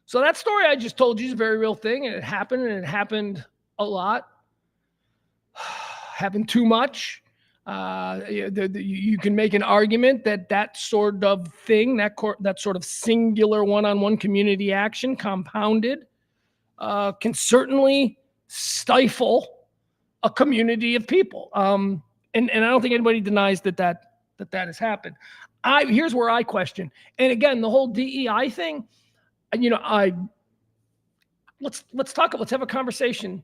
So that story I just told you is a very real thing, and it happened a lot. Happened too much. You can make an argument that sort of thing, that sort of singular one-on-one community action compounded can certainly stifle a community of people. And I don't think anybody denies that has happened. Here's where I question. And again, the whole DEI thing, let's have a conversation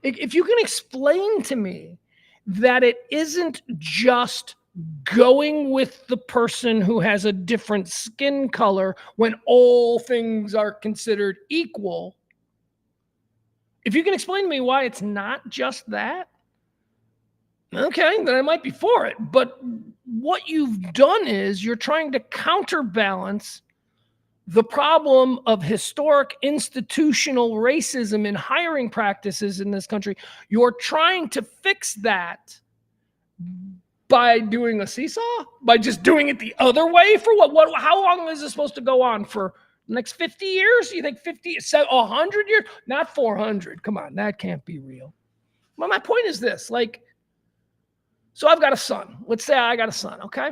if you can explain to me that it isn't just going with the person who has a different skin color when all things are considered equal, if you can explain to me why it's not just that, okay, then I might be for it. But what you've done is you're trying to counterbalance the problem of historic institutional racism in hiring practices in this country. You're trying to fix that by doing a seesaw, by just doing it the other way. For what how long is this supposed to go on? For the next 50 years? You think 50, 100 years? Not 400. Come on, that can't be real. But my point is this, like, so I've got a son. Let's say I got a son, okay?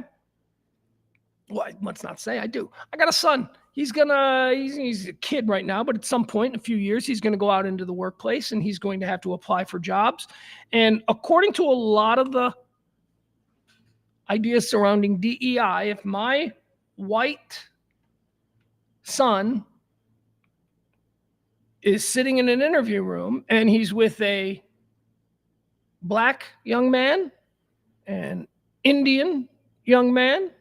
Well, let's not say I do. I got a son. He's a kid right now, but at some point in a few years, he's going to go out into the workplace and he's going to have to apply for jobs. And according to a lot of the ideas surrounding DEI, if my white son is sitting in an interview room and he's with a black young man, an Indian young man,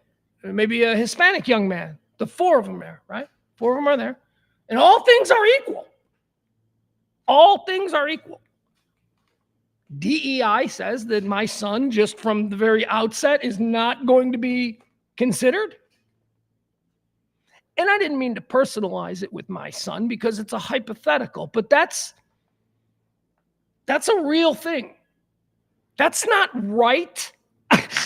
maybe a Hispanic young man, the four of them there, right? Four of them are there. And all things are equal. All things are equal. DEI says that my son, just from the very outset, is not going to be considered. And I didn't mean to personalize it with my son because it's a hypothetical, but that's a real thing. That's not right.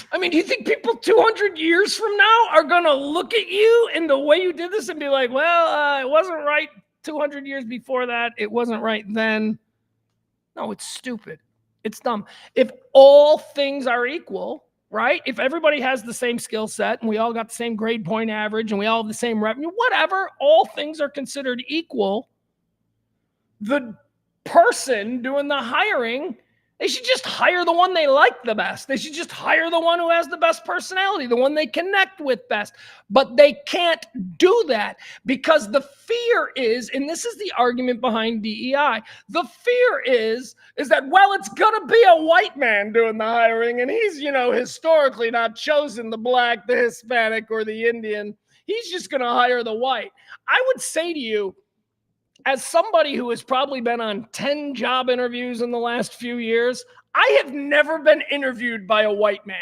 I mean, do you think people 200 years from now are going to look at you and the way you did this and be like, well, it wasn't right 200 years before that. It wasn't right then. No, it's stupid. It's dumb. If all things are equal, right? If everybody has the same skill set and we all got the same grade point average and we all have the same revenue, whatever, all things are considered equal, the person doing the hiring, they should just hire the one they like the best. They should just hire the one who has the best personality, the one they connect with best. But they can't do that because the fear is, and this is the argument behind DEI, the fear is that, well, it's going to be a white man doing the hiring, and he's, historically not chosen the black, the Hispanic, or the Indian. He's just going to hire the white. I would say to you, as somebody who has probably been on 10 job interviews in the last few years, I have never been interviewed by a white man.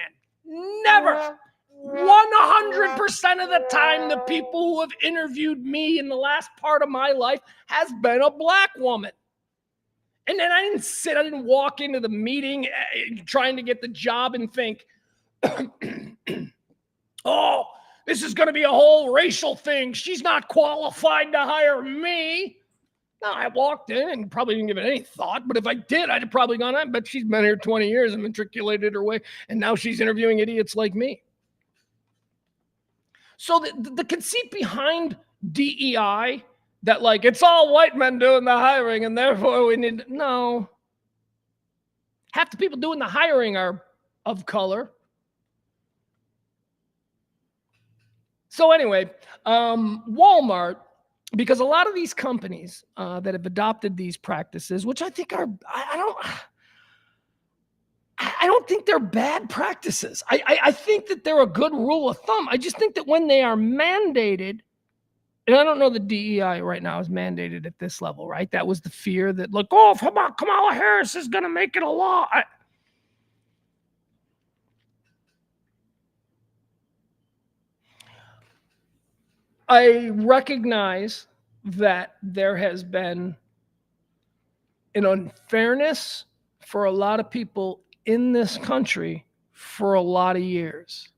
Never. 100% of the time, the people who have interviewed me in the last part of my life has been a black woman. And then I didn't walk into the meeting trying to get the job and think, oh, this is going to be a whole racial thing. She's not qualified to hire me. No, I walked in and probably didn't give it any thought, but if I did, I'd have probably gone, I bet she's been here 20 years and matriculated her way, and now she's interviewing idiots like me. So the conceit behind DEI, that like, it's all white men doing the hiring, and therefore we need, no. Half the people doing the hiring are of color. So anyway, Walmart, because a lot of these companies that have adopted these practices, which I think are, I don't think they're bad practices. I think that they're a good rule of thumb. I just think that when they are mandated, and I don't know that DEI right now is mandated at this level, right? That was the fear that, like, oh, Kamala Harris is going to make it a law. I recognize that there has been an unfairness for a lot of people in this country for a lot of years.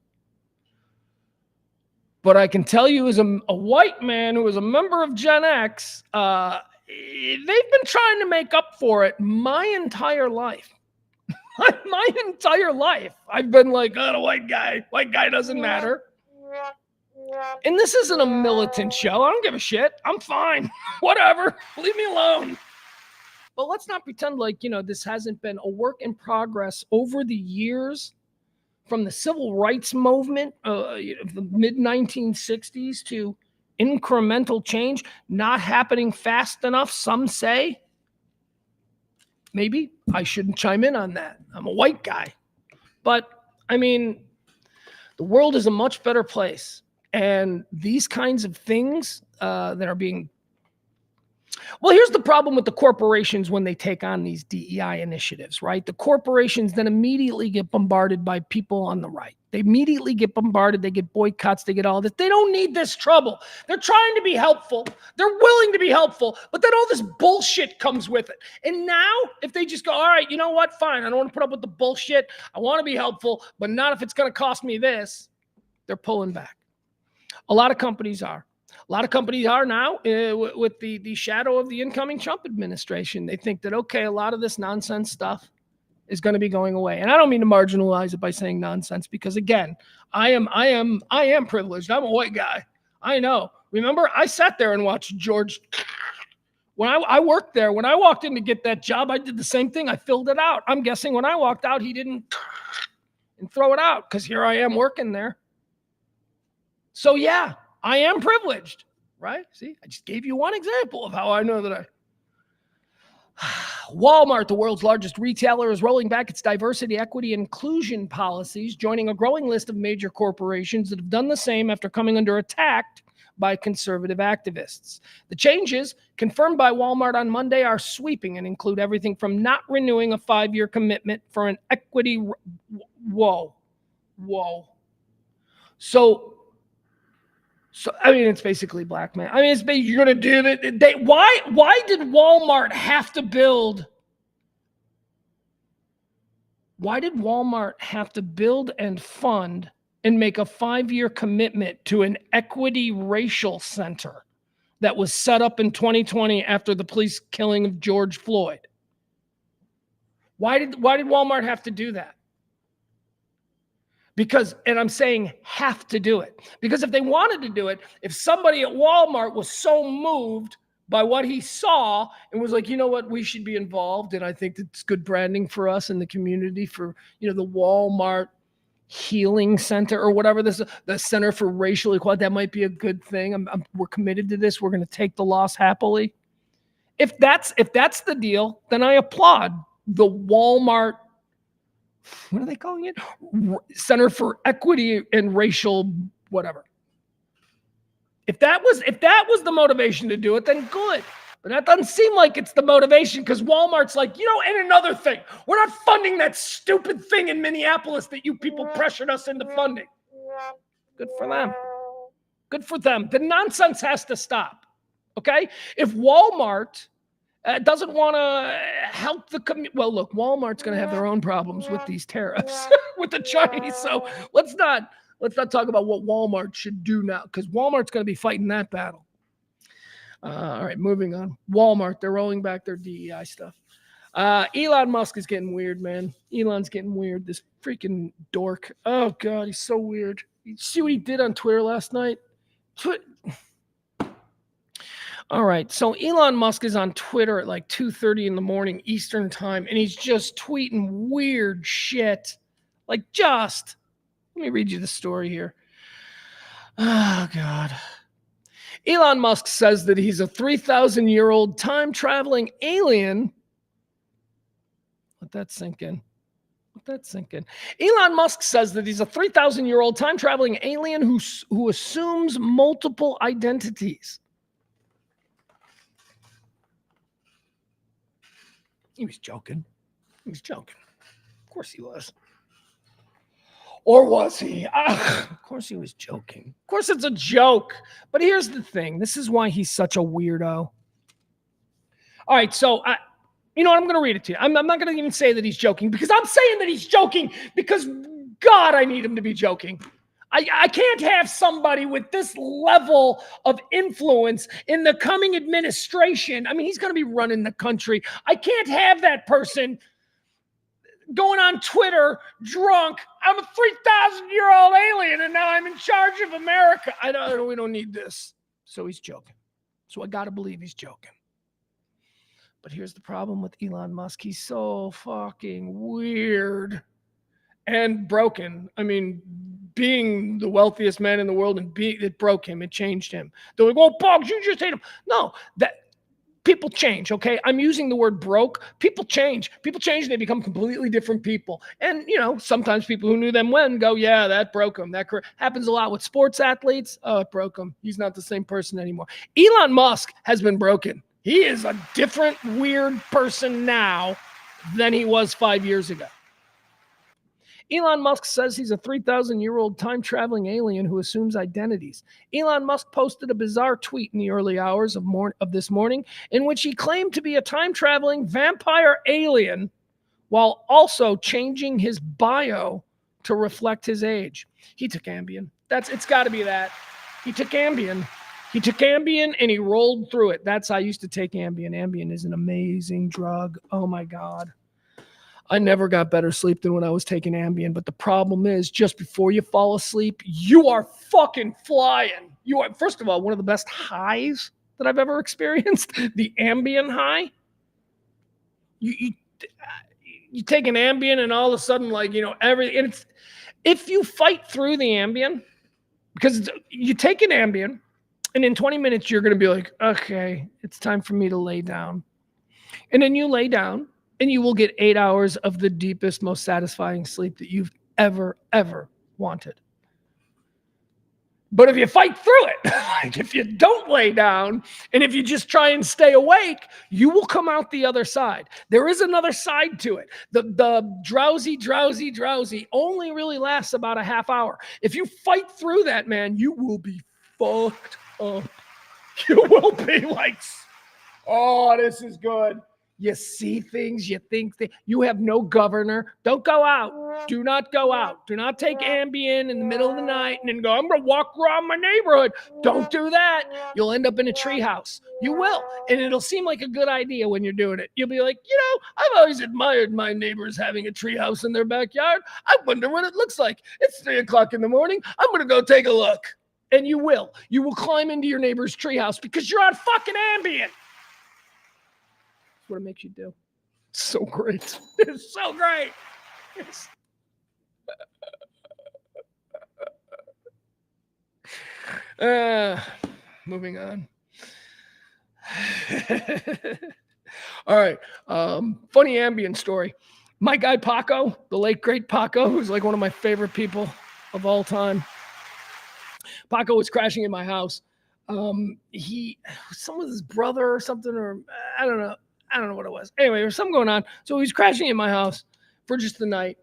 But I can tell you, as a white man who is a member of Gen X, they've been trying to make up for it my entire life. My entire life. I've been like, oh, the white guy doesn't matter. And this isn't a militant show. I don't give a shit. I'm fine. Whatever. Leave me alone. But let's not pretend like, this hasn't been a work in progress over the years, from the civil rights movement of the mid-1960s to incremental change, not happening fast enough, some say. maybe I shouldn't chime in on that. I'm a white guy. But, I mean, the world is a much better place. And these kinds of things that are being... Well, here's the problem with the corporations when they take on these DEI initiatives, right? The corporations then immediately get bombarded by people on the right. They immediately get bombarded. They get boycotts. They get all this. They don't need this trouble. They're trying to be helpful. They're willing to be helpful, but then all this bullshit comes with it. And now, if they just go, all right, you know what? Fine. I don't want to put up with the bullshit. I want to be helpful, but not if it's going to cost me this. They're pulling back. A lot of companies are. A lot of companies are now with the shadow of the incoming Trump administration. They think that, okay, a lot of this nonsense stuff is going to be going away. And I don't mean to marginalize it by saying nonsense, because again, I am privileged. I'm a white guy. I know. Remember, I sat there and watched George. When I worked there, when I walked in to get that job, I did the same thing. I filled it out. I'm guessing when I walked out, he didn't and throw it out, because here I am working there. So yeah, I am privileged, right? See, I just gave you one example of how I know that Walmart, the world's largest retailer, is rolling back its diversity, equity, and inclusion policies, joining a growing list of major corporations that have done the same after coming under attack by conservative activists. The changes, confirmed by Walmart on Monday, are sweeping and include everything from not renewing a 5-year commitment for an equity... Whoa. So I mean, it's basically blackmail. I mean, it's basically, you're going to do it. Why did Walmart have to build? Why did Walmart have to build and fund and make a 5-year commitment to an equity racial center that was set up in 2020 after the police killing of George Floyd? Why did Walmart have to do that? Because, and I'm saying have to do it, because if they wanted to do it, if somebody at Walmart was so moved by what he saw and was like, you know what, we should be involved, and I think it's good branding for us in the community for, you know, the Walmart Healing Center or whatever this, the Center for Racial Equality, that might be a good thing. We're committed to this. We're going to take the loss happily. If that's the deal, then I applaud the Walmart, what are they calling it? Center for Equity and Racial whatever. If that was the motivation to do it, then good. But that doesn't seem like it's the motivation, because Walmart's like, you know, and another thing, we're not funding that stupid thing in Minneapolis that you people pressured us into funding. Good for them. Good for them. The nonsense has to stop. Okay? If Walmart doesn't want to help the community. Well, look, Walmart's going to have their own problems with these tariffs with the Chinese. So let's not talk about what Walmart should do now, because Walmart's going to be fighting that battle. All right, moving on. Walmart, they're rolling back their DEI stuff. Elon Musk is getting weird, man. Elon's getting weird. This freaking dork. Oh, God, he's so weird. You see what he did on Twitter last night? All right, so Elon Musk is on Twitter at like 2:30 in the morning Eastern time, and he's just tweeting weird shit. Like, let me read you the story here. Oh, God. Elon Musk says that he's a 3,000-year-old time-traveling alien. Let that sink in. Elon Musk says that he's a 3,000-year-old time-traveling alien who assumes multiple identities. He was joking. Of course he was. Or was he? Of course he was joking. Of course it's a joke. But here's the thing. This is why he's such a weirdo. All right, so you know what? I'm going to read it to you. I'm not going to even say that he's joking, because I'm saying that he's joking because, God, I need him to be joking. I can't have somebody with this level of influence in the coming administration. I mean, he's going to be running the country. I can't have that person going on Twitter drunk. I'm a 3,000-year-old alien, and now I'm in charge of America. We don't need this. So he's joking. So I got to believe he's joking. But here's the problem with Elon Musk. He's so fucking weird and broken. I mean, being the wealthiest man in the world, and it broke him. It changed him. They're like, "Oh, Pugs, you just hate him." No, people change, okay? I'm using the word broke. People change. People change and they become completely different people. And, sometimes people who knew them when go, yeah, that broke them. That happens a lot with sports athletes. Oh, it broke him. He's not the same person anymore. Elon Musk has been broken. He is a different, weird person now than he was 5 years ago. Elon Musk says he's a 3,000-year-old time-traveling alien who assumes identities. Elon Musk posted a bizarre tweet in the early hours of this morning in which he claimed to be a time-traveling vampire alien while also changing his bio to reflect his age. He took Ambien. It's got to be that. He took Ambien. He took Ambien and he rolled through it. I used to take Ambien. Ambien is an amazing drug. Oh, my God. I never got better sleep than when I was taking Ambien. But the problem is, just before you fall asleep, you are fucking flying. You are, first of all, one of the best highs that I've ever experienced. The Ambien high. You take an Ambien and all of a sudden, everything. And if you fight through the Ambien, because you take an Ambien, and in 20 minutes, you're going to be like, okay, it's time for me to lay down. And then you lay down. And you will get 8 hours of the deepest, most satisfying sleep that you've ever wanted. But if you fight through it, like if you don't lay down, and if you just try and stay awake, you will come out the other side. There is another side to it. The drowsy only really lasts about a half hour. If you fight through that, man, you will be fucked up. You will be like, oh, this is good. You see things, you think you have no governor. Don't go out. Do not go out. Do not take Ambien in the middle of the night and then go, I'm going to walk around my neighborhood. Don't do that. You'll end up in a treehouse. You will. And it'll seem like a good idea when you're doing it. You'll be like, I've always admired my neighbors having a treehouse in their backyard. I wonder what it looks like. It's 3:00 in the morning. I'm going to go take a look. And you will. You will climb into your neighbor's treehouse because you're on fucking Ambien. What it makes you do. It's so great. It's so great. Moving on. All right. Funny Ambien story. My guy Paco, the late great Paco, who's like one of my favorite people of all time. Paco was crashing in my house. Some with his brother or something, or I don't know what it was. Anyway, there was something going on. So he was crashing in my house for just the night.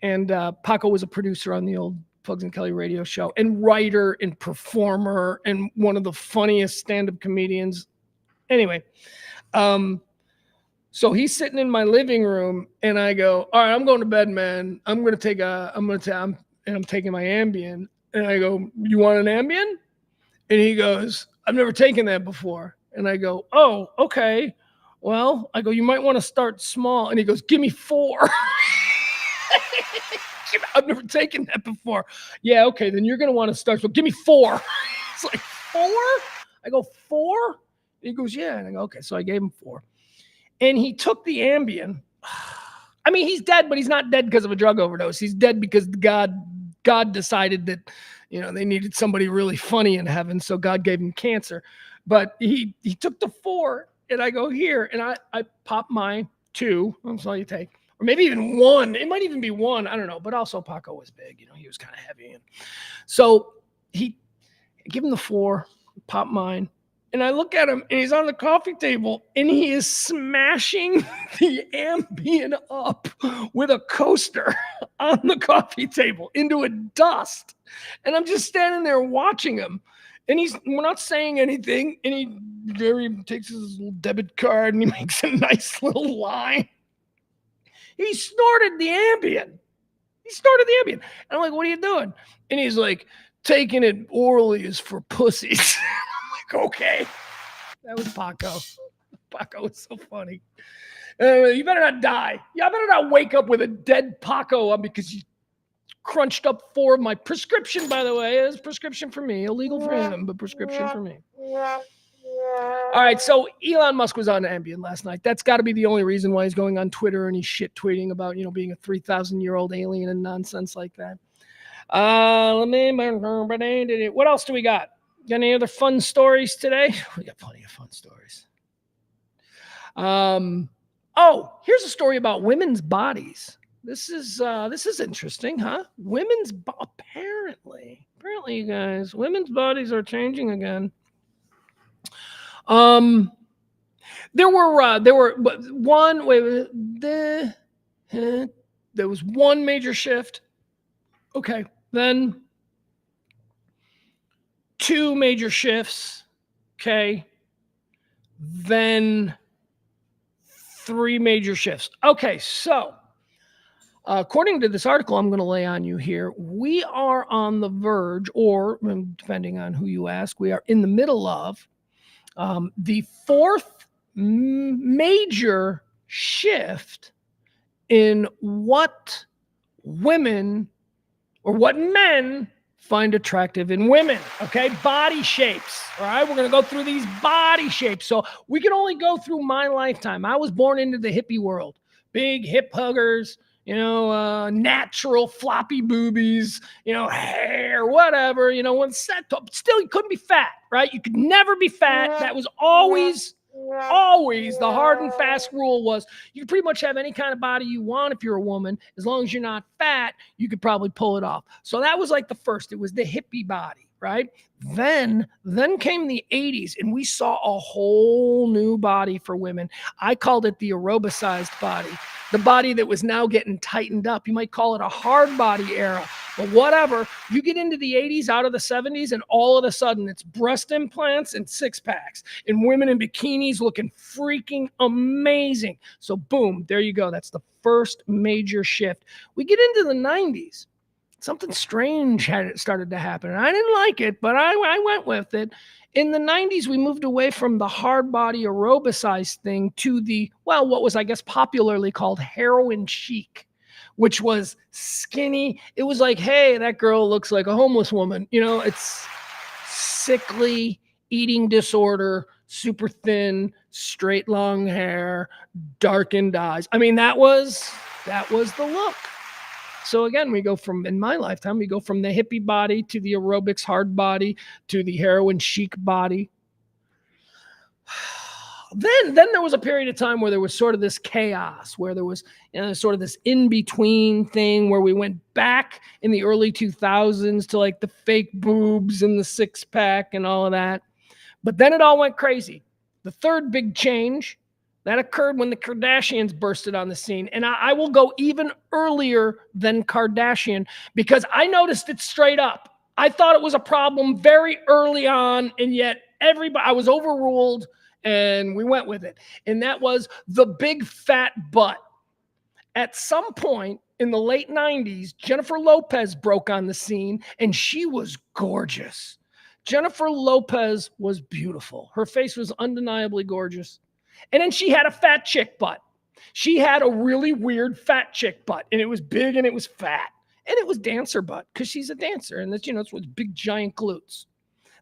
And Paco was a producer on the old Pugs and Kelly radio show and writer and performer and one of the funniest stand-up comedians. Anyway, so he's sitting in my living room and I go, all right, I'm going to bed, man. I'm taking my Ambien. And I go, you want an Ambien? And he goes, I've never taken that before. And I go, oh, okay. Well, I go, you might want to start small. And he goes, give me 4. I've never taken that before. Yeah, okay, then you're going to want to start. So give me 4. It's like, 4? I go, 4? He goes, yeah. And I go, okay. So I gave him 4. And he took the Ambien. I mean, he's dead, but he's not dead because of a drug overdose. He's dead because God decided that, they needed somebody really funny in heaven. So God gave him cancer. But he took the 4. And I go here, and I pop my 2. That's all you take. Or maybe even 1. It might even be 1. I don't know. But also Paco was big. He was kind of heavy. And so I give him the 4, pop mine. And I look at him, and he's on the coffee table, and he is smashing the Ambien up with a coaster on the coffee table into a dust. And I'm just standing there watching him. And we're not saying anything. And he takes his little debit card and he makes a nice little line. He snorted the Ambien. And I'm like, what are you doing? And he's like, taking it orally is for pussies. I'm like, okay. That was Paco. Paco was so funny. You better not die. I better not wake up with a dead Paco because you crunched up 4 of my prescription, by the way. It's prescription for me. Illegal for him, but prescription for me. All right, so Elon Musk was on Ambien last night. That's got to be the only reason why he's going on Twitter and he's shit tweeting about, being a 3,000-year-old alien and nonsense like that. What else do we got? Got any other fun stories today? We got plenty of fun stories. Oh, here's a story about women's bodies. This is interesting, huh? Apparently, you guys, women's bodies are changing again. There was one major shift. Okay, then two major shifts. Okay, then three major shifts. Okay, so according to this article I'm going to lay on you here, we are on the verge, or depending on who you ask, we are in the middle of the fourth major shift in what women or what men find attractive in women. Okay, body shapes. All right, we're going to go through these body shapes. So we can only go through my lifetime. I was born into the hippie world. Big hip huggers, natural floppy boobies, hair, whatever, when set up. Still, you couldn't be fat, right? You could never be fat. That was always the hard and fast rule was you could pretty much have any kind of body you want if you're a woman. As long as you're not fat, you could probably pull it off. So that was like the first. It was the hippie body, right? Then came the 80s, and we saw a whole new body for women. I called it the aerobicized body, the body that was now getting tightened up. You might call it a hard body era, but whatever. You get into the 80s, out of the 70s, and all of a sudden it's breast implants and six packs and women in bikinis looking freaking amazing. So boom, there you go. That's the first major shift. We get into the 90s. Something strange had started to happen. And I didn't like it, but I went with it. In the 90s, we moved away from the hard body aerobicized thing to the, what was, I guess, popularly called heroin chic, which was skinny. It was like, hey, that girl looks like a homeless woman. It's sickly, eating disorder, super thin, straight long hair, darkened eyes. I mean, that was the look. So again, in my lifetime, we go from the hippie body to the aerobics hard body to the heroin chic body. Then there was a period of time where there was sort of this chaos, where there was sort of this in-between thing where we went back in the early 2000s to like the fake boobs and the six-pack and all of that. But then it all went crazy. The third big change, that occurred when the Kardashians bursted on the scene. And I will go even earlier than Kardashian because I noticed it straight up. I thought it was a problem very early on, and yet I was overruled and we went with it. And that was the big fat butt. At some point in the late 90s, Jennifer Lopez broke on the scene, and she was gorgeous. Jennifer Lopez was beautiful. Her face was undeniably gorgeous. And then she had a fat chick butt. She had a really weird fat chick butt, and it was big and it was fat. And it was dancer butt because she's a dancer, and that's, it's with big giant glutes.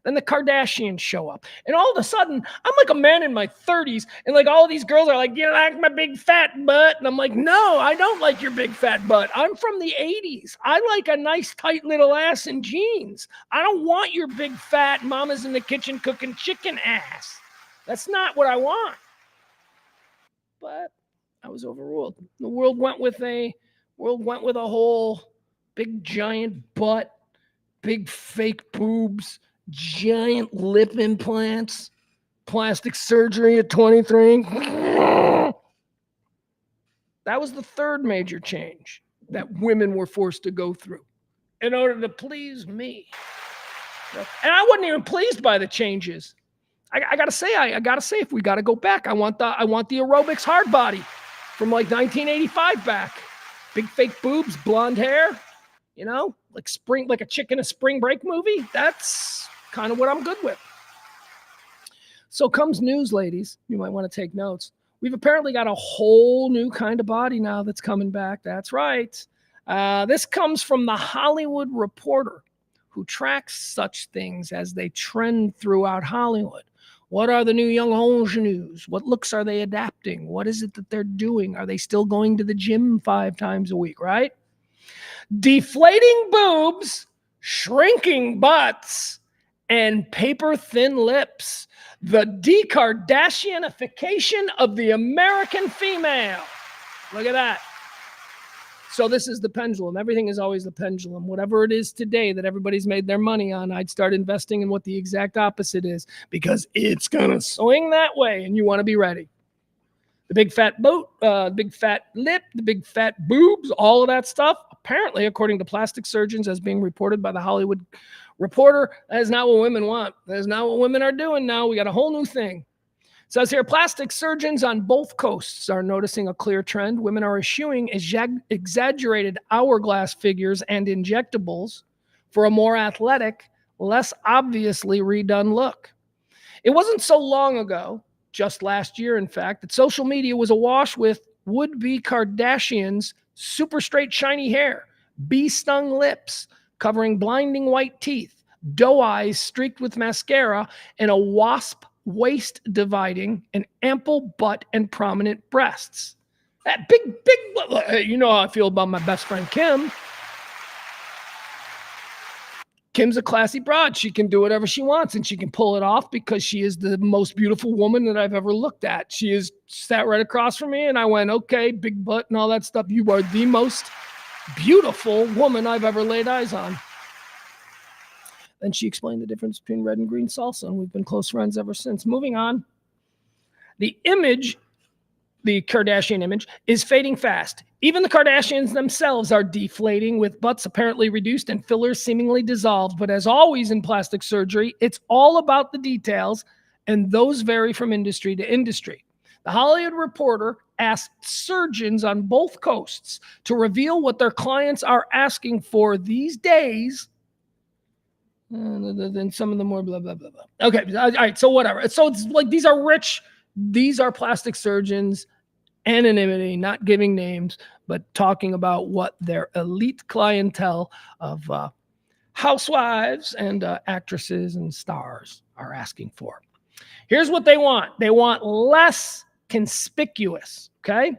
Then the Kardashians show up, and all of a sudden, I'm like a man in my 30s, and like all of these girls are like, you like my big fat butt? And I'm like, no, I don't like your big fat butt. I'm from the 80s. I like a nice tight little ass and jeans. I don't want your big fat mama's in the kitchen cooking chicken ass. That's not what I want. But I was overruled. The world went with a whole big giant butt, big fake boobs, giant lip implants, plastic surgery at 23. That was the third major change that women were forced to go through in order to please me. And I wasn't even pleased by the changes. I gotta say, if we gotta go back, I want the aerobics hard body from like 1985 back. Big fake boobs, blonde hair, like a chick in a spring break movie. That's kind of what I'm good with. So comes news, ladies. You might want to take notes. We've apparently got a whole new kind of body now that's coming back. That's right. This comes from the Hollywood Reporter, who tracks such things as they trend throughout Hollywood. What are the new young ingenues? What looks are they adapting? What is it that they're doing? Are they still going to the gym 5 times a week, right? Deflating boobs, shrinking butts, and paper-thin lips. The de-Kardashianification of the American female. Look at that. So this is the pendulum. Everything is always the pendulum. Whatever it is today that everybody's made their money on, I'd start investing in what the exact opposite is, because it's going to swing that way and you want to be ready. The big fat boat, the big fat lip, the big fat boobs, all of that stuff, apparently, according to plastic surgeons, as being reported by the Hollywood Reporter, that is not what women want. That is not what women are doing now. We got a whole new thing. It says here, plastic surgeons on both coasts are noticing a clear trend. Women are eschewing exaggerated hourglass figures and injectables for a more athletic, less obviously redone look. It wasn't so long ago, just last year, in fact, that social media was awash with would-be Kardashians' super straight, shiny hair, bee-stung lips, covering blinding white teeth, doe eyes streaked with mascara, and a wasp waist dividing an ample butt and prominent breasts. That big, you know how I feel about my best friend Kim. Kim's a classy broad. She can do whatever she wants, and she can pull it off because she is the most beautiful woman that I've ever looked at. She is sat right across from me, and I went, okay, big butt and all that stuff. You are the most beautiful woman I've ever laid eyes on. Then she explained the difference between red and green salsa, and we've been close friends ever since. Moving on. The image, the Kardashian image, is fading fast. Even the Kardashians themselves are deflating, with butts apparently reduced and fillers seemingly dissolved. But as always in plastic surgery, it's all about the details, and those vary from industry to industry. The Hollywood Reporter asked surgeons on both coasts to reveal what their clients are asking for these days. Then some of them more blah, blah, blah, blah. Okay, all right, so whatever. So it's like these are plastic surgeons, anonymity, not giving names, but talking about what their elite clientele of housewives and actresses and stars are asking for. Here's what they want. They want less conspicuous, okay?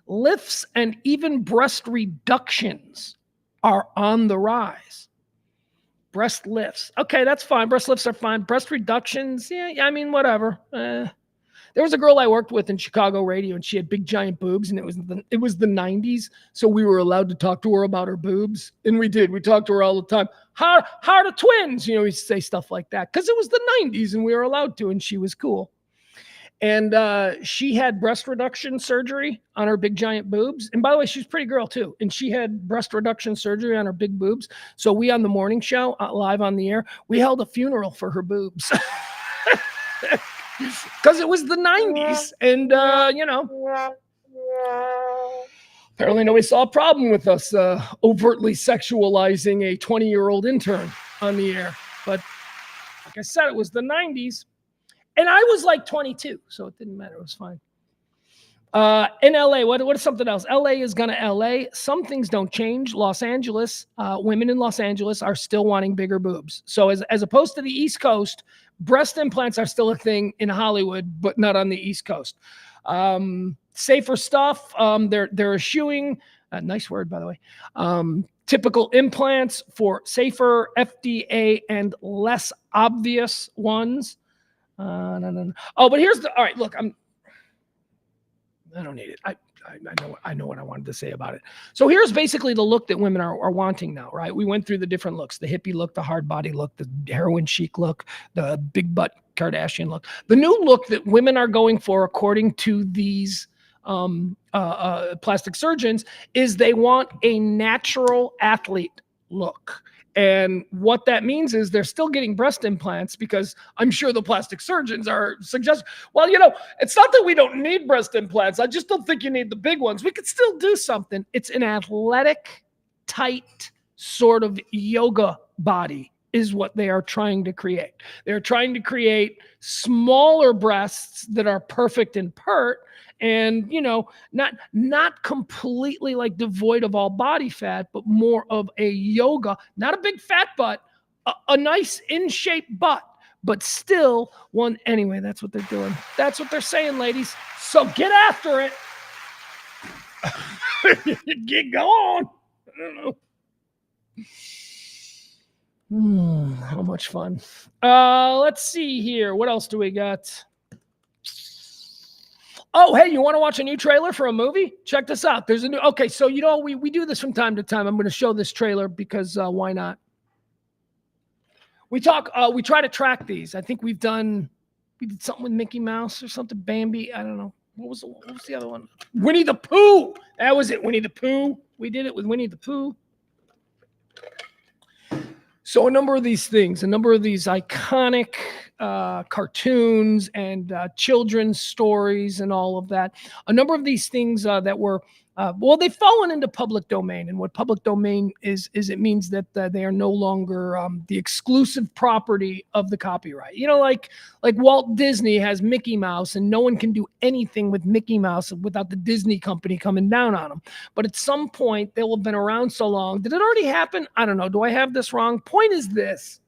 Lifts and even breast reductions are on the rise. Breast lifts. Okay, that's fine. Breast lifts are fine. Breast reductions, yeah, I mean, whatever. There was a girl I worked with in Chicago radio, and she had big giant boobs, and it was the 90s, so we were allowed to talk to her about her boobs, and we did. We talked to her all the time. How are the twins? You know, we say stuff like that because it was the 90s, and we were allowed to, and she was cool. And she had breast reduction surgery on her big giant boobs. And by the way, she's a pretty girl too. And she had breast reduction surgery on her big boobs. So we on the morning show, live on the air, we held a funeral for her boobs. Because it was the 90s. And, you know, apparently nobody saw a problem with us overtly sexualizing a 20-year-old intern on the air. But like I said, it was the 90s. And I was like 22, so it didn't matter. It was fine. In LA, what is something else? LA is going to LA. Some things don't change. Los Angeles, women in Los Angeles are still wanting bigger boobs. So as opposed to the East Coast, breast implants are still a thing in Hollywood, but not on the East Coast. Safer stuff. They're eschewing, nice word, by the way, typical implants for safer, FDA, and less obvious ones. No. Oh, but here's all right, look, I don't need it. I know what I wanted to say about it. So here's basically the look that women are wanting now, right? We went through the different looks, the hippie look, the hard body look, the heroin chic look, the big butt Kardashian look. The new look that women are going for, according to these plastic surgeons, is they want a natural athlete look. And what that means is they're still getting breast implants, because I'm sure the plastic surgeons are suggesting, well, you know, it's not that we don't need breast implants. I just don't think you need the big ones. We could still do something. It's an athletic, tight sort of yoga body is what they are trying to create. They're trying to create smaller breasts that are perfect and pert, and, you know, not completely like devoid of all body fat, but more of a yoga, not a big fat butt, a nice in shape butt, but still one. Anyway, that's what they're doing. That's what they're saying, ladies. So get after it. Get going. I don't know. How much fun. Let's see here. What else do we got? Oh, hey, you want to watch a new trailer for a movie? Check this out. There's a new. Okay, so we do this from time to time. I'm going to show this trailer because why not? We try to track these. I think we did something with Mickey Mouse or something. Bambi. I don't know. What was the other one? Winnie the Pooh. That was it. Winnie the Pooh. We did it with Winnie the Pooh. So a number of these things, a number of these iconic cartoons and children's stories and all of that, a number of these things that were, they've fallen into public domain. And what public domain is it means that they are no longer the exclusive property of the copyright. You know, like Walt Disney has Mickey Mouse and no one can do anything with Mickey Mouse without the Disney company coming down on them. But at some point, they'll have been around so long. Did it already happen? I don't know. Do I have this wrong? Point is this.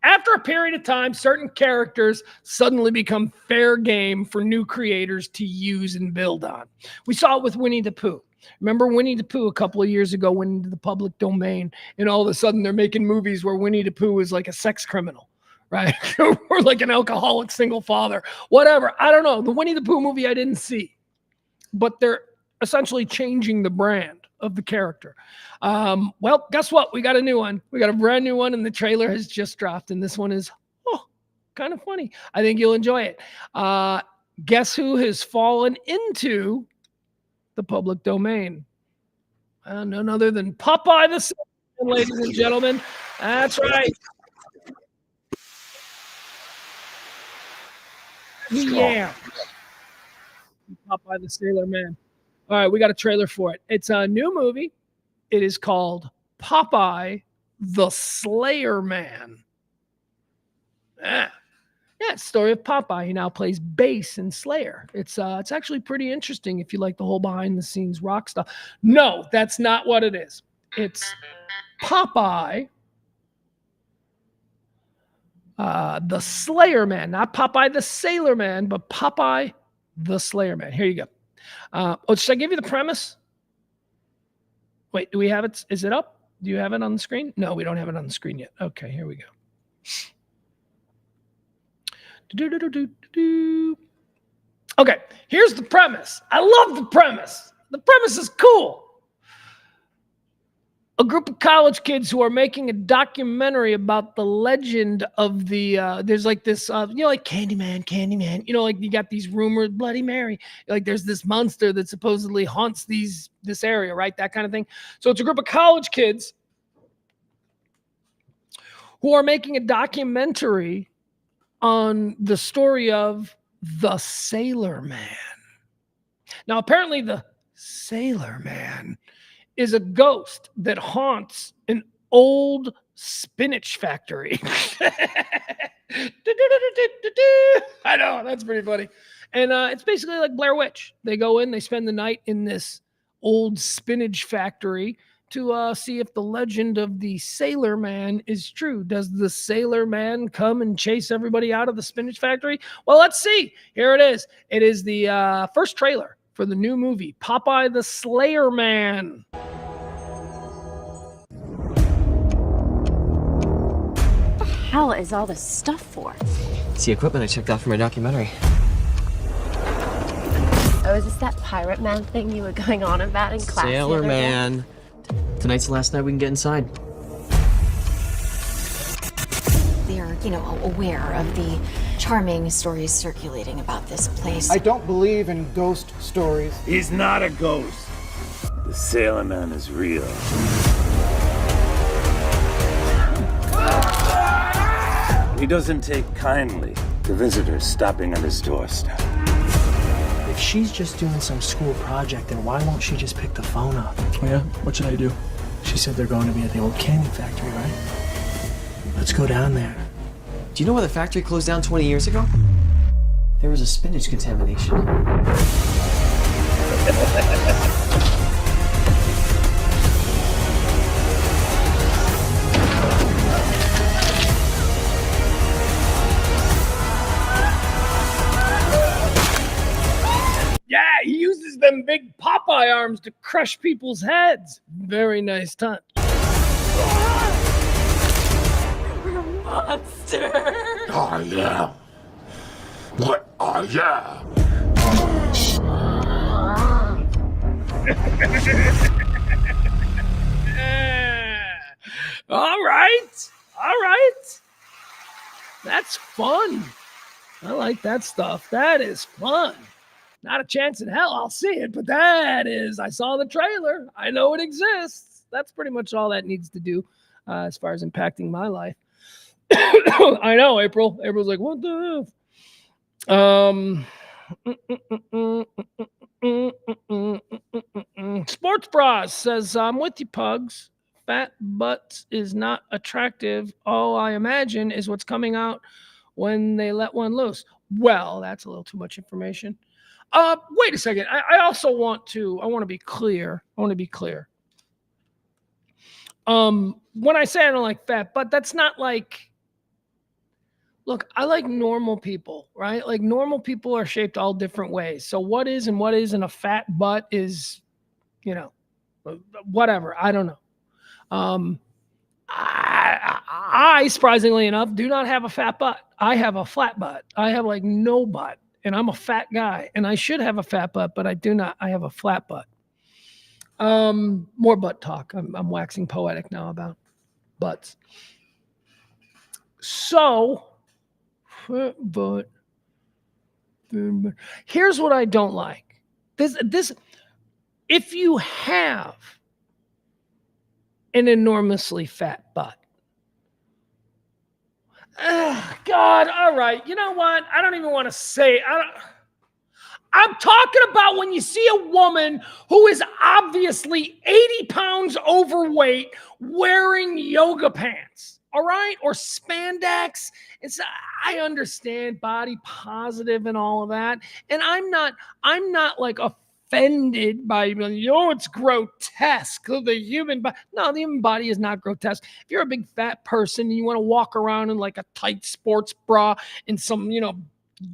After a period of time, certain characters suddenly become fair game for new creators to use and build on. We saw it with Winnie the Pooh. Remember Winnie the Pooh a couple of years ago went into the public domain, and all of a sudden they're making movies where Winnie the Pooh is like a sex criminal, right? Or like an alcoholic single father, whatever. I don't know. The Winnie the Pooh movie I didn't see, but they're essentially changing the brand of the character. Well, guess what? We got a new one. We got a brand new one, and the trailer has just dropped. And this one is kind of funny. I think you'll enjoy it. Guess who has fallen into the public domain? None other than Popeye the Sailor Man, ladies and gentlemen. That's right. Yeah. Popeye the Sailor Man. All right, we got a trailer for it. It's a new movie. It is called Popeye the Slayer Man. Yeah, story of Popeye. He now plays bass in Slayer. It's actually pretty interesting if you like the whole behind the scenes rock stuff. No, that's not what it is. It's Popeye the Slayer Man, not Popeye the Sailor Man, but Popeye the Slayer Man. Here you go. Should I give you the premise? Wait, do we have it? Is it up? Do you have it on the screen? No, we don't have it on the screen yet. Okay, here we go. Okay, here's the premise. I love the premise. The premise is cool. A group of college kids who are making a documentary about the legend of the, there's like this, like Candyman, like you got these rumors, Bloody Mary, like there's this monster that supposedly haunts this area, right? That kind of thing. So it's a group of college kids who are making a documentary on the story of the Sailor Man. Now, apparently the Sailor Man is a ghost that haunts an old spinach factory. I know, that's pretty funny. And it's basically like Blair Witch. They go in, they spend the night in this old spinach factory to see if the legend of the Sailor Man is true. Does the Sailor Man come and chase everybody out of the spinach factory? Well, let's see. Here it is. It is the first trailer for the new movie, Popeye the Slayer Man. What the hell is all this stuff for? It's the equipment I checked out for my documentary. Oh, is this that pirate man thing you were going on about in class? Sailor Man. Tonight's the last night we can get inside. They're, aware of the charming stories circulating about this place. I don't believe in ghost stories. He's not a ghost. The Sailor Man is real. He doesn't take kindly to visitors stopping at his doorstep. If she's just doing some school project, then why won't she just pick the phone up? Oh yeah? What should I do? She said they're going to be at the old candy factory, right? Let's go down there. Do you know why the factory closed down 20 years ago? There was a spinach contamination. Yeah, he uses them big Popeye arms to crush people's heads. Very nice touch. monster. I am what I am. All right. All right. That's fun. I like that stuff. That is fun. Not a chance in hell I'll see it, but I saw the trailer. I know it exists. That's pretty much all that needs to do as far as impacting my life. I know, April. April's like, what the F? Sports Bras says, I'm with you, Pugs. Fat butts is not attractive. All I imagine is what's coming out when they let one loose. Well, that's a little too much information. Wait a second. I also want to be clear. When I say I don't like fat butt, that's not like, look, I like normal people, right? Like normal people are shaped all different ways. So what is and what isn't a fat butt is, whatever. I don't know. I surprisingly enough do not have a fat butt. I have a flat butt. I have like no butt, and I'm a fat guy, and I should have a fat butt, but I do not. I have a flat butt. More butt talk. I'm waxing poetic now about butts. So, but here's what I don't like. This if you have an enormously fat butt. God, all right. You know what? I don't even want to say. I'm talking about when you see a woman who is obviously 80 pounds overweight wearing yoga pants, all right? Or spandex. I understand body positive and all of that. And I'm not like offended by, it's grotesque. The human body. No, the human body is not grotesque. If you're a big fat person and you want to walk around in like a tight sports bra and some,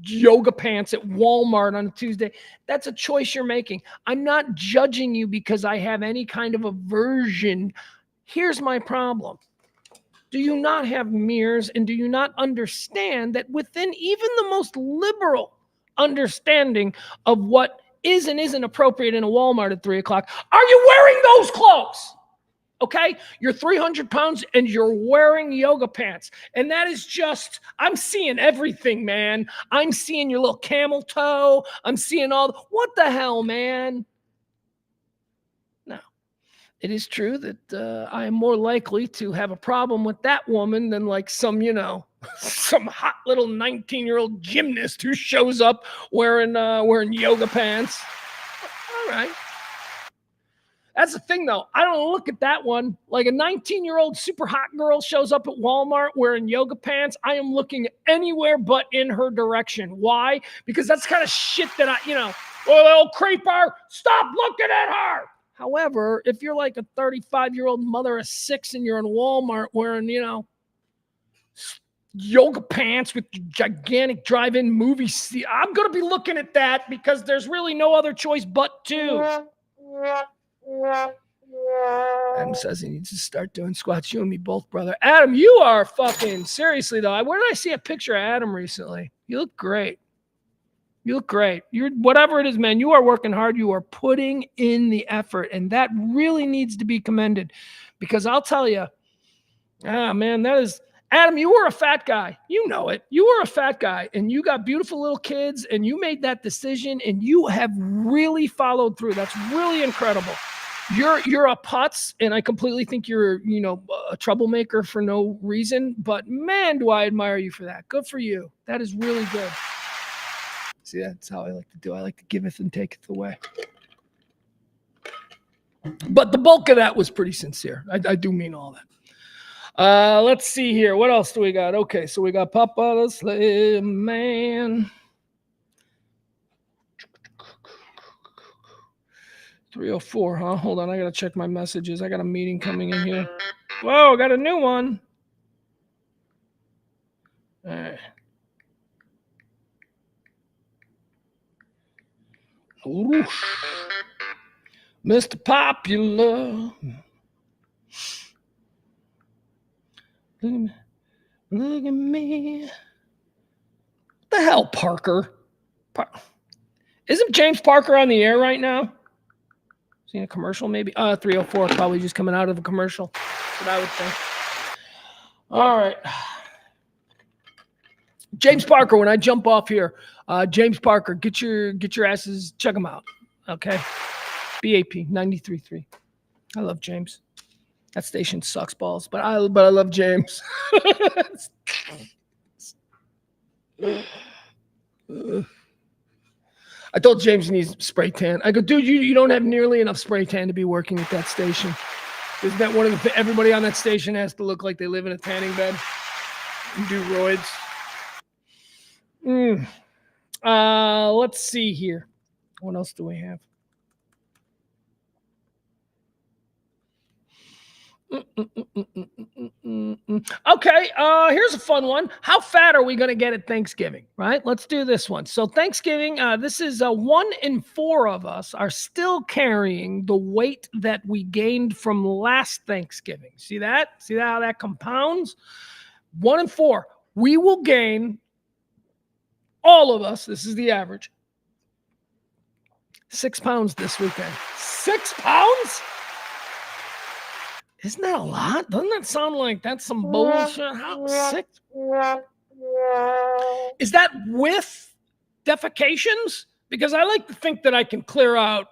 yoga pants at Walmart on a Tuesday, that's a choice you're making. I'm not judging you because I have any kind of aversion. Here's my problem. Do you not have mirrors, and do you not understand that within even the most liberal understanding of what is and isn't appropriate in a Walmart at 3 o'clock, are you wearing those clothes? Okay, you're 300 pounds and you're wearing yoga pants. And that is just, I'm seeing everything, man. I'm seeing your little camel toe. I'm seeing what the hell, man? No, it is true that I am more likely to have a problem with that woman than like some, some hot little 19-year-old gymnast who shows up wearing yoga pants. All right. That's the thing, though. I don't look at that one. Like a 19-year-old super hot girl shows up at Walmart wearing yoga pants. I am looking anywhere but in her direction. Why? Because that's kind of shit that little creeper, stop looking at her. However, if you're like a 35-year-old mother of 6 and you're in Walmart wearing, yoga pants with gigantic drive-in movie seat, I'm going to be looking at that because there's really no other choice but to. Adam says he needs to start doing squats. You and me both, brother. Adam, you are fucking, seriously though. Where did I see a picture of Adam recently? You look great. You're whatever it is, man. You are working hard. You are putting in the effort, and that really needs to be commended. Because I'll tell you, man, that is Adam. You were a fat guy. You know it. You were a fat guy, and you got beautiful little kids, and you made that decision, and you have really followed through. That's really incredible. You're a putz, and I completely think you're, a troublemaker for no reason. But man, do I admire you for that. Good for you. That is really good. See, that's how I like to do. I like to giveth and taketh away. But the bulk of that was pretty sincere. I do mean all that. Let's see here. What else do we got? Okay, so we got Papa the Slave Man. 304, huh? Hold on, I gotta check my messages. I got a meeting coming in here. Whoa, got a new one. All right. Whoosh. Mr. Popular. Look at me. What the hell, Parker? Isn't James Parker on the air right now? Seen a commercial maybe? 304, probably just coming out of a commercial. That's what I would think. All right. James Parker, when I jump off here, James Parker, get your asses, check him out. Okay. BAP 93.3. I love James. That station sucks balls, but I love James. I told James he needs spray tan. I go, dude, you don't have nearly enough spray tan to be working at that station. Isn't that one of the everybody on that station has to look like they live in a tanning bed and do roids? Let's see here. What else do we have? Okay, here's a fun one. How fat are we going to get at Thanksgiving, right? Let's do this one. So Thanksgiving, this is 1 in 4 of us are still carrying the weight that we gained from last Thanksgiving. See that? See how that compounds? 1 in 4. We will gain, all of us, this is the average, 6 pounds this weekend. 6 pounds? Isn't that a lot? Doesn't that sound like that's some bullshit? How 6? Is that with defecations? Because I like to think that I can clear out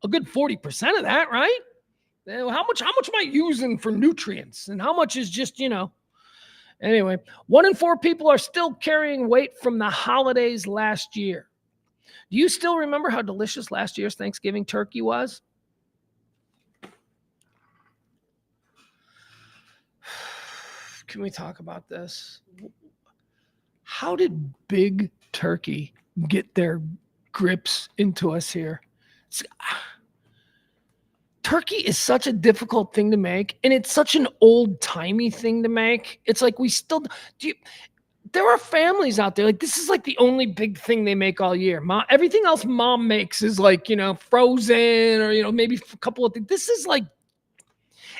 a good 40% of that, right? How much am I using for nutrients? And how much is just, Anyway, 1 in 4 people are still carrying weight from the holidays last year. Do you still remember how delicious last year's Thanksgiving turkey was? Can we talk about this? How did Big Turkey get their grips into us here? Turkey is such a difficult thing to make, and it's such an old-timey thing to make. It's like we still there are families out there, like this is like the only big thing they make all year. Everything else mom makes is like, frozen or, maybe a couple of things. This is like,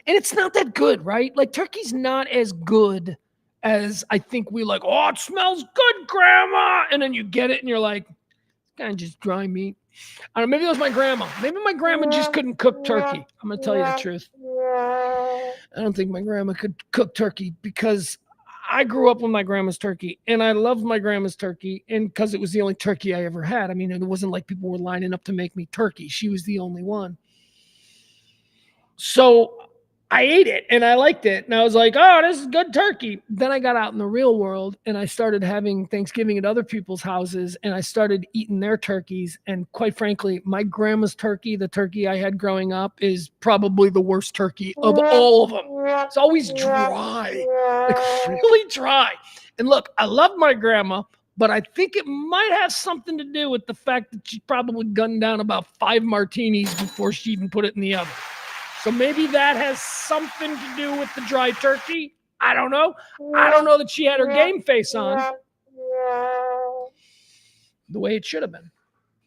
and it's not that good, right? Like turkey's not as good as I think we like, oh, it smells good, Grandma. And then you get it and you're like, it's kind of just dry meat. I don't know, maybe it was my grandma. Maybe my grandma just couldn't cook turkey. I'm going to tell you the truth. I don't think my grandma could cook turkey because I grew up with my grandma's turkey and I loved my grandma's turkey and because it was the only turkey I ever had. I mean, it wasn't like people were lining up to make me turkey. She was the only one. So I ate it and I liked it. And I was like, oh, this is good turkey. Then I got out in the real world and I started having Thanksgiving at other people's houses and I started eating their turkeys. And quite frankly, my grandma's turkey, the turkey I had growing up, is probably the worst turkey of all of them. It's always dry, like really dry. And look, I love my grandma, but I think it might have something to do with the fact that she probably gunned down about 5 martinis before she even put it in the oven. So maybe that has something to do with the dry turkey. I don't know. I don't know that she had her game face on the way it should have been.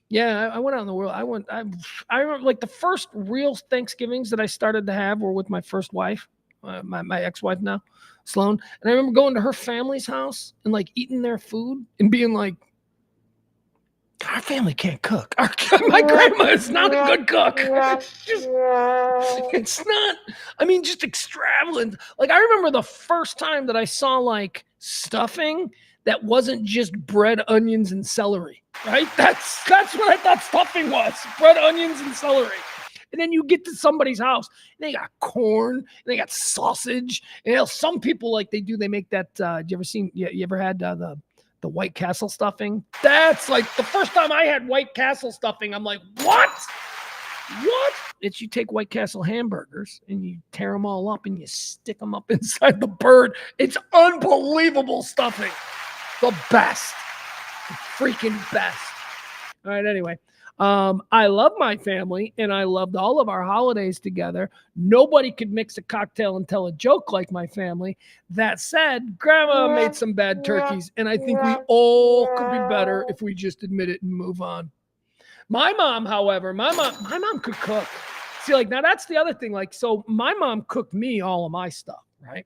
Yeah, I went out in the world. I remember like the first real Thanksgivings that I started to have were with my first wife, my ex-wife now, Sloan. And I remember going to her family's house and like eating their food and being like, our family can't cook. My grandma is not a good cook. It's not, just extravagant. Like I remember the first time that I saw like stuffing that wasn't just bread, onions, and celery, right? That's what I thought stuffing was, bread, onions, and celery. And then you get to somebody's house, and they got corn, and they got sausage. And some people they make that, you ever had the White Castle stuffing? That's like the first time I had White Castle stuffing. I'm like, what? It's you take White Castle hamburgers and you tear them all up and you stick them up inside the bird. It's unbelievable stuffing. The best. The freaking best. All right, anyway. I love my family and I loved all of our holidays together. Nobody could mix a cocktail and tell a joke like my family. That said, Grandma made some bad turkeys, and I think we all could be better if we just admit it and move on. My mom, however, my mom could cook. See, like now that's the other thing. Like, so my mom cooked me all of my stuff, right?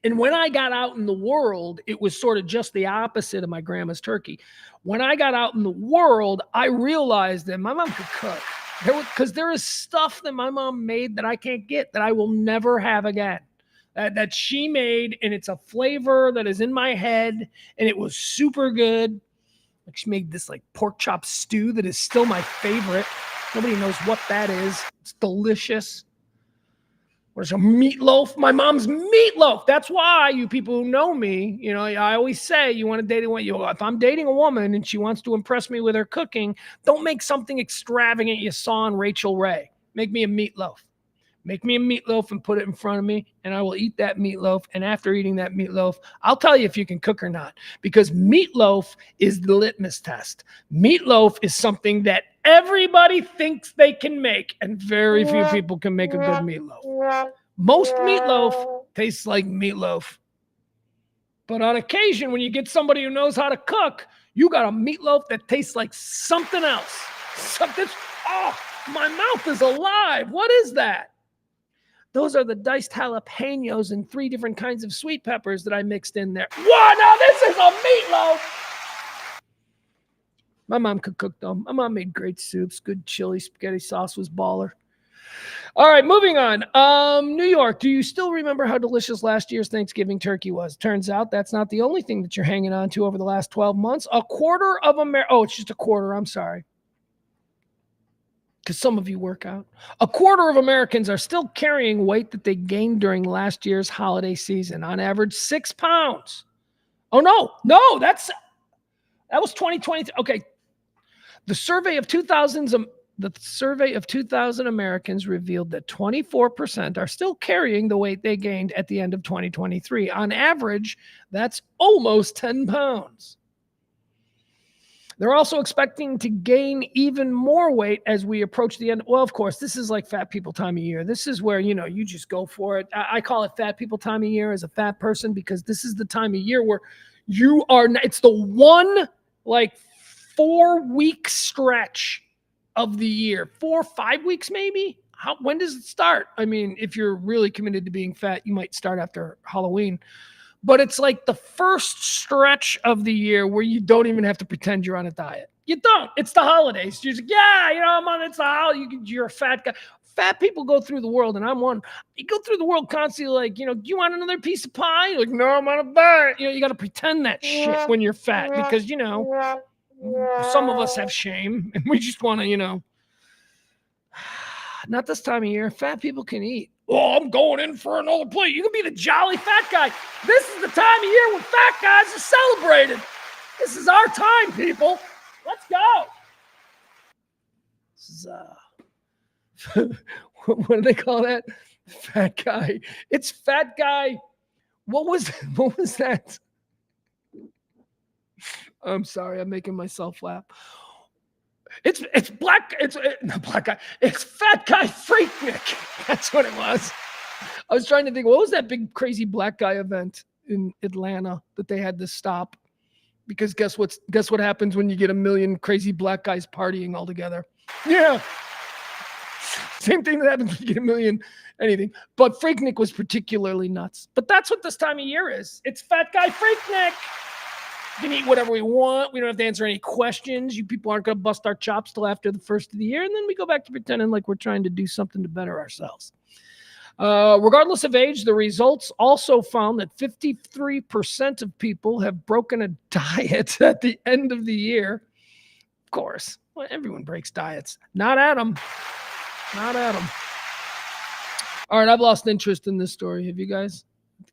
And when I got out in the world, it was sort of just the opposite of my grandma's turkey. When I got out in the world, I realized that my mom could cook. Because there is stuff that my mom made that I can't get, that I will never have again. That she made, and it's a flavor that is in my head, and it was super good. Like she made this like pork chop stew that is still my favorite. Nobody knows what that is. It's delicious. What is a meatloaf? My mom's meatloaf. That's why you people who know me, you know, I always say you want to date a woman. If I'm dating a woman and she wants to impress me with her cooking, don't make something extravagant you saw on Rachel Ray. Make me a meatloaf. Make me a meatloaf and put it in front of me, and I will eat that meatloaf. And after eating that meatloaf, I'll tell you if you can cook or not, because meatloaf is the litmus test. Meatloaf is something that everybody thinks they can make, and very few people can make a good meatloaf. Most meatloaf tastes like meatloaf. But on occasion, when you get somebody who knows how to cook, you got a meatloaf that tastes like something else. Oh, my mouth is alive. What is that? Those are the diced jalapenos and 3 different kinds of sweet peppers that I mixed in there. Whoa, now this is a meatloaf. My mom could cook though. My mom made great soups. Good chili spaghetti sauce was baller. All right, moving on. New York, do you still remember how delicious last year's Thanksgiving turkey was? Turns out that's not the only thing that you're hanging on to over the last 12 months. A quarter of America. Oh, it's just a quarter. I'm sorry. Because some of you work out. A quarter of Americans are still carrying weight that they gained during last year's holiday season. On average, 6 pounds. Oh, no, that was 2020. Okay. The survey of 2,000 Americans revealed that 24% are still carrying the weight they gained at the end of 2023. On average, that's almost 10 pounds. They're also expecting to gain even more weight as we approach the end. Well, of course, this is like fat people time of year. This is where, you just go for it. I call it fat people time of year as a fat person, because this is the time of year where it's the one like 4-week stretch of the year. 4 or 5 weeks, maybe. When does it start? I mean, if you're really committed to being fat, you might start after Halloween. But it's like the first stretch of the year where you don't even have to pretend you're on a diet. You don't. It's the holidays. You're just like, I'm on, it's the holiday. You're a fat guy. Fat people go through the world, and I'm one. You go through the world constantly like, do you want another piece of pie? You're like, no, I'm on a diet. You got to pretend that shit when you're fat because, some of us have shame, and we just want to, not this time of year. Fat people can eat. Oh, I'm going in for another plate. You can be the jolly fat guy. This is the time of year when fat guys are celebrated. This is our time, people. Let's go. This is, what do they call that? Fat guy. It's fat guy. What was that? I'm sorry. I'm making myself laugh. It's not black guy. It's fat guy Freaknik. That's what it was. I was trying to think, what was that big crazy black guy event in Atlanta that they had to stop? Because guess what happens when you get a million crazy black guys partying all together? Yeah. Same thing that happens when you get a million anything. But Freaknik was particularly nuts. But that's what this time of year is. It's fat guy Freaknik. We can eat whatever we want. We don't have to answer any questions. You people aren't going to bust our chops till after the first of the year. And then we go back to pretending like we're trying to do something to better ourselves. Regardless of age, the results also found that 53% of people have broken a diet at the end of the year. Of course, everyone breaks diets. Not Adam. Not Adam. All right, I've lost interest in this story. Have you guys?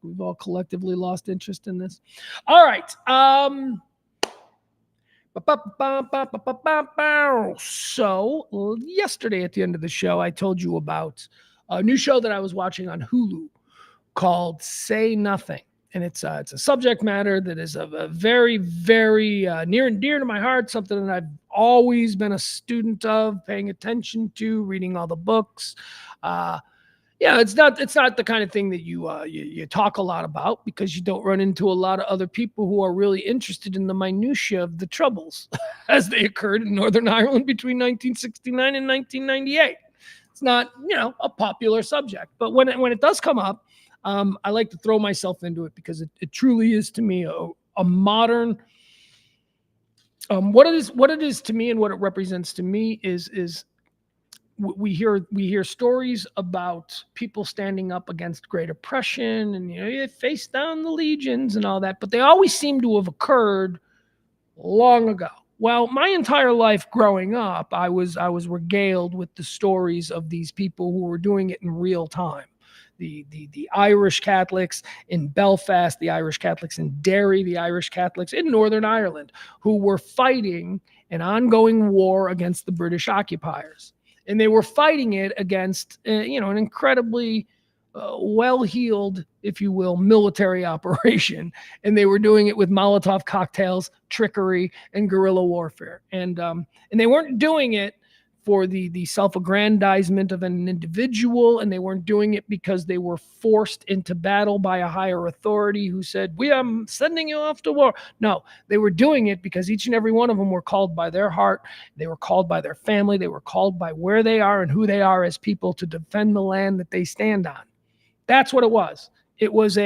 We've all collectively lost interest in this. All right. So yesterday at the end of the show, I told you about a new show that I was watching on Hulu called Say Nothing. And it's a subject matter that is a very, very near and dear to my heart, something that I've always been a student of, paying attention to, reading all the books. It's not the kind of thing that you talk a lot about, because you don't run into a lot of other people who are really interested in the minutiae of the troubles as they occurred in Northern Ireland between 1969 and 1998. It's not, a popular subject, but when it does come up, I like to throw myself into it because it truly is to me a modern. What it is to me and what it represents to me is we hear stories about people standing up against great oppression and you face down the legions and all that, but they always seem to have occurred long ago. Well, my entire life growing up, I was regaled with the stories of these people who were doing it in real time. The Irish Catholics in Belfast, the Irish Catholics in Derry, the Irish Catholics in Northern Ireland, who were fighting an ongoing war against the British occupiers. And they were fighting it against, an incredibly well-heeled, if you will, military operation. And they were doing it with Molotov cocktails, trickery, and guerrilla warfare. And they weren't doing it for the self-aggrandizement of an individual, and they weren't doing it because they were forced into battle by a higher authority who said, we are sending you off to war. No, they were doing it because each and every one of them were called by their heart, they were called by their family, they were called by where they are and who they are as people to defend the land that they stand on. That's what it was. It was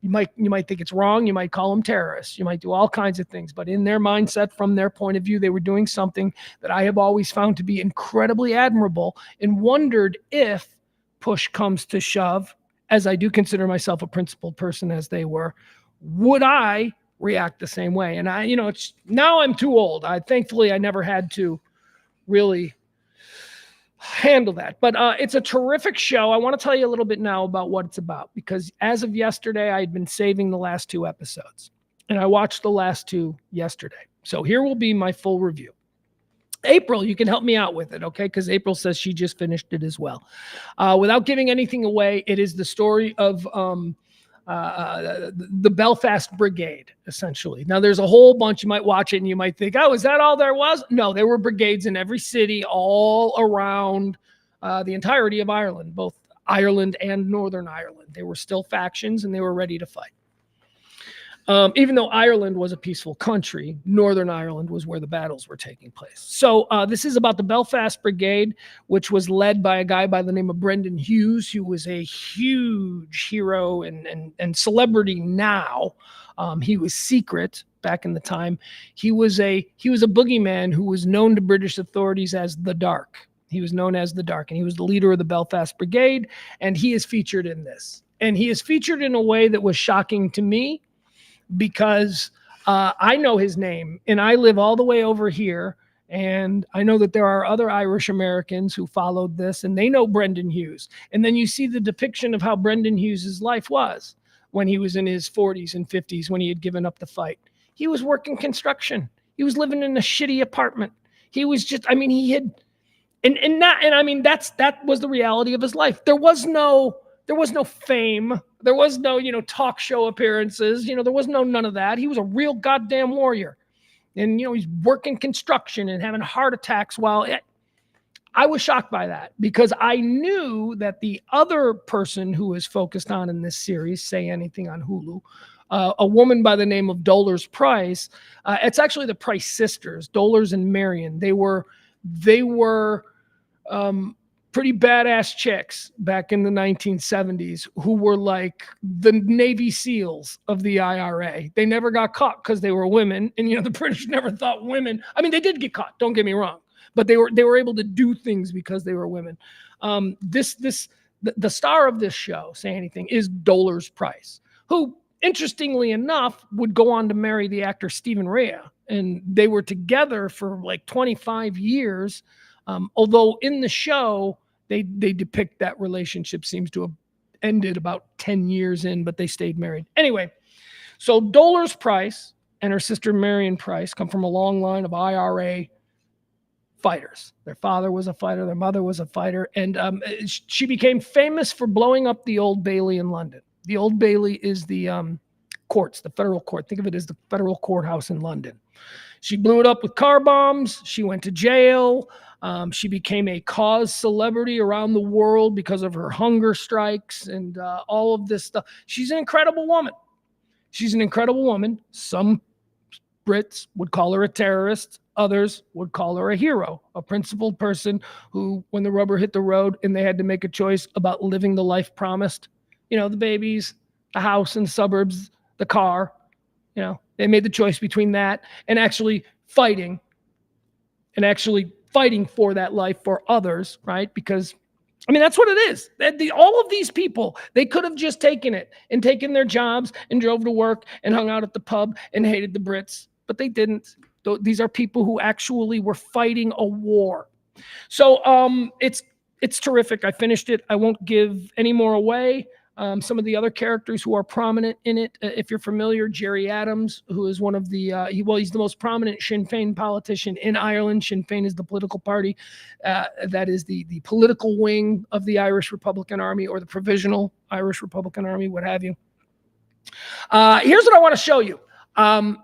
you might think it's wrong. You might call them terrorists. You might do all kinds of things. But in their mindset, from their point of view, they were doing something that I have always found to be incredibly admirable and wondered if push comes to shove, as I do consider myself a principled person as they were, would I react the same way? And it's now I'm too old. Thankfully, I never had to really handle that. But it's a terrific show. I want to tell you a little bit now about what it's about, because as of yesterday, I had been saving the last 2 episodes, and I watched the last 2 yesterday. So here will be my full review. April, you can help me out with it, okay? Because April says she just finished it as well. Without giving anything away, it is the story of the Belfast Brigade, essentially. Now, there's a whole bunch. You might watch it and you might think, oh, is that all there was? No, there were brigades in every city all around the entirety of Ireland, both Ireland and Northern Ireland. They were still factions and they were ready to fight. Even though Ireland was a peaceful country, Northern Ireland was where the battles were taking place. So this is about the Belfast Brigade, which was led by a guy by the name of Brendan Hughes, who was a huge hero and celebrity now. He was secret back in the time. He was a boogeyman who was known to British authorities as the Dark. He was known as the Dark, and he was the leader of the Belfast Brigade, and he is featured in this. And he is featured in a way that was shocking to me, because I know his name and I live all the way over here. And I know that there are other Irish Americans who followed this and they know Brendan Hughes. And then you see the depiction of how Brendan Hughes's life was when he was in his 40s and 50s, when he had given up the fight. He was working construction. He was living in a shitty apartment. He was just, that was the reality of his life. There was no fame. There was no, talk show appearances. There was none of that. He was a real goddamn warrior. And, he's working construction and having heart attacks I was shocked by that, because I knew that the other person who is focused on in this series, Say Anything on Hulu, a woman by the name of Dolores Price, it's actually the Price sisters, Dolores and Marion. They were pretty badass chicks back in the 1970s who were like the Navy SEALs of the IRA. They never got caught because they were women. And, the British never thought women, they did get caught, don't get me wrong, but they were able to do things because they were women. The star of this show, Say Anything, is Dolores Price, who, interestingly enough, would go on to marry the actor Stephen Rea. And they were together for like 25 years. Although in the show, they depict that relationship seems to have ended about 10 years in, but they stayed married. Anyway, so Dolores Price and her sister Marion Price come from a long line of IRA fighters. Their father was a fighter, their mother was a fighter, and she became famous for blowing up the Old Bailey in London. The Old Bailey is the courts, the federal court. Think of it as the federal courthouse in London. She blew it up with car bombs. She went to jail. She became a cause celebrity around the world because of her hunger strikes and all of this stuff. She's an incredible woman. Some Brits would call her a terrorist. Others would call her a hero, a principled person who, when the rubber hit the road and they had to make a choice about living the life promised, You know, the babies, the house in the suburbs, the car. You know, they made the choice between that and actually fighting for that life for others, right? Because, I mean, that's what it is. All of these people, they could have just taken it and taken their jobs and drove to work and hung out at the pub and hated the Brits, but they didn't. These are people who actually were fighting a war. So it's terrific. I finished it. I won't give any more away. Some of the other characters who are prominent in it, if you're familiar, Jerry Adams, who is one of the, he's the most prominent Sinn Féin politician in Ireland. Sinn Féin is the political party that is the political wing of the Irish Republican Army, or the Provisional Irish Republican Army, what have you. Here's what I want to show you.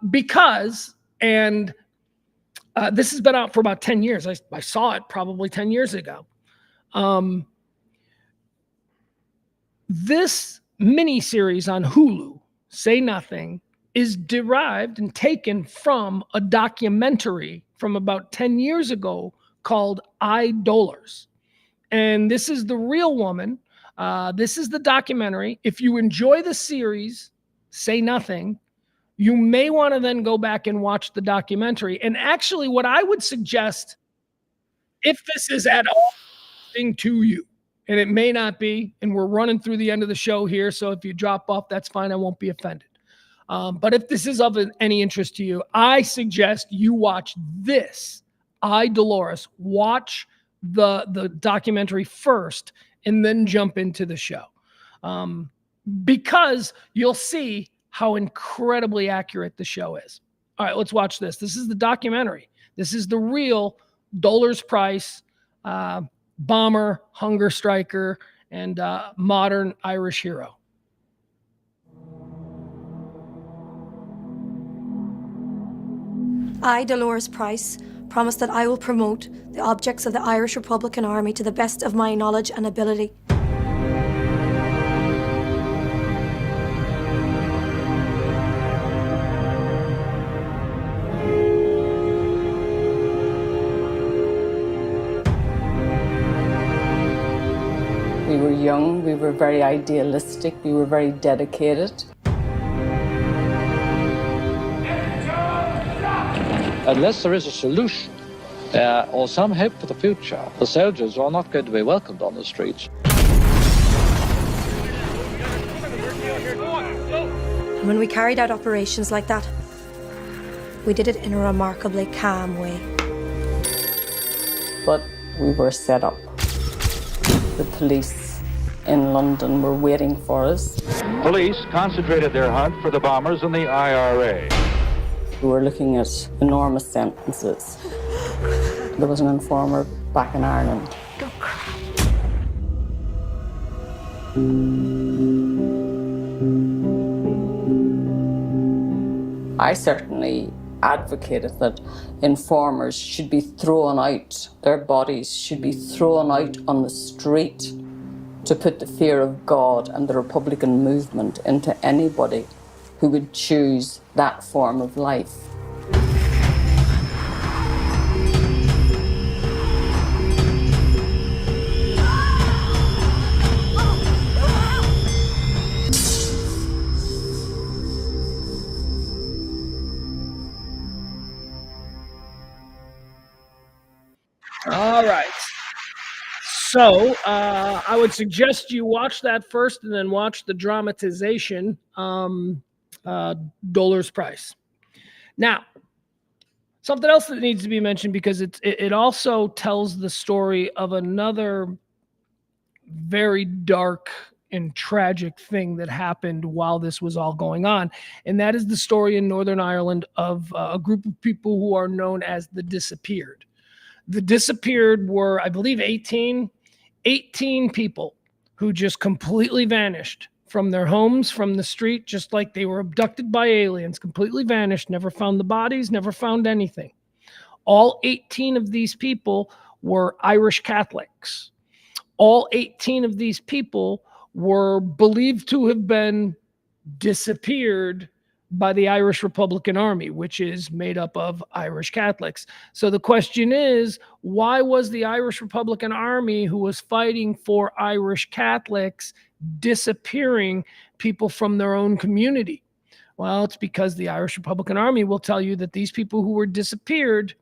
Because this has been out for about 10 years. I saw it probably 10 years ago. This mini-series on Hulu, Say Nothing, is derived and taken from a documentary from about 10 years ago called Idolers. And this is the real woman. This is the documentary. If you enjoy the series, Say Nothing, you may want to then go back and watch the documentary. And actually, what I would suggest, if this is at all interesting to you, and it may not be, and we're running through the end of the show here, so if you drop off, that's fine. I won't be offended. But if this is of any interest to you, I suggest you watch this, I, Dolores. Watch the documentary first, and then jump into the show. Because you'll see how incredibly accurate the show is. All right, let's watch this. This is the documentary. This is the real Dolores Price, bomber, hunger striker, and modern Irish hero. I, Dolores Price, promise that I will promote the objects of the Irish Republican Army to the best of my knowledge and ability. We were young, we were very idealistic, we were very dedicated. Unless there is a solution or some hope for the future, the soldiers are not going to be welcomed on the streets. And when we carried out operations like that, we did it in a remarkably calm way. But we were set up. The police in London were waiting for us. Police concentrated their hunt for the bombers in the IRA. We were looking at enormous sentences. There was an informer back in Ireland. I certainly advocated that informers should be thrown out, their bodies should be thrown out on the street to put the fear of God and the Republican movement into anybody who would choose that form of life. All right. So I would suggest you watch that first and then watch the dramatization, Dolores Price. Now, something else that needs to be mentioned, because it also tells the story of another very dark and tragic thing that happened while this was all going on. And that is the story in Northern Ireland of a group of people who are known as the Disappeared. The Disappeared were, I believe, 18 people who just completely vanished from their homes, from the street, just like they were abducted by aliens, completely vanished, never found the bodies, never found anything. All 18 of these people were Irish Catholics. All 18 of these people were believed to have been disappeared by the Irish Republican Army, which is made up of Irish Catholics. So the question is, why was the Irish Republican Army, who was fighting for Irish Catholics, disappearing people from their own community? Well, it's because the Irish Republican Army will tell you that these people who were disappeared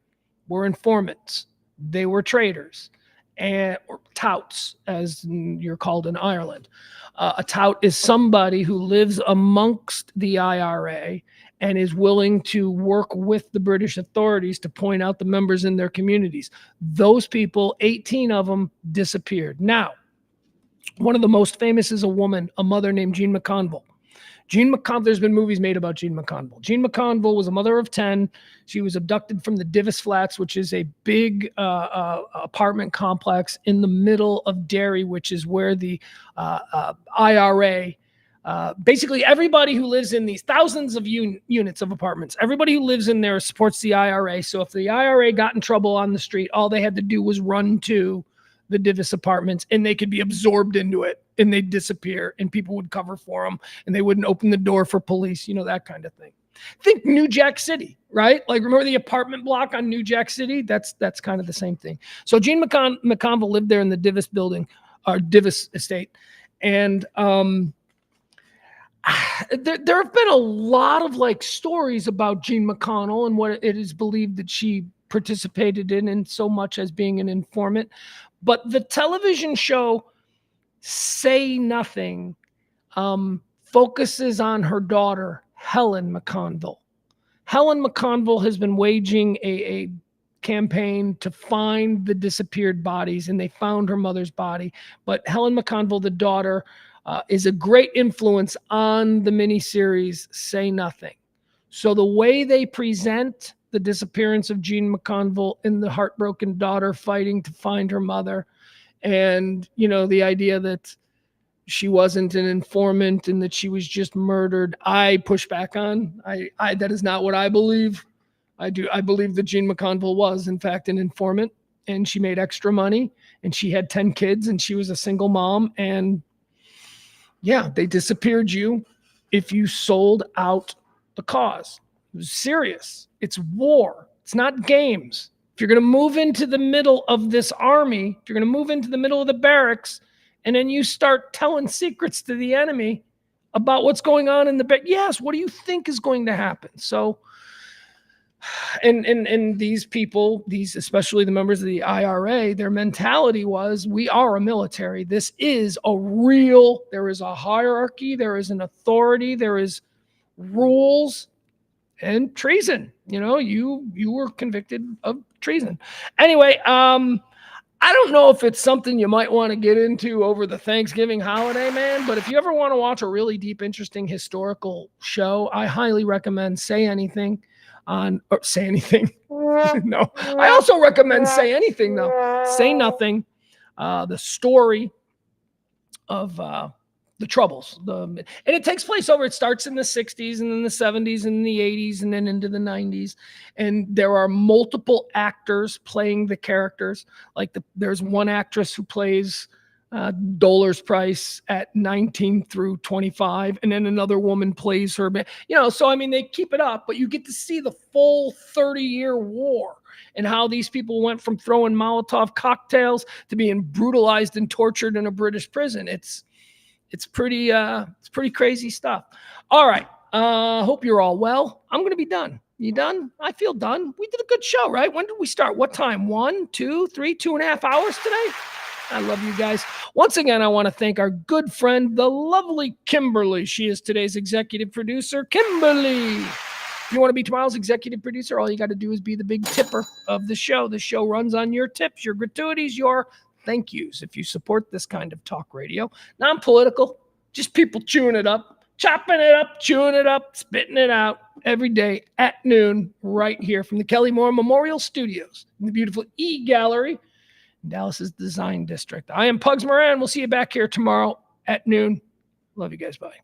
were informants. They were traitors or touts, as you're called in Ireland. A tout is somebody who lives amongst the IRA and is willing to work with the British authorities to point out the members in their communities. Those people, 18 of them, disappeared. Now, one of the most famous is a woman, a mother named Jean McConville. Jean McConville, there's been movies made about Jean McConville. Jean McConville was a mother of 10. She was abducted from the Divis Flats, which is a big apartment complex in the middle of Derry, which is where the IRA, basically everybody who lives in these thousands of units of apartments, everybody who lives in there supports the IRA. So if the IRA got in trouble on the street, all they had to do was run to the Divis apartments and they could be absorbed into it and they'd disappear and people would cover for them and they wouldn't open the door for police, that kind of thing. Think New Jack City, right? Like, remember the apartment block on New Jack City? That's kind of the same thing. So Jean McConville lived there in the Divis building, or Divis estate. And there have been a lot of stories about Jean McConnell and what it is believed that she participated in so much as being an informant. But the television show Say Nothing focuses on her daughter, Helen McConville. Helen McConville has been waging a campaign to find the disappeared bodies, and they found her mother's body. But Helen McConville, the daughter, is a great influence on the miniseries Say Nothing. So the way they present the disappearance of Jean McConville and the heartbroken daughter fighting to find her mother, and the idea that she wasn't an informant and that she was just murdered, I push back on. I that is not what I believe. I believe that Jean McConville was in fact an informant, and she made extra money, and she had 10 kids, and she was a single mom, and yeah, they disappeared you if you sold out the cause. It was serious. It's war. It's not games. If you're going to move into the middle of this army, if you're going to move into the middle of the barracks, and then you start telling secrets to the enemy about what's going on in the back, yes, what do you think is going to happen? So, and these people, especially the members of the IRA, their mentality was, we are a military. This is there is a hierarchy, there is an authority, there is rules. And treason, you were convicted of treason. Anyway, I don't know if it's something you might want to get into over the Thanksgiving holiday, man, but if you ever want to watch a really deep, interesting historical show, I highly recommend Say Anything Say Anything. No, I also recommend Say Anything, though. Say Nothing, the story of the Troubles. And it takes place it starts in the 60s and then the 70s and the 80s and then into the 90s. And there are multiple actors playing the characters. There's one actress who plays Dolar's Price at 19 through 25, and then another woman plays her. So, they keep it up, but you get to see the full 30-year war and how these people went from throwing Molotov cocktails to being brutalized and tortured in a British prison. It's pretty crazy stuff. All right. Hope you're all well. I'm going to be done. You done? I feel done. We did a good show, right? When did we start? What time? 1, 2, 3, 2.5 hours today? I love you guys. Once again, I want to thank our good friend, the lovely Kimberly. She is today's executive producer. Kimberly, if you want to be tomorrow's executive producer, all you got to do is be the big tipper of the show. The show runs on your tips, your gratuities, your thank yous if you support this kind of talk radio. Non-political, just people chewing it up, chopping it up, chewing it up, spitting it out every day at noon right here from the Kelly Moore Memorial Studios in the beautiful E Gallery in Dallas's Design District. I am Pugs Moran. We'll see you back here tomorrow at noon. Love you guys. Bye.